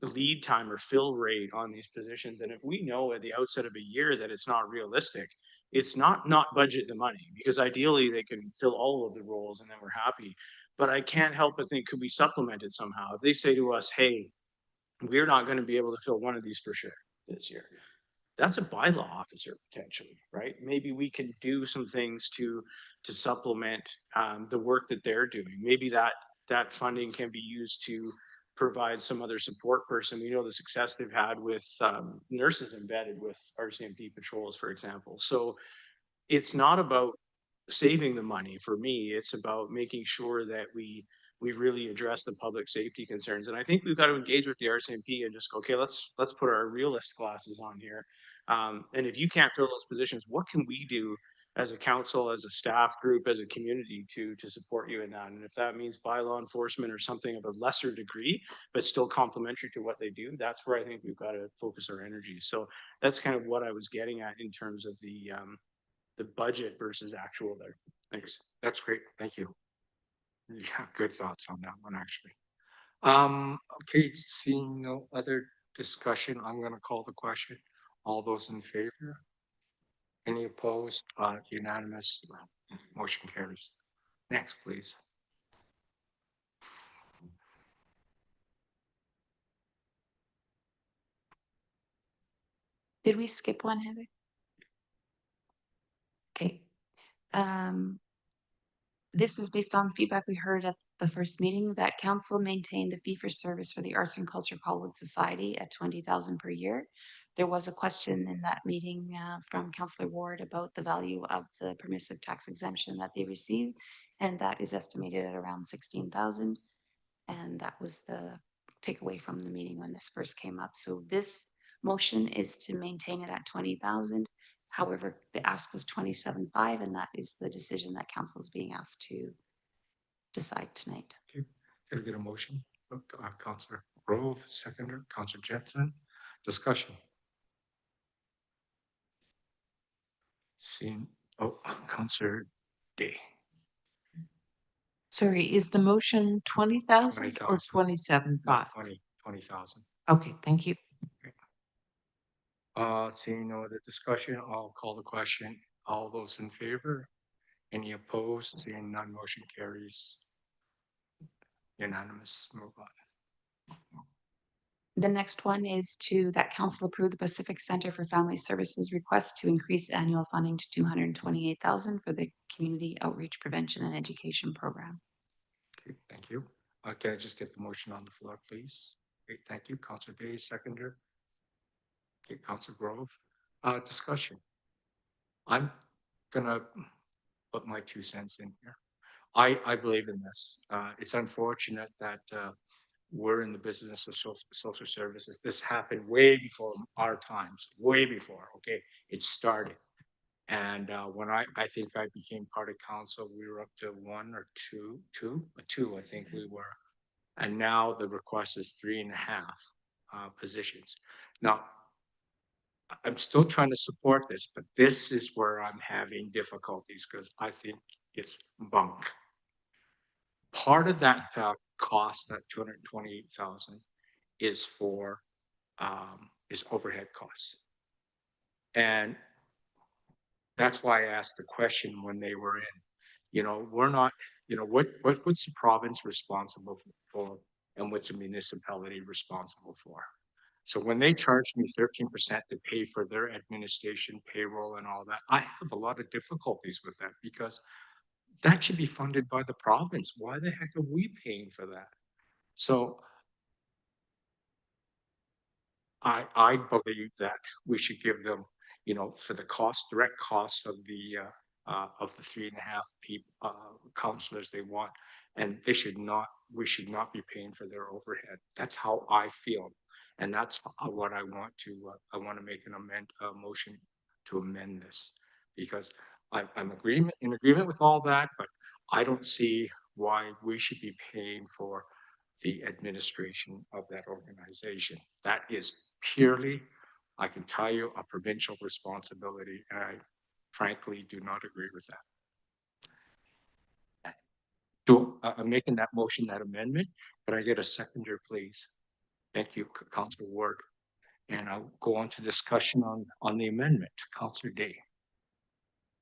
S7: lead time or fill rate on these positions. And if we know at the outset of a year that it's not realistic, it's not budget the money, because ideally they can fill all of the roles and then we're happy. But I can't help but think, could we supplement it somehow? If they say to us, hey, we're not going to be able to fill one of these for sure this year, that's a bylaw officer potentially, right? Maybe we can do some things to supplement the work that they're doing. Maybe that funding can be used to provide some other support person. We know the success they've had with nurses embedded with RCMP patrols, for example. So it's not about saving the money for me. It's about making sure that we really address the public safety concerns. And I think we've got to engage with the RCMP and just go, okay, let's put our realist glasses on here. And if you can't fill those positions, what can we do as a council, as a staff group, as a community to support you in that? And if that means bylaw enforcement or something of a lesser degree, but still complementary to what they do, that's where I think we've got to focus our energy. So that's kind of what I was getting at in terms of the budget versus actual there. Thanks.
S3: That's great. Thank you. Yeah, good thoughts on that one, actually. Okay, seeing no other discussion, I'm gonna call the question. All those in favor? Any opposed? Unanimous. Motion carries. Next, please.
S5: Did we skip one, Heather? Okay. This is based on feedback we heard at the first meeting, that council maintained the fee for service for the Arts and Culture Colwood Society at 20,000 per year. There was a question in that meeting from Councillor Ward about the value of the permissive tax exemption that they receive, and that is estimated at around 16,000. And that was the takeaway from the meeting when this first came up. So this motion is to maintain it at 20,000. However, the ask was 27.5, and that is the decision that council is being asked to decide tonight.
S3: Okay, can I get a motion? Councillor Grove, seconder, Councillor Jensen. Discussion. Seeing, Councillor Day.
S6: Sorry, is the motion 20,000 or
S3: 20,000.
S6: 27.5?
S3: 20,000.
S6: Okay, thank you.
S3: Seeing no other discussion, I'll call the question. All those in favor? Any opposed? Seeing none, motion carries. Unanimous. Move on.
S5: The next one is that council approve the Pacific Center for Family Services request to increase annual funding to 228,000 for the community outreach, prevention and education program.
S3: Okay, thank you. Can I just get the motion on the floor, please? Okay, thank you. Councillor Day, seconder. Okay, Councillor Grove. Discussion. I'm gonna put my 2 cents in here. I believe in this. It's unfortunate that we're in the business of social services. This happened way before our times, way before. Okay, it started. And when I think I became part of council, we were up to 1 or 2, I think we were. And now the request is 3.5 positions. Now, I'm still trying to support this, but this is where I'm having difficulties because I think it's bunk. Part of that cost, that 228,000, is for is overhead costs, and that's why I asked the question when they were in. You know, we're not. You know, what's the province responsible for, and what's a municipality responsible for? So when they charged me 13% to pay for their administration, payroll, and all that, I have a lot of difficulties with that because that should be funded by the province. Why the heck are we paying for that? So I believe that we should give them, for the direct costs of the 3.5 people, counselors they want. And we should not be paying for their overhead. That's how I feel. And that's what I want to make a motion to amend this. Because in agreement with all that, but I don't see why we should be paying for the administration of that organization. That is purely, I can tell you, a provincial responsibility, and I frankly do not agree with that. I'm making that motion, that amendment. Can I get a seconder, please? Thank you, Councilor Ward. And I'll go on to discussion on the amendment. Councilor Day.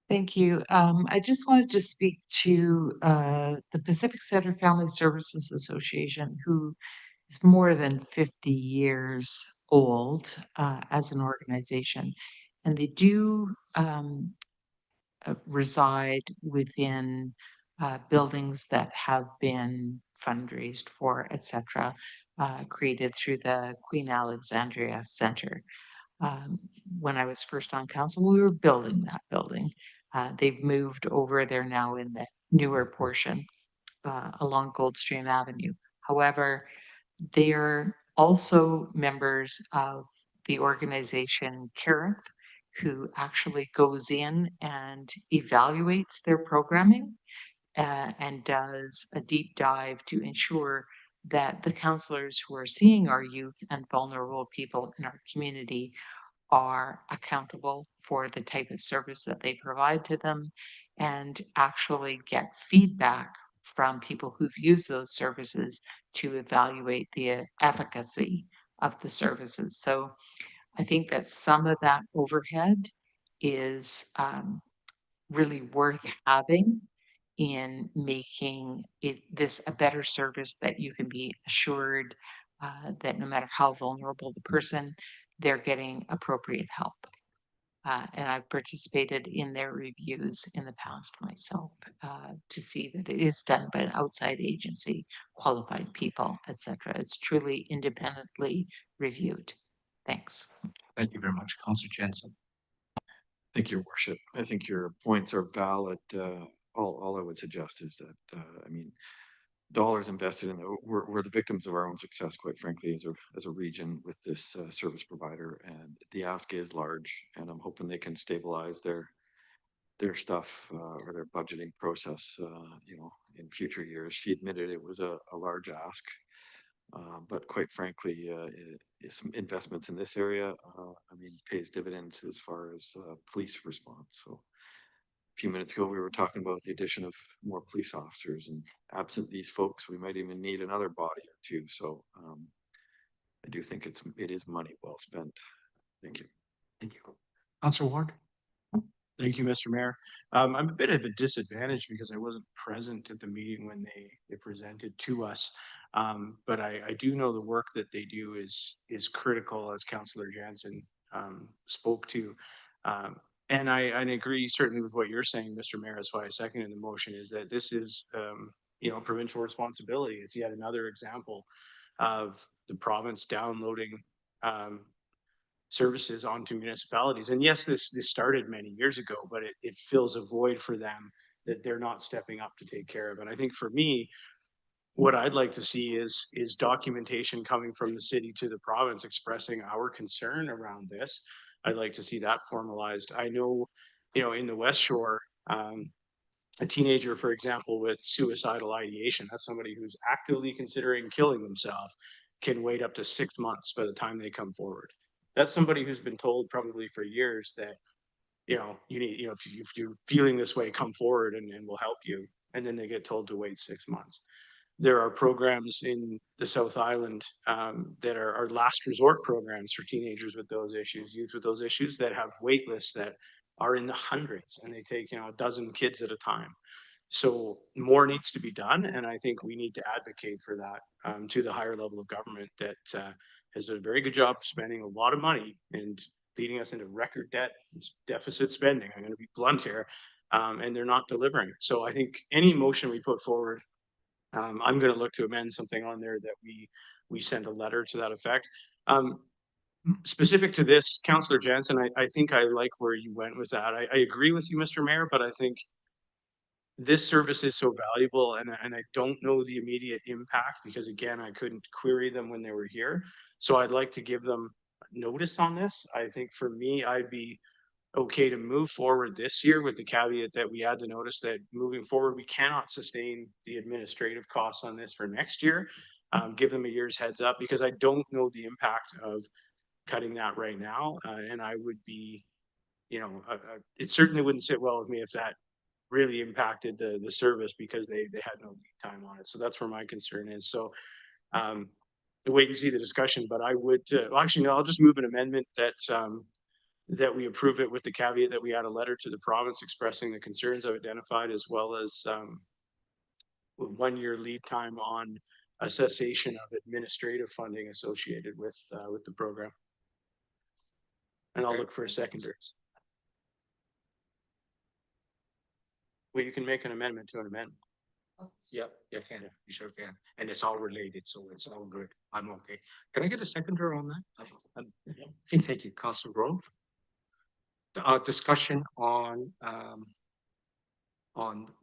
S6: Thank you. I just wanted to speak to the Pacific Center Family Services Association, who is more than 50 years old as an organization. And they do reside within buildings that have been fundraised for, etc., created through the Queen Alexandria Center. When I was first on council, we were building that building. They've moved over. They're now in the newer portion along Goldstream Avenue. However, they're also members of the organization Careth, who actually goes in and evaluates their programming and does a deep dive to ensure that the counselors who are seeing our youth and vulnerable people in our community are accountable for the type of service that they provide to them and actually get feedback from people who've used those services to evaluate the efficacy of the services. So I think that some of that overhead is really worth having in making this a better service that you can be assured that no matter how vulnerable the person, they're getting appropriate help. And I've participated in their reviews in the past myself to see that it is done by an outside agency, qualified people, etc. It's truly independently reviewed. Thanks.
S3: Thank you very much, Councilor Jensen.
S8: Thank you, Your Worship. I think your points are valid. All I would suggest is that, I mean, dollars invested in we're the victims of our own success, quite frankly, as a region with this service provider, and the ask is large, and I'm hoping they can stabilize their stuff or their budgeting process, in future years. She admitted it was a large ask, but quite frankly, some investments in this area, I mean, pays dividends as far as police response. So a few minutes ago, we were talking about the addition of more police officers, and absent these folks, we might even need another body or two. So I do think it is money well spent. Thank you.
S3: Thank you. Councilor Ward.
S7: Thank you, Mr. Mayor. I'm a bit of a disadvantage because I wasn't present at the meeting when they presented to us. But I do know the work that they do is critical, as Councillor Jansen spoke to. And I agree certainly with what you're saying, Mr. Mayor. That's why I seconded the motion, is that this is provincial responsibility. It's yet another example of the province downloading services onto municipalities. And yes, this started many years ago, but it fills a void for them that they're not stepping up to take care of. And I think for me, what I'd like to see is documentation coming from the city to the province expressing our concern around this. I'd like to see that formalized. I know, in the West Shore, a teenager, for example, with suicidal ideation, that's somebody who's actively considering killing themselves, can wait up to 6 months by the time they come forward. That's somebody who's been told probably for years that, you need, if you're feeling this way, come forward and we'll help you. And then they get told to wait 6 months. There are programs in the South Island that are last resort programs for teenagers with those issues, youth with those issues, that have wait lists that are in the hundreds, and they take, a dozen kids at a time. So more needs to be done, and I think we need to advocate for that to the higher level of government that has done a very good job spending a lot of money and leading us into record deficit spending. I'm going to be blunt here, and they're not delivering. So I think any motion we put forward, I'm going to look to amend something on there that we send a letter to that effect. specific to this, Counselor Jansen, I think I like where you went with that. I agree with you, Mr. Mayor, but I think this service is so valuable and I don't know the immediate impact because again, I couldn't query them when they were here. So I'd like to give them notice on this. I think for me, I'd be okay to move forward this year with the caveat that we add the notice that moving forward, we cannot sustain the administrative costs on this for next year. Give them a year's heads up because I don't know the impact of cutting that right now. And I would be, it certainly wouldn't sit well with me if that really impacted the service because they had no lead time on it. So that's where my concern is. So wait and see the discussion, but I would, well, actually, no, I'll just move an amendment that that we approve it with the caveat that we add a letter to the province expressing the concerns I've identified as well as 1 year lead time on a cessation of administrative funding associated with the program. And I'll look for a seconder. Well, you can make an amendment to an amendment.
S3: Yep, you can, you sure can. And it's all related, so it's all good. I'm okay. Can I get a seconder on that? Okay, thank you, Councilor Grove. Discussion on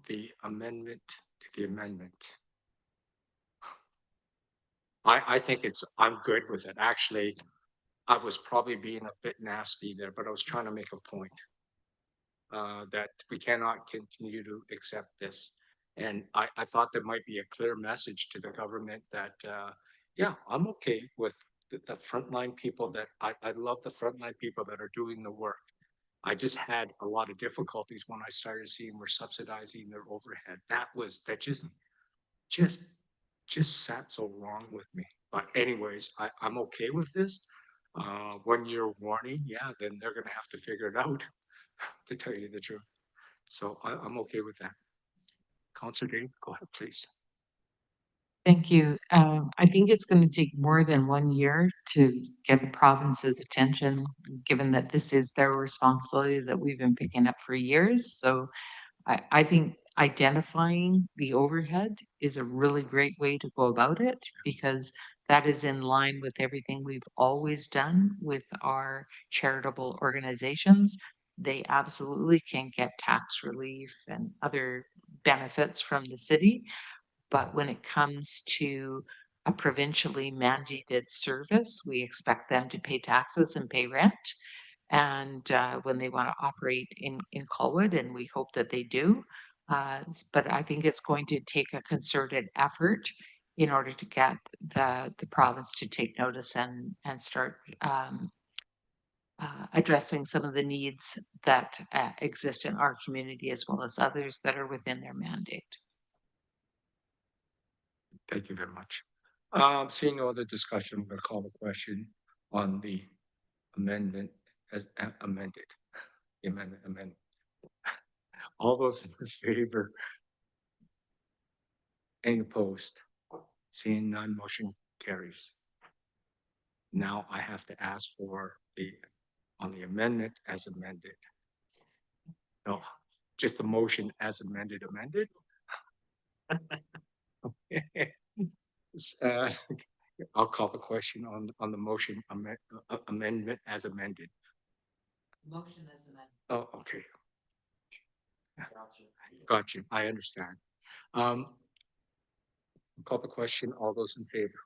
S3: the amendment to the amendment. I think I'm good with it. Actually, I was probably being a bit nasty there, but I was trying to make a point. That we cannot continue to accept this. And I thought there might be a clear message to the government that, yeah, I'm okay with the frontline people that I love the frontline people that are doing the work. I just had a lot of difficulties when I started seeing we're subsidizing their overhead. That just sat so wrong with me. But anyways, I'm okay with this. 1 year warning, yeah, then they're gonna have to figure it out, to tell you the truth. So I'm okay with that. Councilor Dave, go ahead, please.
S6: Thank you. I think it's going to take more than 1 year to get the province's attention, given that this is their responsibility that we've been picking up for years. So I think identifying the overhead is a really great way to go about it because that is in line with everything we've always done with our charitable organizations. They absolutely can get tax relief and other benefits from the city. But when it comes to a provincially mandated service, we expect them to pay taxes and pay rent. And when they want to operate in Colwood, and we hope that they do. But I think it's going to take a concerted effort in order to get the province to take notice and start addressing some of the needs that exist in our community as well as others that are within their mandate.
S3: Thank you very much. Seeing no other discussion, I'm gonna call the question on the amendment as amended. The amendment. All those in favor? Any opposed? Seeing none, motion carries. Now I have to ask for on the amendment as amended. No, just the motion as amended. I'll call the question on the motion amendment as amended.
S6: Motion as amended.
S3: Oh, okay. Got you. I understand. Call the question. All those in favor?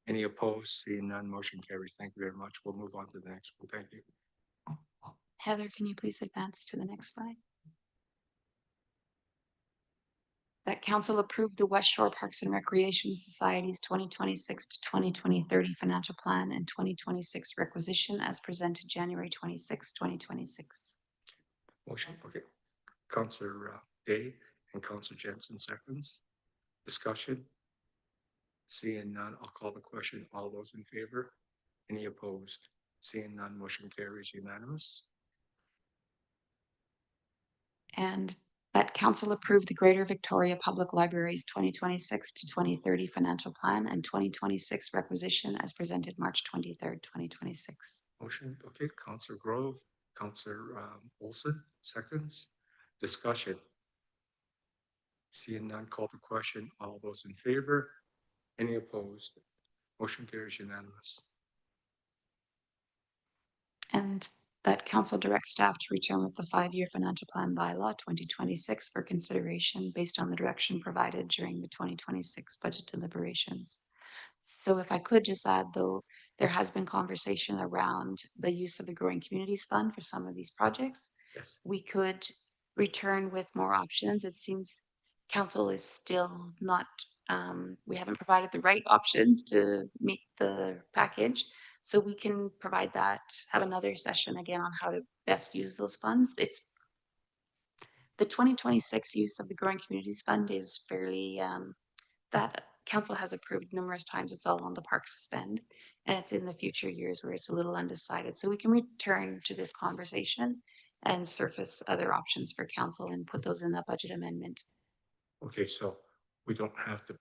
S3: Any opposed? Seeing none, motion carries. Thank you very much. We'll move on to the next one. Thank you.
S5: Heather, can you please advance to the next slide? That council approved the West Shore Parks and Recreation Society's 2026 to 2030 financial plan and 2026 requisition as presented January 26, 2026.
S3: Motion, okay. Councillor Day and Councillor Jensen seconds. Discussion. Seeing none, I'll call the question. All those in favor? Any opposed? Seeing none, motion carries unanimous.
S5: And that council approved the Greater Victoria Public Library's 2026 to 2030 financial plan and 2026 requisition as presented March 23rd, 2026.
S3: Motion, okay. Councillor Grove, Councillor Olson, seconds. Discussion. Seeing none, call the question. All those in favor? Any opposed? Motion carries unanimous.
S5: that council directs staff to return with the 5-year financial plan bylaw 2026 for consideration based on the direction provided during the 2026 budget deliberations. So if I could just add, though, there has been conversation around the use of the Growing Communities Fund for some of these projects.
S3: Yes.
S5: We could return with more options. It seems council is still not, we haven't provided the right options to meet the package. So we can provide that, have another session again on how to best use those funds. It's the 2026 use of the Growing Communities Fund is fairly, that council has approved numerous times. It's all on the parks spend, and it's in the future years where it's a little undecided. So we can return to this conversation and surface other options for council and put those in the budget amendment.
S3: Okay, so we don't have to,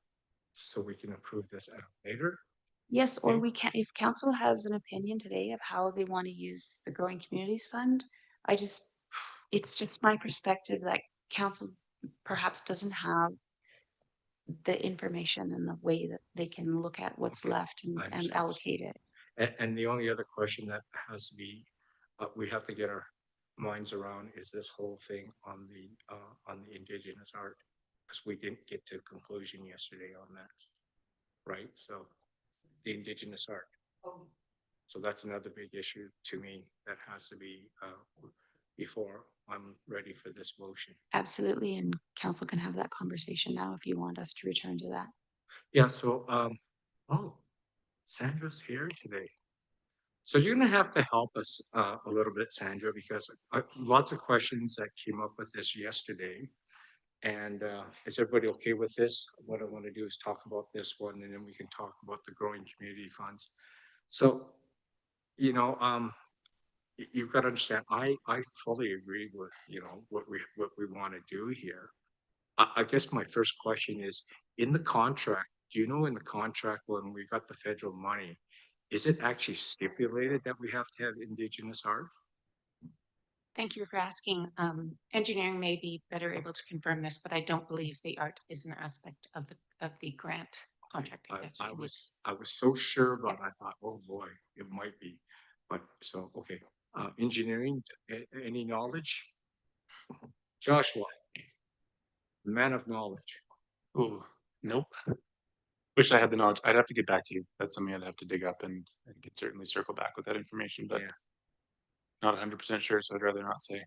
S3: so we can approve this at later?
S5: Yes, or
S3: Okay.
S5: we can, if council has an opinion today of how they want to use the Growing Communities Fund, it's just my perspective that council perhaps doesn't have the information and the way that they can look at what's
S3: Okay,
S5: left
S3: I
S5: and
S3: understand.
S5: allocate it.
S3: And the only other question that has to be, we have to get our minds around is this whole thing on the Indigenous art. Because we didn't get to a conclusion yesterday on that, right? So the Indigenous art. So that's another big issue to me that has to be before I'm ready for this motion.
S5: Absolutely, and council can have that conversation now if you want us to return to that.
S3: Yeah, so oh, Sandra's here today. So you're gonna have to help us a little bit, Sandra, because lots of questions that came up with this yesterday. And is everybody okay with this? What I want to do is talk about this one, and then we can talk about the growing community funds. So, you know, you've got to understand, I fully agree with, you know, what we want to do here. I guess my first question is, in the contract, do you know in the contract when we got the federal money, is it actually stipulated that we have to have Indigenous art?
S6: Thank you for asking. Engineering may be better able to confirm this, but I don't believe the art is an aspect of the grant contracting.
S3: I was so sure about it. I thought, oh boy, it might be. But so, okay, engineering, any knowledge? Joshua, man of knowledge.
S7: Oh, nope. Wish I had the knowledge. I'd have to get back to you. That's something I'd have to dig up and could certainly circle back with that information, but
S3: Yeah.
S7: not 100% sure, so I'd rather not say.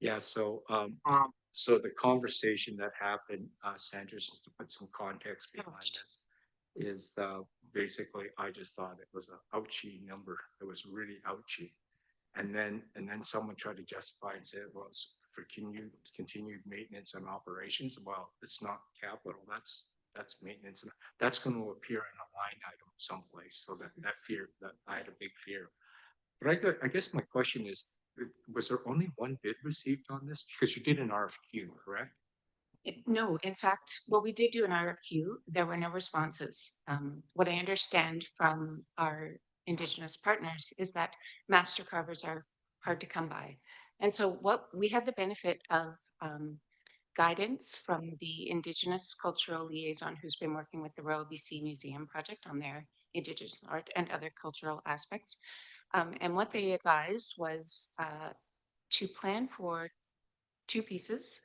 S3: Yeah, so so the conversation that happened, Sandra, just to put some context behind this, is basically I just thought it was an ouchy number. It was really ouchy. And then someone tried to justify and say, well, it's for continued maintenance and operations. Well, it's not capital, that's maintenance, and that's going to appear in a line item someplace. So that fear, that I had a big fear. But I guess my question is, was there only one bid received on this? Because you did an RFQ, correct?
S6: No, in fact, well, we did do an RFQ. There were no responses. What I understand from our Indigenous partners is that master carvers are hard to come by. And so what we had the benefit of guidance from the Indigenous cultural liaison who's been working with the Royal BC Museum project on their Indigenous art and other cultural aspects. And what they advised was to plan for 2 pieces.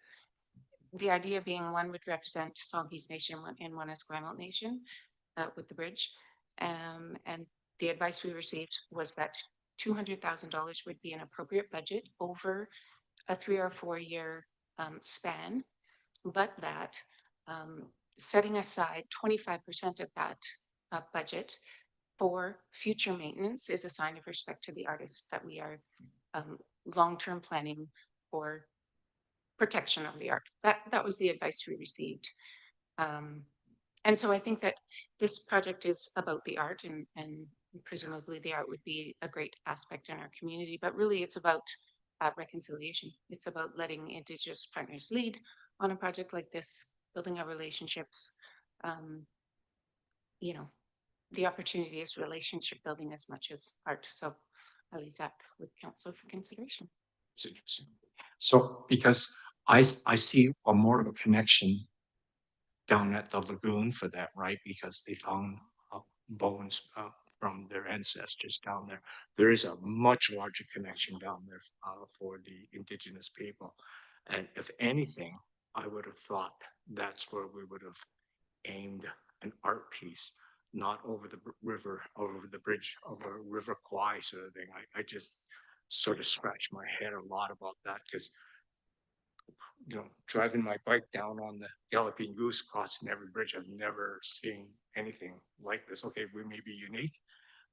S6: The idea being one would represent Songhees Nation and one Esquimalt Nation with the bridge. And the advice we received was that $200,000 would be an appropriate budget over a 3 or 4 year span, but that setting aside 25% of that budget for future maintenance is a sign of respect to the artists, that we are long-term planning for protection of the art. That was the advice we received. And so I think that this project is about the art, and presumably the art would be a great aspect in our community, but really it's about reconciliation. It's about letting Indigenous partners lead on a project like this, building our relationships. You know, the opportunity is relationship building as much as art. So I leave that with council for consideration.
S3: It's interesting. So because I see a more of a connection down at the lagoon for that, right? Because they found bones from their ancestors down there. There is a much larger connection down there for the Indigenous people. And if anything, I would have thought that's where we would have aimed an art piece, not over the river, over the bridge, over River Kwai sort of thing. I just sort of scratched my head a lot about that because, you know, driving my bike down on the Galloping Goose, crossing every bridge, I've never seen anything like this. Okay, we may be unique,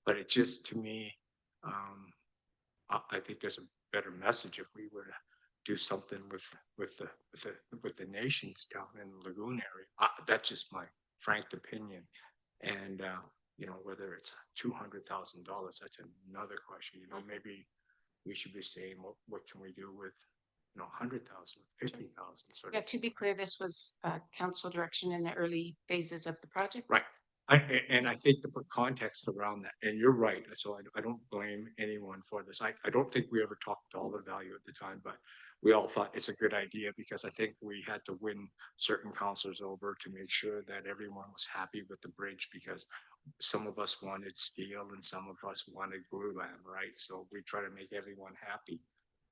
S3: but it just, to me, I think there's a better message if we were to do something with the nations down in the lagoon area. That's just my frank opinion. And you know, whether it's $200,000, that's another question. You know, maybe we should be saying, what can we do with, you know, 100,000, 50,000 sort
S11: Yeah,
S3: of.
S11: to be clear, this was council direction in the early phases of the project.
S3: Right. And I think to put context around that, and you're right, so I don't blame anyone for this. I don't think we ever talked dollar value at the time, but we all thought it's a good idea because I think we had to win certain councilors over to make sure that everyone was happy with the bridge because some of us wanted steel and some of us wanted glulam, right? So we try to make everyone happy.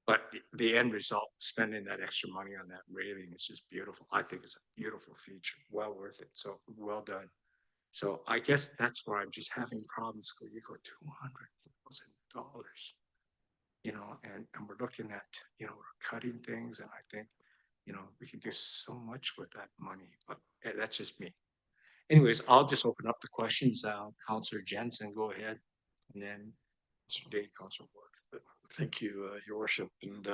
S3: But the end result, spending that extra money on that railing is just beautiful. I think it's a beautiful feature, well worth it. So well done. So I guess that's where I'm just having problems. You go $200,000, you know, and we're looking at, you know, we're cutting things, and I think, you know, we can do so much with that money. But that's just me. Anyways, I'll just open up the questions. Councillor Jensen, go ahead, and then Mr. Day, Councillor Ward.
S8: Thank you, Your Worship, and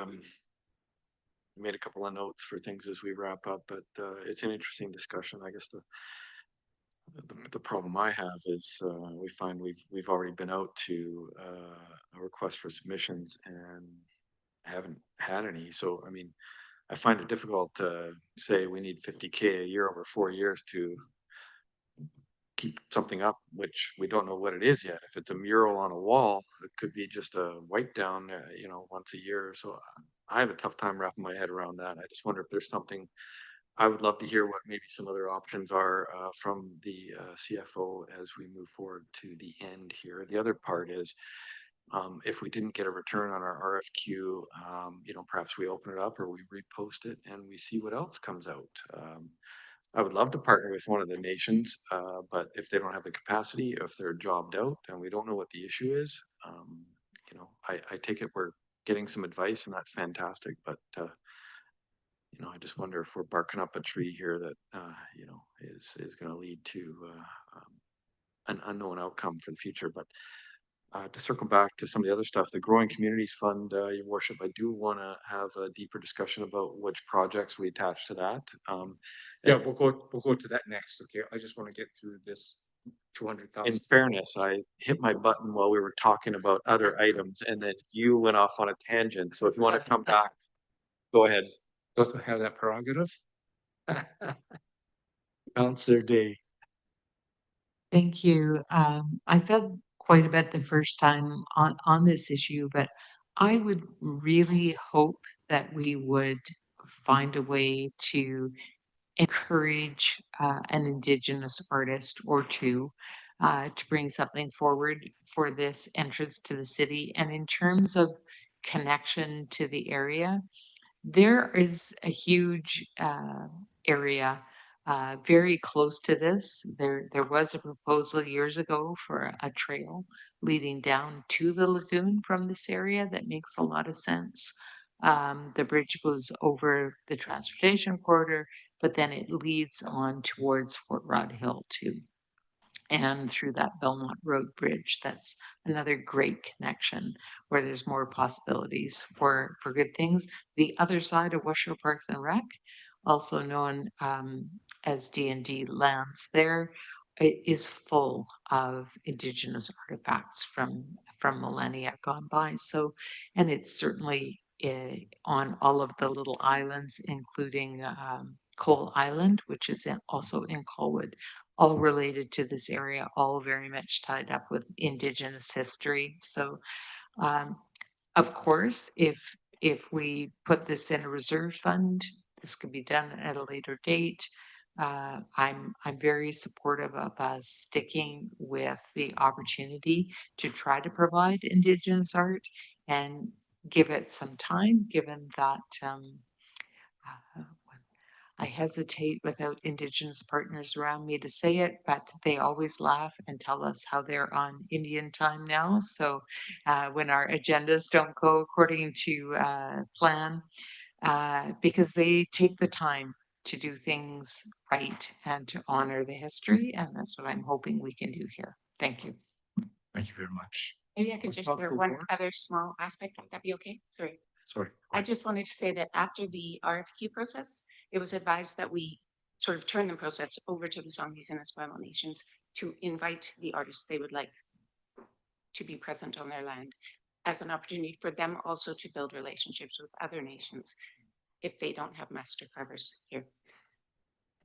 S8: made a couple of notes for things as we wrap up, but it's an interesting discussion. I guess the problem I have is we find we've already been out to a request for submissions and haven't had any. So I mean, I find it difficult to say we need 50K a year over 4 years to keep something up, which we don't know what it is yet. If it's a mural on a wall, it could be just a wipe down, you know, once a year. So I have a tough time wrapping my head around that. I just wonder if there's something. I would love to hear what maybe some other options are from the CFO as we move forward to the end here. The other part is if we didn't get a return on our RFQ, you know, perhaps we open it up or we repost it and we see what else comes out. I would love to partner with one of the nations, but if they don't have the capacity, if they're jobbed out and we don't know what the issue is, you know, I take it we're getting some advice and that's fantastic, but you know, I just wonder if we're barking up a tree here that, you know, is going to lead to an unknown outcome for the future. But to circle back to some of the other stuff, the Growing Communities Fund, Your Worship, I do want to have a deeper discussion about which projects we attach to that.
S3: Yeah, we'll go to that next. Okay, I just want to get through this 200,000.
S8: In fairness, I hit my button while we were talking about other items, and then you went off on a tangent. So if you want to come back, go ahead.
S3: Doesn't have that prerogative. Councillor Day.
S6: Thank you. I said quite a bit the first time on this issue, but I would really hope that we would find a way to encourage an Indigenous artist or two to bring something forward for this entrance to the city. And in terms of connection to the area, there is a huge area very close to this. There was a proposal years ago for a trail leading down to the lagoon from this area that makes a lot of sense. The bridge goes over the transportation corridor, but then it leads on towards Fort Rod Hill too, and through that Belmont Road Bridge. That's another great connection where there's more possibilities for good things. The other side of West Shore Parks and Rec, also known as D&D lands, there it is full of Indigenous artifacts from millennia gone by. So, and it's certainly on all of the little islands, including Cole Island, which is also in Colwood, all related to this area, all very much tied up with Indigenous history. So, of course, if we put this in a reserve fund, this could be done at a later date. I'm very supportive of us sticking with the opportunity to try to provide Indigenous art and give it some time, given that uh, I hesitate without Indigenous partners around me to say it, but they always laugh and tell us how they're on Indian time now. So when our agendas don't go according to plan, because they take the time to do things right and to honor the history. And that's what I'm hoping we can do here. Thank you.
S3: Thank you very much.
S11: Maybe I could just share
S3: Councillor
S11: one
S3: Ward?
S11: other small aspect. Would that be okay? Sorry.
S3: Sorry. go
S11: I
S3: ahead.
S11: just wanted to say that after the RFQ process, it was advised that we sort of turn the process over to the Songhees and Esquimalt nations to invite the artists they would like to be present on their land as an opportunity for them also to build relationships with other nations if they don't have master carvers here.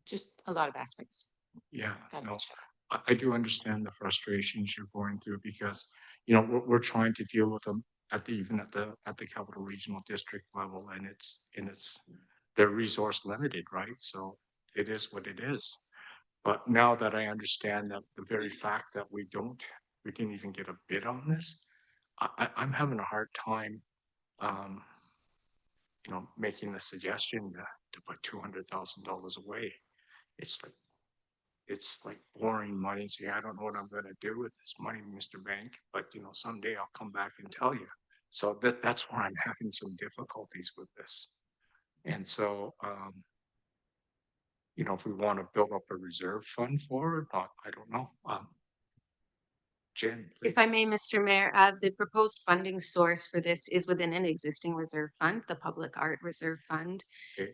S11: Just a lot of aspects.
S3: Yeah,
S11: Gotta
S3: no,
S11: share.
S3: I do understand the frustrations you're going through because, we're trying to deal with them even at the Capital Regional District level, and they're resource limited, right? So it is what it is. But now that I understand that the very fact that we didn't even get a bid on this, I'm having a hard time, um, making the suggestion to put $200,000 away. It's like, it's like borrowing money and saying, I don't know what I'm gonna do with this money, Mr. Bank, but someday I'll come back and tell you. So that's where I'm having some difficulties with this. And so, if we want to build up a reserve fund for it, I don't know. Jen, please.
S1: If I may, Mr. Mayor, the proposed funding source for this is within an existing reserve fund, the Public Art Reserve Fund.
S3: Okay.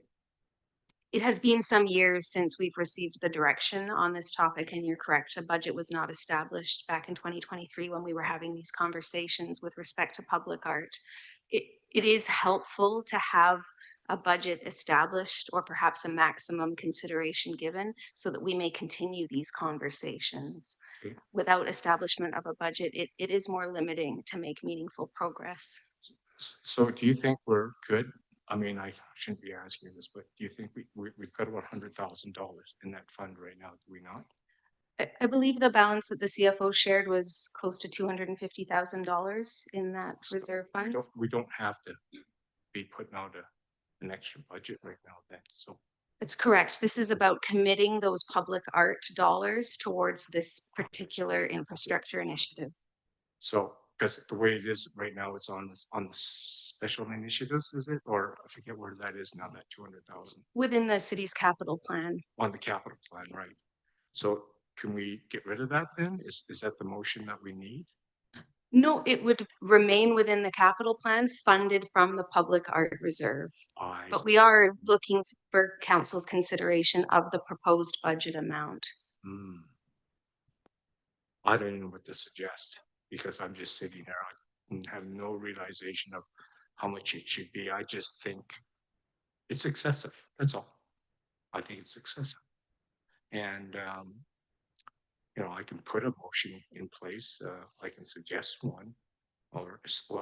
S1: It has been some years since we've received the direction on this topic, and you're correct, a budget was not established back in 2023 when we were having these conversations with respect to public art. It is helpful to have a budget established or perhaps a maximum consideration given so that we may continue these conversations.
S3: Okay.
S1: Without establishment of a budget, it is more limiting to make meaningful progress.
S3: So do you think we're good? I mean, I shouldn't be asking this, but do you think we've got about $100,000 in that fund right now? Do we not?
S1: I believe the balance that the CFO shared was close to $250,000 in that
S3: So
S1: reserve
S3: We
S1: fund.
S3: don't have to be putting out an extra budget right now then. So,
S1: That's correct. This is about committing those public art dollars towards this particular infrastructure initiative.
S3: because the way it is right now, it's on the special initiatives, is it? Or I forget where that is now, that 200,000
S1: Within the city's capital plan.
S3: on the capital plan, right? So can we get rid of that then? Is that the motion that we need?
S1: No, it would remain within the capital plan funded from the public art reserve.
S3: I
S1: But we are looking for council's consideration of the proposed budget amount.
S3: Hmm. I don't know what to suggest because I'm just sitting there. I have no realization of how much it should be. I just think it's excessive. That's all. I think it's excessive. And, I can put a motion in place. I can suggest one. Well,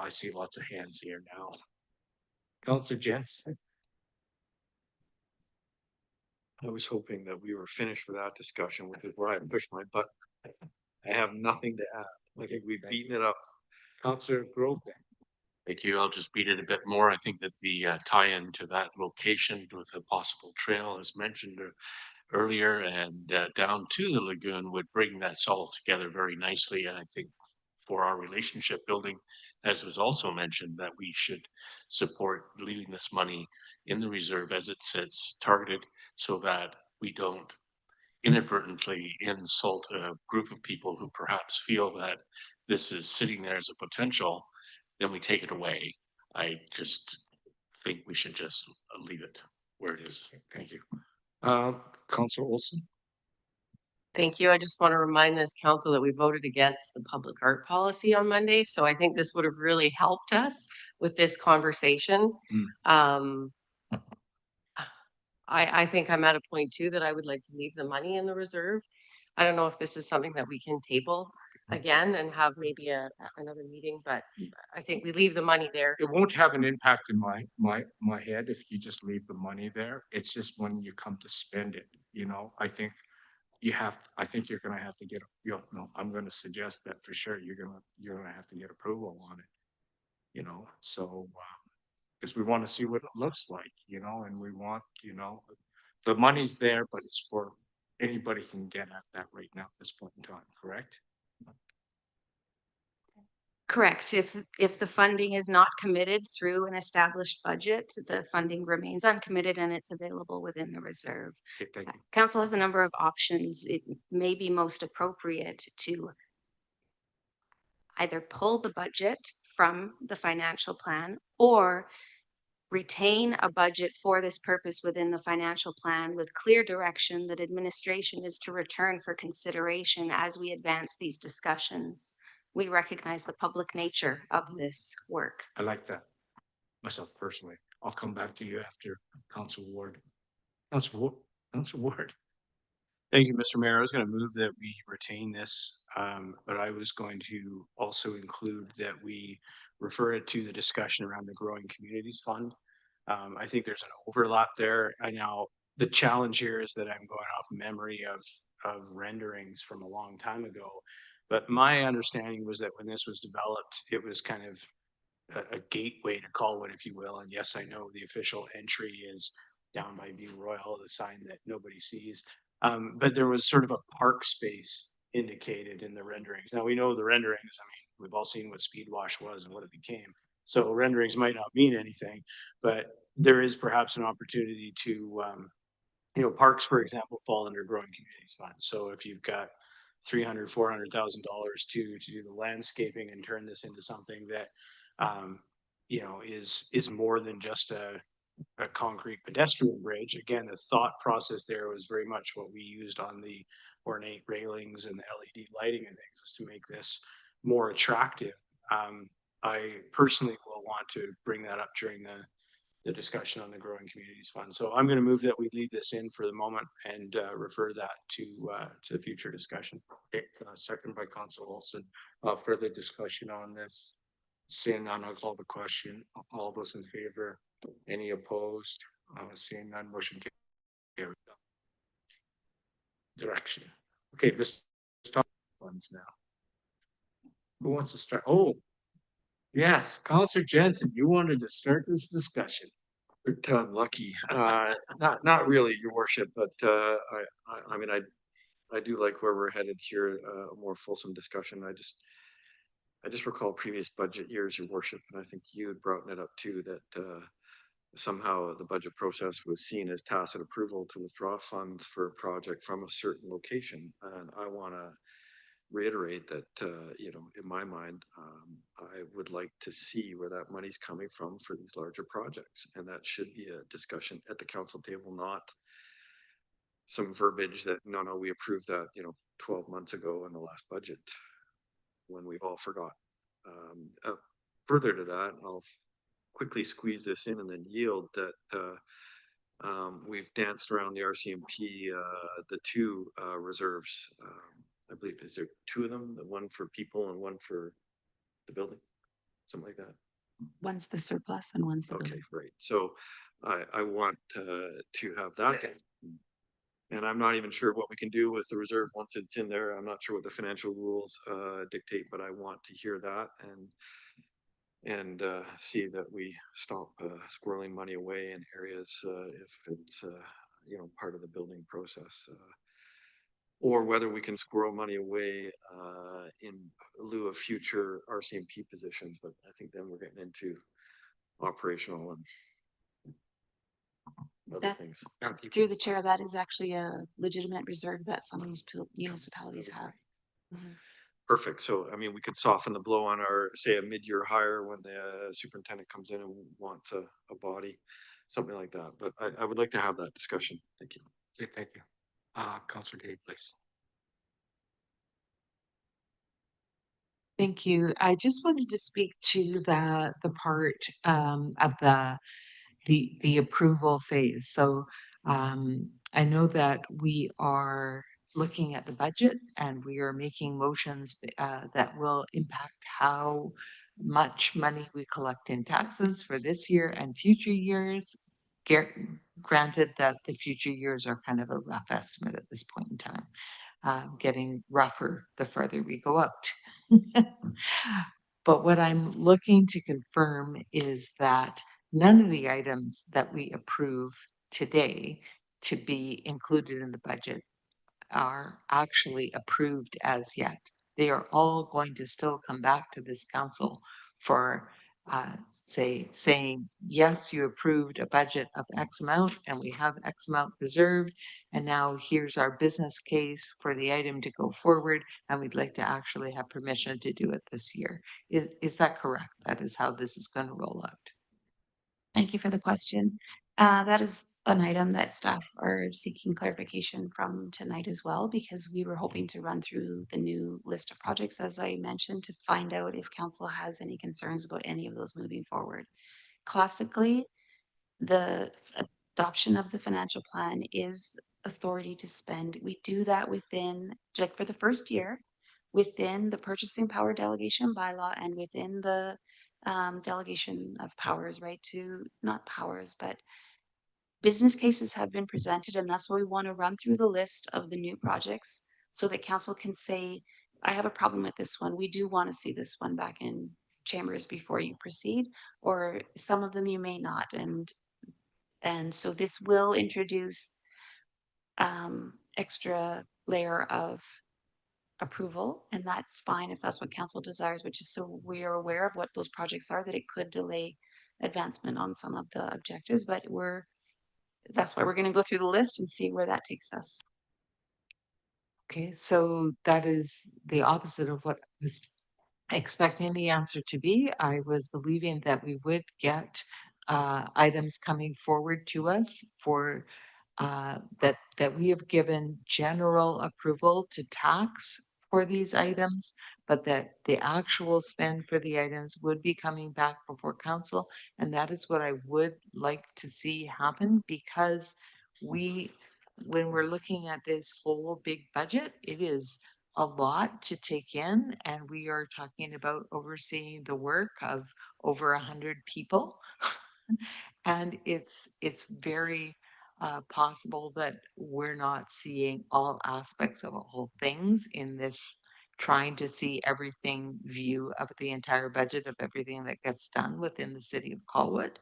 S3: I see lots of hands here now. Councillor Jensen.
S8: I was hoping that we were finished with that discussion, which is where I pushed my button. I have nothing to add. I think we've beaten it up.
S3: Councillor Grove.
S12: Thank you. I'll just beat it a bit more. I think that the tie-in to that location with a possible trail, as mentioned earlier, and down to the lagoon would bring that all together very nicely. And I think for our relationship building, as was also mentioned, that we should support leaving this money in the reserve as it sits, targeted, so that we don't inadvertently insult a group of people who perhaps feel that this is sitting there as a potential, then we take it away. I just think we should just leave it where it is.
S3: Thank you. Councillor Olson.
S13: Thank you. I just want to remind this council that we voted against the public art policy on Monday. So I think this would have really helped us with this conversation. I think I'm at a point too that I would like to leave the money in the reserve. I don't know if this is something that we can table again and have maybe another meeting, but I think we leave the money there.
S3: It won't have an impact in my head if you just leave the money there. It's just when you come to spend it, you know, I think you're gonna have to get, no, I'm gonna suggest that for sure, you're gonna have to get approval on it. You know, so, because we want to see what it looks like, you know, and we want, you know, the money's there, but it's for anybody can get at that right now at this point in time, correct?
S1: Correct. If the funding is not committed through an established budget, the funding remains uncommitted and it's available within the reserve.
S3: Okay, thank you.
S1: Council has a number of options. It may be most appropriate to either pull the budget from the financial plan or retain a budget for this purpose within the financial plan with clear direction that administration is to return for consideration as we advance these discussions. We recognize the public nature of this work.
S3: I like that myself personally. I'll come back to you after Council Ward. Council Ward.
S7: Thank you, Mr. Mayor. I was going to move that we retain this, but I was going to also include that we refer it to the discussion around the Growing Communities Fund. I think there's an overlap there. I know the challenge here is that I'm going off memory of renderings from a long time ago. But my understanding was that when this was developed, it was kind of a gateway to Colwood, if you will. And yes, I know the official entry is down by View Royal, the sign that nobody sees. But there was sort of a park space indicated in the renderings. Now we know the renderings, I mean, we've all seen what Speedwash was and what it became. So renderings might not mean anything, but there is perhaps an opportunity to, you know, parks, for example, fall under Growing Communities Fund. So if you've got $300,000, $400,000 to do the landscaping and turn this into something that, you know, is more than just a concrete pedestrian bridge. Again, the thought process there was very much what we used on the ornate railings and the LED lighting and things, was to make this more attractive. I personally will want to bring that up during the discussion on the Growing Communities Fund. So I'm going to move that we leave this in for the moment and refer that to future discussion.
S3: Okay, second by Council Olson. Further discussion on this? Seeing none, I'll call the question. All those in favor? Any opposed? Seeing none, motion carried. Direction. Okay, let's start funds now. Who wants to start? Oh, yes, Councillor Jensen, you wanted to start this discussion.
S8: Lucky, not really, your worship, but I mean, I do like where we're headed here, a more fulsome discussion. I just recall previous budget years, your worship, and I think you had brought it up too, that somehow the budget process was seen as tacit approval to withdraw funds for a project from a certain location. And I want to reiterate that, you know, in my mind, I would like to see where that money's coming from for these larger projects. And that should be a discussion at the council table, not some verbiage that, no, we approved that, you know, 12 months ago in the last budget when we've all forgot. Further to that, I'll quickly squeeze this in and then yield that we've danced around the RCMP, the two reserves. I believe, is there two of them, the one for people and one for the building, something like that?
S6: One's the surplus and one's the
S8: Okay,
S6: building.
S8: great. So I want to have that. And I'm not even sure what we can do with the reserve once it's in there. I'm not sure what the financial rules dictate, but I want to hear that and see that we stop squirreling money away in areas if it's you know, part of the building process, or whether we can squirrel money away in lieu of future RCMP positions. But I think then we're getting into operational and other things.
S5: Through the chair, that is actually a legitimate reserve that some of these municipalities have.
S8: Perfect. So, I mean, we could soften the blow on our, say, a mid-year hire when the superintendent comes in and wants a body, something like that. But I would like to have that discussion. Thank you.
S3: Okay, thank you. Councillor Day, please.
S6: Thank you. I just wanted to speak to the part of the approval phase. So I know that we are looking at the budget and we are making motions that will impact how much money we collect in taxes for this year and future years. granted that the future years are kind of a rough estimate at this point in time, getting rougher the further we go out. But what I'm looking to confirm is that none of the items that we approve today to be included in the budget are actually approved as yet. They are all going to still come back to this council for saying, yes, you approved a budget of X amount and we have X amount reserved. And now here's our business case for the item to go forward. And we'd like to actually have permission to do it this year. Is that correct? That is how this is going to roll out.
S5: Thank you for the question. That is an item that staff are seeking clarification from tonight as well, because we were hoping to run through the new list of projects, as I mentioned, to find out if council has any concerns about any of those moving forward. Classically, the adoption of the financial plan is authority to spend. We do that within, like for the first year, within the purchasing power delegation bylaw and within the delegation of powers, right? To not powers, but business cases have been presented, and that's why we want to run through the list of the new projects so that council can say, I have a problem with this one. We do want to see this one back in chambers before you proceed, or some of them you may not. And so this will introduce extra layer of approval, and that's fine if that's what council desires, which is so we are aware of what those projects are, that it could delay advancement on some of the objectives, but that's why we're going to go through the list and see where that takes us.
S6: Okay, so that is the opposite of what I was expecting the answer to be. I was believing that we would get items coming forward to us for that we have given general approval to tax for these items, but that the actual spend for the items would be coming back before council. And that is what I would like to see happen, because when we're looking at this whole big budget, it is a lot to take in, and we are talking about overseeing the work of over 100 people. And it's very possible that we're not seeing all aspects of all things in this trying to see everything view of the entire budget of everything that gets done within the city of Colwood.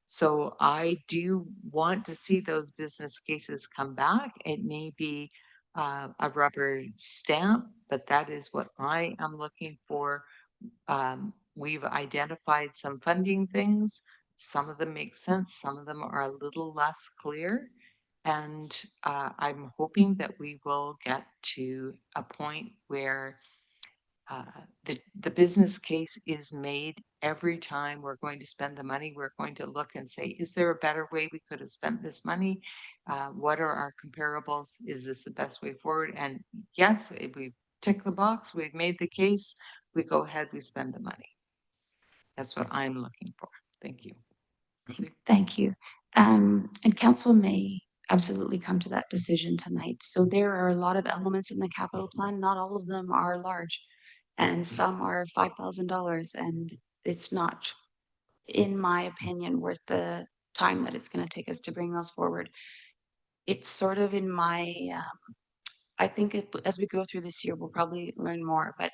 S6: So I do want to see those business cases come back. It may be a rubber stamp, but that is what I am looking for. We've identified some funding things. Some of them make sense. Some of them are a little less clear. And I'm hoping that we will get to a point where the business case is made every time we're going to spend the money. We're going to look and say, is there a better way we could have spent this money? What are our comparables? Is this the best way forward? And yes, if we tick the box, we've made the case, we go ahead, we spend the money. That's what I'm looking for. Thank you.
S5: Thank you. And council may absolutely come to that decision tonight. So there are a lot of elements in the capital plan. Not all of them are large, and some are $5,000, and it's not, in my opinion, worth the time that it's going to take us to bring those forward. It's sort of in my, I think as we go through this year, we'll probably learn more, but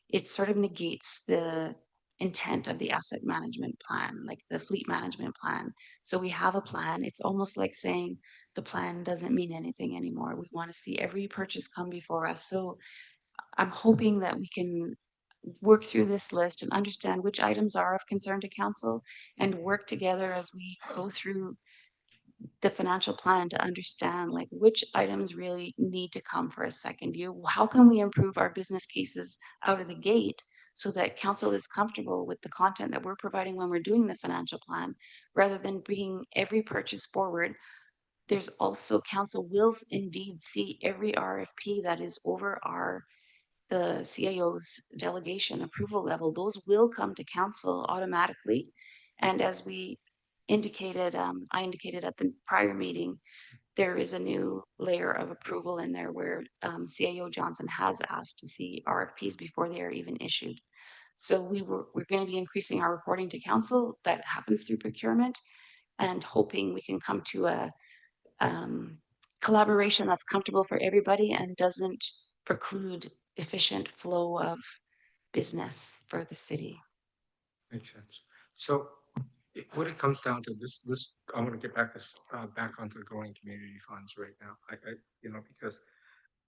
S5: it sort of negates the intent of the asset management plan, like the fleet management plan. So we have a plan. It's almost like saying the plan doesn't mean anything anymore. We want to see every purchase come before us. So I'm hoping that we can work through this list and understand which items are of concern to council, and work together as we go through the financial plan to understand like which items really need to come for a second view. How can we improve our business cases out of the gate so that council is comfortable with the content that we're providing when we're doing the financial plan, rather than bringing every purchase forward? There's also, council will indeed see every RFP that is over the CAO's delegation approval level. Those will come to council automatically. And as we indicated, I indicated at the prior meeting, there is a new layer of approval in there where CAO Johnson has asked to see RFPs before they are even issued. So we're going to be increasing our reporting to council. That happens through procurement. and hoping we can come to a collaboration that's comfortable for everybody and doesn't preclude efficient flow of business for the city.
S3: Makes sense. So what it comes down to, I want to get back onto the growing community funds right now. Because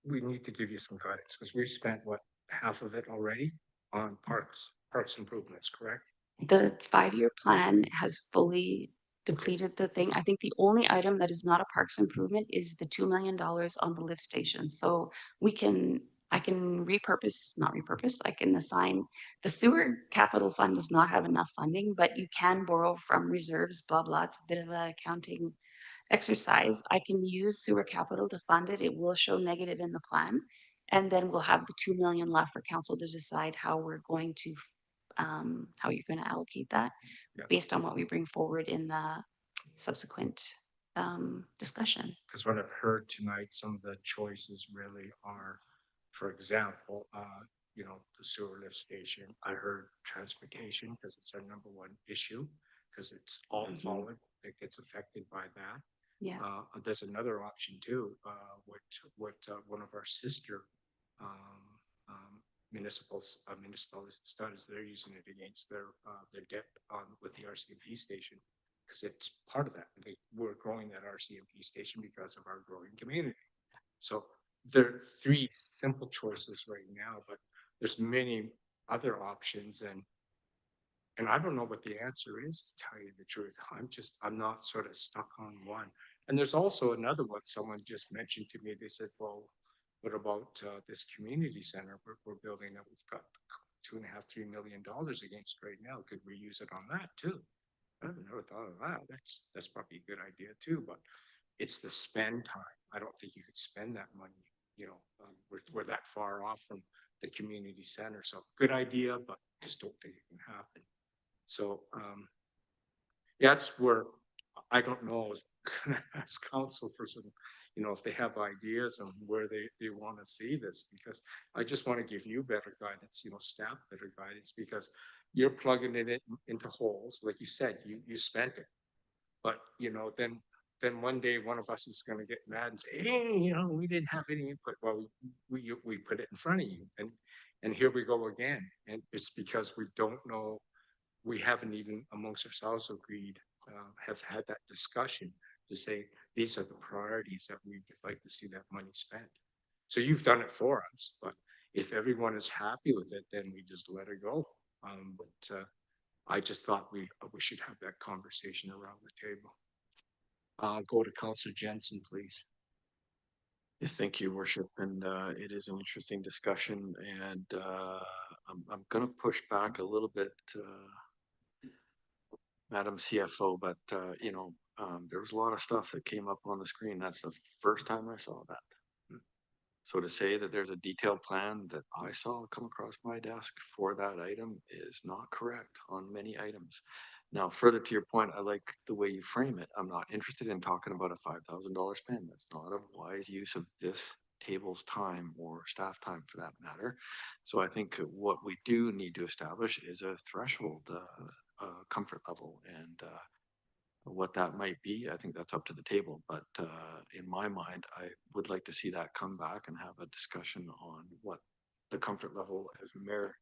S3: we need to give you some guidance, because we've spent what, half of it already on parks improvements, correct?
S5: The 5-year plan has fully depleted the thing. I think the only item that is not a parks improvement is the $2 million on the lift station. So I can not repurpose, I can assign, the sewer capital fund does not have enough funding, but you can borrow from reserves, blah, blah. It's a bit of an accounting exercise. I can use sewer capital to fund it. It will show negative in the plan. And then we'll have the 2 million left for council to decide how we're going to how you're going to allocate that
S3: Yeah.
S5: based on what we bring forward in the subsequent discussion.
S3: Because what I've heard tonight, some of the choices really are, for example, the sewer lift station. I heard transportation, because it's our number one issue, because it's all solid, it gets affected by that.
S5: Yeah.
S3: There's another option too, what one of our sister municipalities done is they're using it against their debt with the RCMP station, because it's part of that. We're growing that RCMP station because of our growing community. So there are 3 simple choices right now, but there's many other options, and I don't know what the answer is, to tell you the truth. I'm not sort of stuck on one. And there's also another one someone just mentioned to me. They said, well, what about this community center we're building that we've got $2.5–3 million against right now? Could we use it on that too? I've never thought of that. That's probably a good idea too, but it's the spend time. I don't think you could spend that money. We're that far off from the community center. So good idea, but just don't think it can happen. So that's where I don't know. I was gonna ask council for some, if they have ideas on where they want to see this, because I just want to give you better guidance, staff better guidance, because you're plugging it into holes. Like you said, you spent it, but then one day one of us is going to get mad and say, hey, we didn't have any input. Well, we put it in front of you, and here we go again. And it's because we don't know. We haven't even amongst ourselves agreed, have had that discussion to say, these are the priorities that we'd like to see that money spent. So you've done it for us, but if everyone is happy with it, then we just let it go. But I just thought we should have that conversation around the table. Go to Councillor Jensen, please.
S8: Yeah, thank you, Worship. And it is an interesting discussion, and I'm going to push back a little bit, Madam CFO, but there was a lot of stuff that came up on the screen. That's the first time I saw that. So to say that there's a detailed plan that I saw come across my desk for that item is not correct on many items. Now, further to your point, I like the way you frame it. I'm not interested in talking about a $5,000 spend. That's not a wise use of this table's time or staff time for that matter. So I think what we do need to establish is a threshold, comfort level, and what that might be, I think that's up to the table. But in my mind, I would like to see that come back and have a discussion on what the comfort level, as the mayor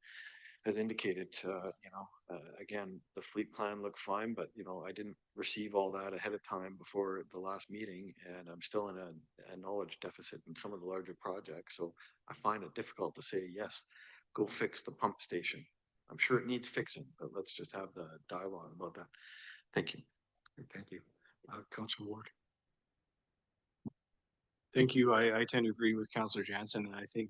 S8: has indicated. Again, the fleet plan looked fine, but I didn't receive all that ahead of time before the last meeting, and I'm still in a knowledge deficit in some of the larger projects. So I find it difficult to say, yes, go fix the pump station. I'm sure it needs fixing, but let's just have the dialogue about that. Thank you.
S3: Thank you. Councillor Ward.
S7: Thank you. I tend to agree with Councillor Jansen, and I think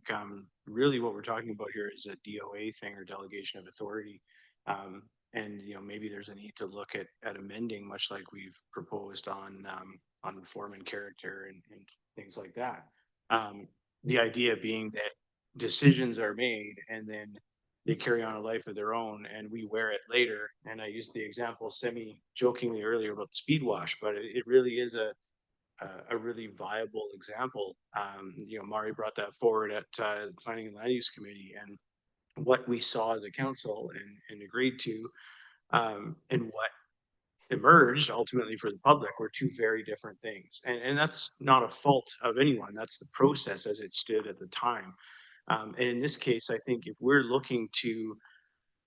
S7: really what we're talking about here is a DOA thing, or delegation of authority. And maybe there's a need to look at amending, much like we've proposed on form and character and things like that. The idea being that decisions are made and then they carry on a life of their own, and we wear it later. And I used the example semi-jokingly earlier about the speed wash, but it really is a really viable example. Mari brought that forward at the Planning and Land Use Committee, and what we saw as a council and agreed to, and what emerged ultimately for the public were two very different things. And that's not a fault of anyone. That's the process as it stood at the time. And in this case, I think if we're looking to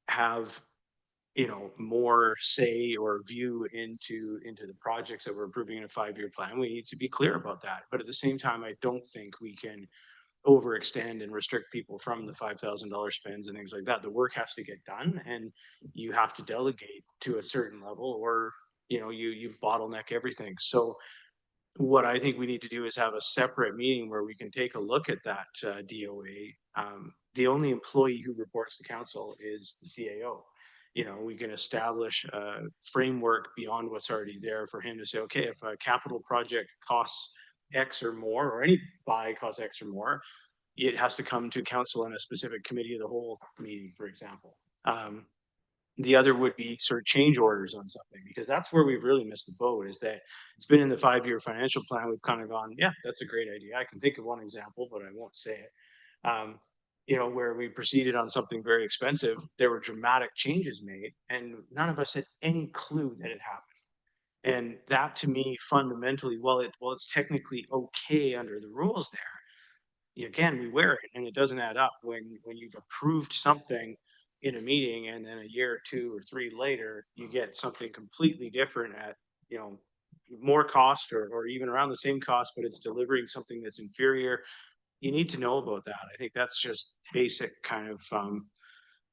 S7: have, you know, more say or view into the projects that we're approving in a 5-year plan, we need to be clear about that. But at the same time, I don't think we can overextend and restrict people from the $5,000 spends and things like that. The work has to get done, and you have to delegate to a certain level, or you know, you bottleneck everything. So what I think we need to do is have a separate meeting where we can take a look at that DOA. The only employee who reports to council is the CAO. You know, we can establish a framework beyond what's already there for him to say, okay, if a capital project costs X or more, or any buy costs X or more, it has to come to council in a specific committee of the whole meeting, for example. The other would be sort of change orders on something, because that's where we've really missed the boat, is that it's been in the 5-year financial plan. We've kind of gone, yeah, that's a great idea. I can think of one example, but I won't say it. You know, where we proceeded on something very expensive, there were dramatic changes made, and none of us had any clue that it happened. And that, to me, fundamentally, while it's technically okay under the rules there, again, we wear it, and it doesn't add up when you've approved something in a meeting, and then a year or 2 or 3 later, you get something completely different at, you know, more cost, or even around the same cost, but it's delivering something that's inferior. You need to know about that. I think that's just basic kind of,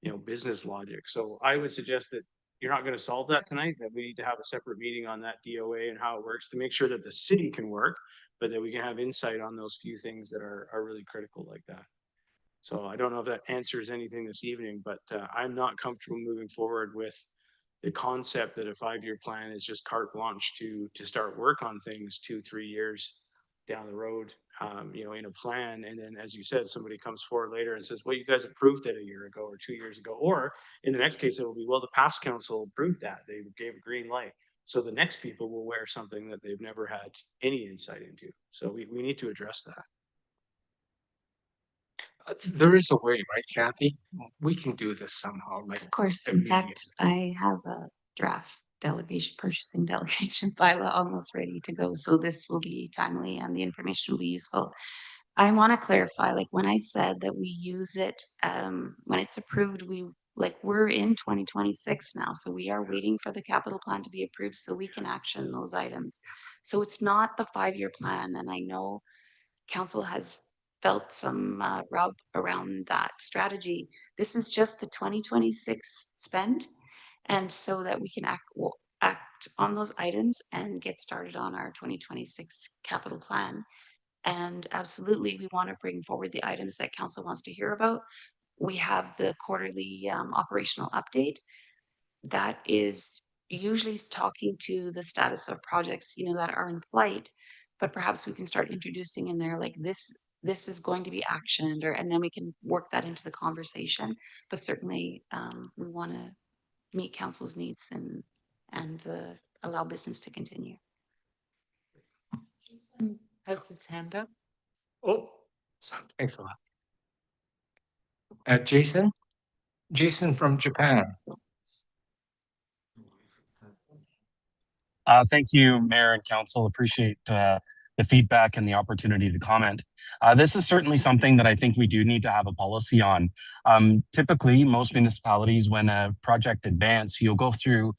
S7: you know, business logic. So I would suggest that you're not going to solve that tonight, that we need to have a separate meeting on that DOA and how it works to make sure that the city can work, but that we can have insight on those few things that are really critical like that. So I don't know if that answers anything this evening, but I'm not comfortable moving forward with the concept that a 5-year plan is just carte blanche to start work on things 2-3 years down the road, you know, in a plan. And then, as you said, somebody comes forward later and says, well, you guys approved it a year ago or 2 years ago. Or in the next case, it will be, well, the past council approved that. They gave a green light. So the next people will wear something that they've never had any insight into. So we need to address that.
S3: There is a way, right, Kathy? We can do this somehow, like.
S1: Of course, in fact, I have a draft purchasing delegation bylaw almost ready to go, so this will be timely and the information will be useful. I want to clarify, like when I said that we use it, when it's approved, we're in 2026 now, so we are waiting for the capital plan to be approved so we can action those items. So it's not the 5-year plan, and I know council has felt some rub around that strategy. This is just the 2026 spend, and so that we can act on those items and get started on our 2026 capital plan. And absolutely, we want to bring forward the items that council wants to hear about. We have the quarterly operational update that is usually talking to the status of projects, you know, that are in flight, but perhaps we can start introducing in there like this is going to be actioned, and then we can work that into the conversation. But certainly we want to meet council's needs and allow business to continue.
S6: Jason has his hand up.
S3: Oh, so thanks a lot. Jason from Japan.
S14: Thank you, Mayor and Council. Appreciate the feedback and the opportunity to comment. This is certainly something that I think we do need to have a policy on. Typically, most municipalities, when a project advances, you'll go through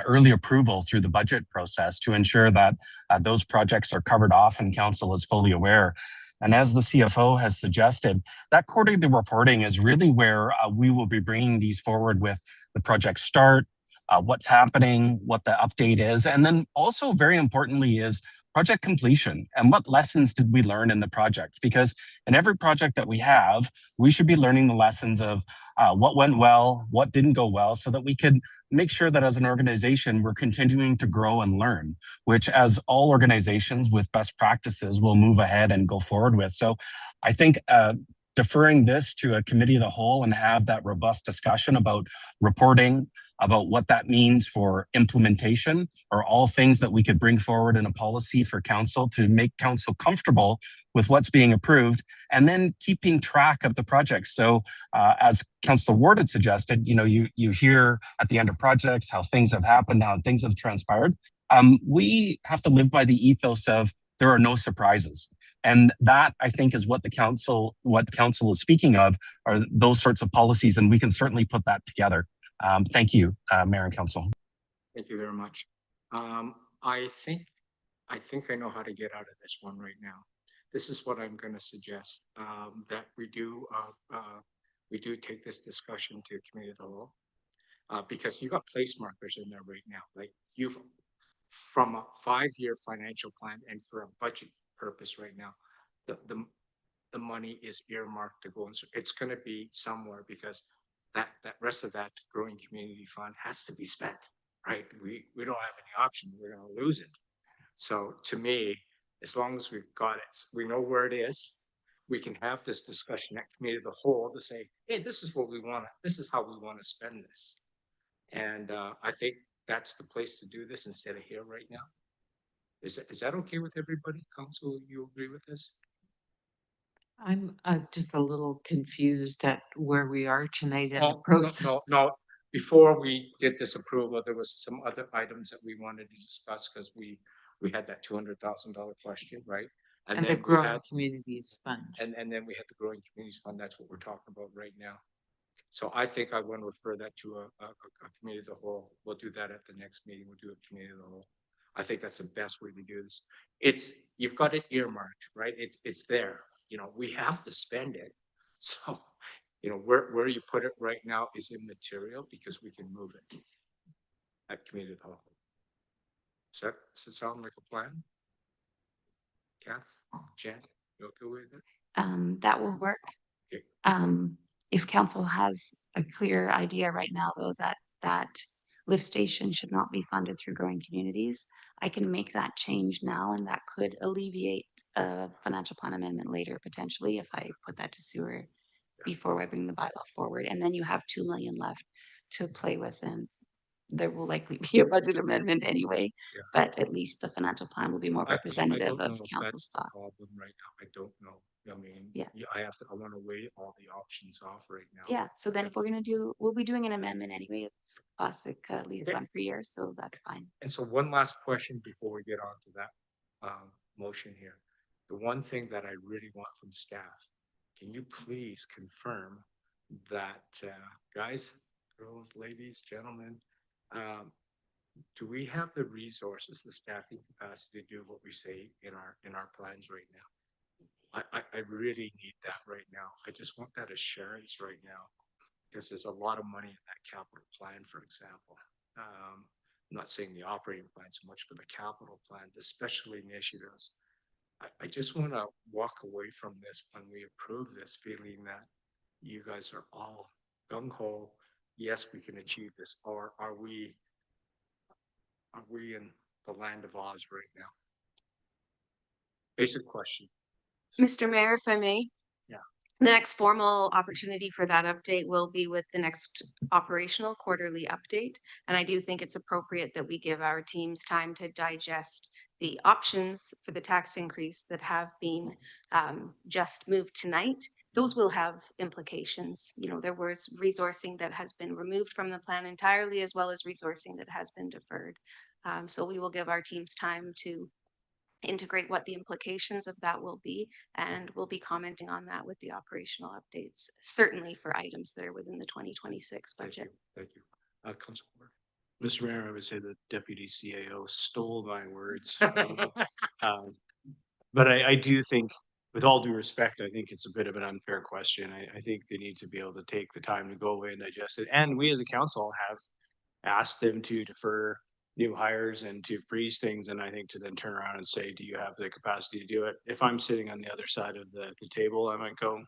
S14: early approval through the budget process to ensure that those projects are covered off and council is fully aware. And as the CFO has suggested, that quarterly reporting is really where we will be bringing these forward with the project start, what's happening, what the update is, and then also very importantly is project completion and what lessons did we learn in the project? Because in every project that we have, we should be learning the lessons of what went well, what didn't go well, so that we could make sure that as an organization, we're continuing to grow and learn, which as all organizations with best practices will move ahead and go forward with. So I think deferring this to a committee of the whole and have that robust discussion about reporting, about what that means for implementation are all things that we could bring forward in a policy for council to make council comfortable with what's being approved and then keeping track of the projects. So as Councillor Ward had suggested, you hear at the end of projects how things have happened, how things have transpired. We have to live by the ethos of there are no surprises. And that, I think, is what council is speaking of, are those sorts of policies, and we can certainly put that together. Thank you, Mayor and Council.
S3: Thank you very much. I think I know how to get out of this one right now. This is what I'm going to suggest, that we do take this discussion to committee of the whole, because you got place markers in there right now. Like you've from a 5-year financial plan and for a budget purpose right now, the money is earmarked to go, and so it's going to be somewhere because that rest of that growing community fund has to be spent, right? We don't have any option. We're going to lose it. So to me, as long as we've got it, we know where it is. We can have this discussion at committee of the whole to say, hey, this is what we want. This is how we want to spend this. And I think that's the place to do this instead of here right now. Is that okay with everybody? Council, you agree with this?
S6: I'm just a little confused at where we are tonight in the
S3: No,
S6: process.
S3: no. Before we did this approval, there was some other items that we wanted to discuss because we had that $200,000 question, right?
S6: And the Growing Communities Fund.
S3: And then we had the Growing Communities Fund. That's what we're talking about right now. So I think I want to refer that to a committee of the whole. We'll do that at the next meeting. We'll do a committee of the whole. I think that's the best way to do this. You've got it earmarked, right? It's there. We have to spend it. So, where you put it right now is immaterial because we can move it at committee of the whole. Does it sound like a plan? Kath, Jen, you okay with it?
S5: That will work.
S3: Okay.
S5: If council has a clear idea right now, though, that lift station should not be funded through growing communities, I can make that change now, and that could alleviate a financial plan amendment later, potentially, if I put that to sewer before I bring the bylaw forward. And then you have 2 million left to play with, and there will likely be a budget amendment anyway, but at least the financial plan will be more representative of council's thought.
S3: Problem right now. I don't know. I mean,
S5: Yeah.
S3: I want to weigh all the options off right now.
S5: Yeah, so then if we're gonna we'll be doing an amendment anyway. It's classic lead one per year, so that's fine.
S3: And so one last question before we get on to that motion here. The one thing that I really want from staff, can you please confirm that, guys, girls, ladies, gentlemen, do we have the resources, the staffing capacity to do what we say in our plans right now? I really need that right now. I just want that assurance right now because there's a lot of money in that capital plan, for example. I'm not saying the operating plan so much, but the capital plan, the special initiatives. I just want to walk away from this when we approve this feeling that you guys are all gung-ho. Yes, we can achieve this. Or are we in the land of Oz right now? Basic question.
S1: Mr. Mayor, if I may.
S3: Yeah.
S1: The next formal opportunity for that update will be with the next operational quarterly update. And I do think it's appropriate that we give our teams time to digest the options for the tax increase that have been just moved tonight. Those will have implications. There was resourcing that has been removed from the plan entirely, as well as resourcing that has been deferred. So we will give our teams time to integrate what the implications of that will be, and we'll be commenting on that with the operational updates, certainly for items that are within the 2026 budget.
S3: Thank you. Councilor Ward.
S7: Mr. Mayor, I would say the deputy CAO stole my words. But I do think, with all due respect, I think it's a bit of an unfair question. I think they need to be able to take the time to go away and digest it. And we as a council have asked them to defer new hires and to freeze things, and I think to then turn around and say, do you have the capacity to do it? If I'm sitting on the other side of the table, I might go,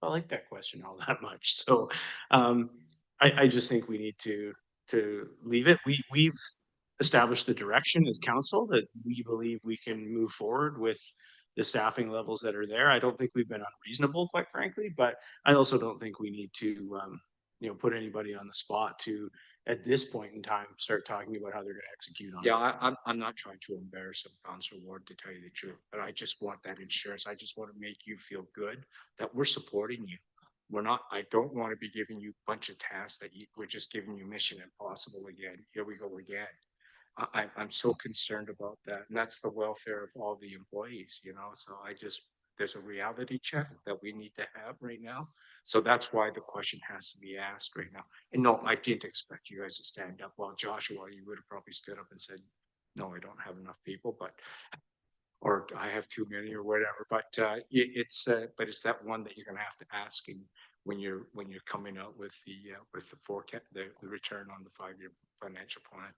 S7: I like that question all that much. So I just think we need to leave it. We've established the direction as council that we believe we can move forward with the staffing levels that are there. I don't think we've been unreasonable, quite frankly, but I also don't think we need to put anybody on the spot to at this point in time, start talking about how they're gonna execute on it.
S3: Yeah, I'm not trying to embarrass him, Councillor Ward, to tell you the truth, but I just want that insurance. I just want to make you feel good that we're supporting you. We're not, I don't want to be giving you a bunch of tasks that we're just giving you Mission Impossible again. Here we go again. I'm so concerned about that. And that's the welfare of all the employees, you know, so there's a reality check that we need to have right now. So that's why the question has to be asked right now. And no, I didn't expect you guys to stand up. Well, Joshua, you would have probably stood up and said, no, I don't have enough people, or I have too many or whatever, but it's that one that you're gonna have to ask and when you're coming out with the forecast, the return on the 5-year financial plan.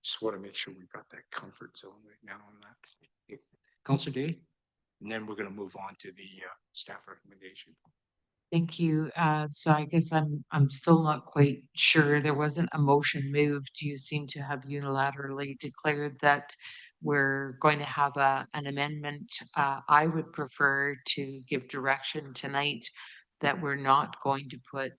S3: Just want to make sure we've got that comfort zone right now on that. Councillor Day, and then we're gonna move on to the staff recommendation.
S6: Thank you. So I guess I'm still not quite sure. There wasn't a motion moved. You seem to have unilaterally declared that we're going to have an amendment. I would prefer to give direction tonight that we're not going to put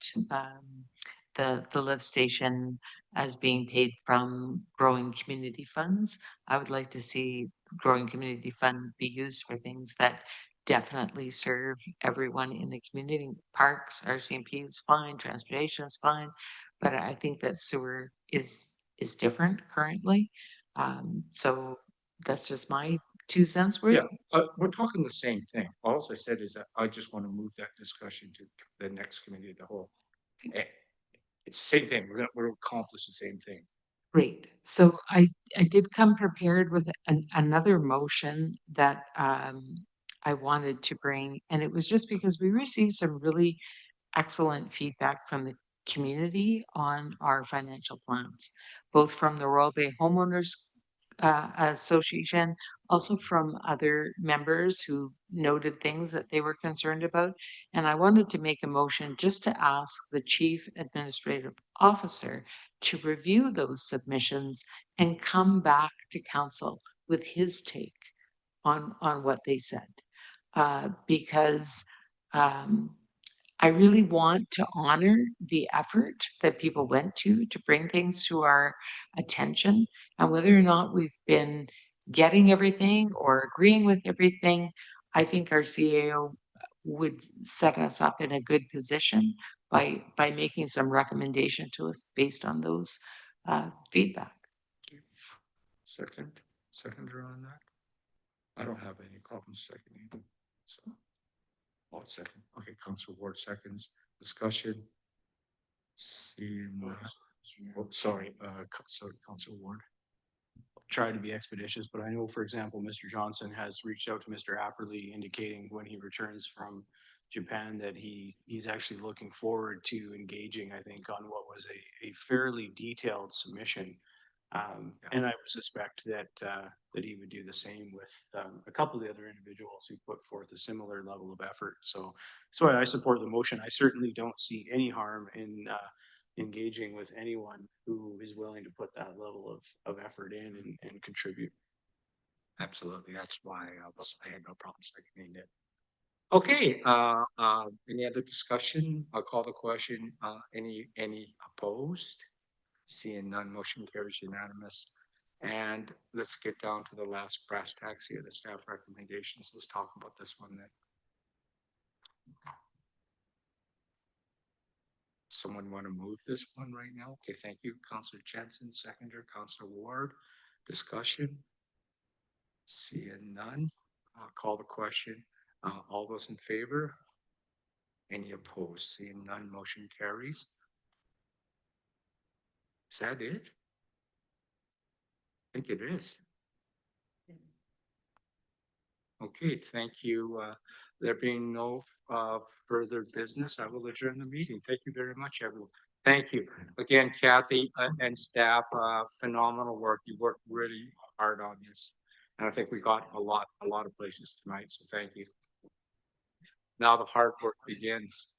S6: the lift station as being paid from growing community funds. I would like to see growing community fund be used for things that definitely serve everyone in the community. Parks, RCMP is fine, transportation is fine, but I think that sewer is different currently. So that's just my 2 cents worth.
S3: Yeah, we're talking the same thing. All I said is that I just want to move that discussion to the next committee of the whole. It's the same thing. We're accomplish the same thing.
S6: Great. So I did come prepared with another motion that I wanted to bring, and it was just because we received some really excellent feedback from the community on our financial plans, both from the Royal Bay Homeowners Association, also from other members who noted things that they were concerned about. And I wanted to make a motion just to ask the Chief Administrative Officer to review those submissions and come back to council with his take on what they said. Because I really want to honor the effort that people went to bring things to our attention, and whether or not we've been getting everything or agreeing with everything, I think our CAO would set us up in a good position by making some recommendation to us based on those feedback.
S3: Seconder on that? I don't have any problems seconding. So. Oh, second. Okay, Councillor Ward seconds. Discussion. Sorry, Councillor Ward.
S7: Try to be expeditious, but I know, for example, Mr. Johnson has reached out to Mr. Apperly indicating when he returns from Japan that he's actually looking forward to engaging, I think, on what was a fairly detailed submission. And I would suspect that he would do the same with a couple of the other individuals who put forth a similar level of effort. So I support the motion. I certainly don't see any harm in engaging with anyone who is willing to put that level of effort in and contribute.
S3: Absolutely. That's why I had no problem seconding it. Okay, any other discussion? I'll call the question. Any opposed? Seeing none, motion carries unanimous. And let's get down to the last brass tacks here, the staff recommendations. Let's talk about this one then. Someone want to move this one right now? Okay, thank you. Councillor Jensen, seconder. Councillor Ward, discussion. Seeing none, I'll call the question. All those in favor? Any opposed? Seeing none, motion carries. Is that it? I think it is. Okay, thank you. There being no further business, I will adjourn the meeting. Thank you very much, everyone. Thank you. Again, Kathy and staff, phenomenal work. You worked really hard on this. And I think we got a lot of places tonight, so thank you. Now the hard work begins.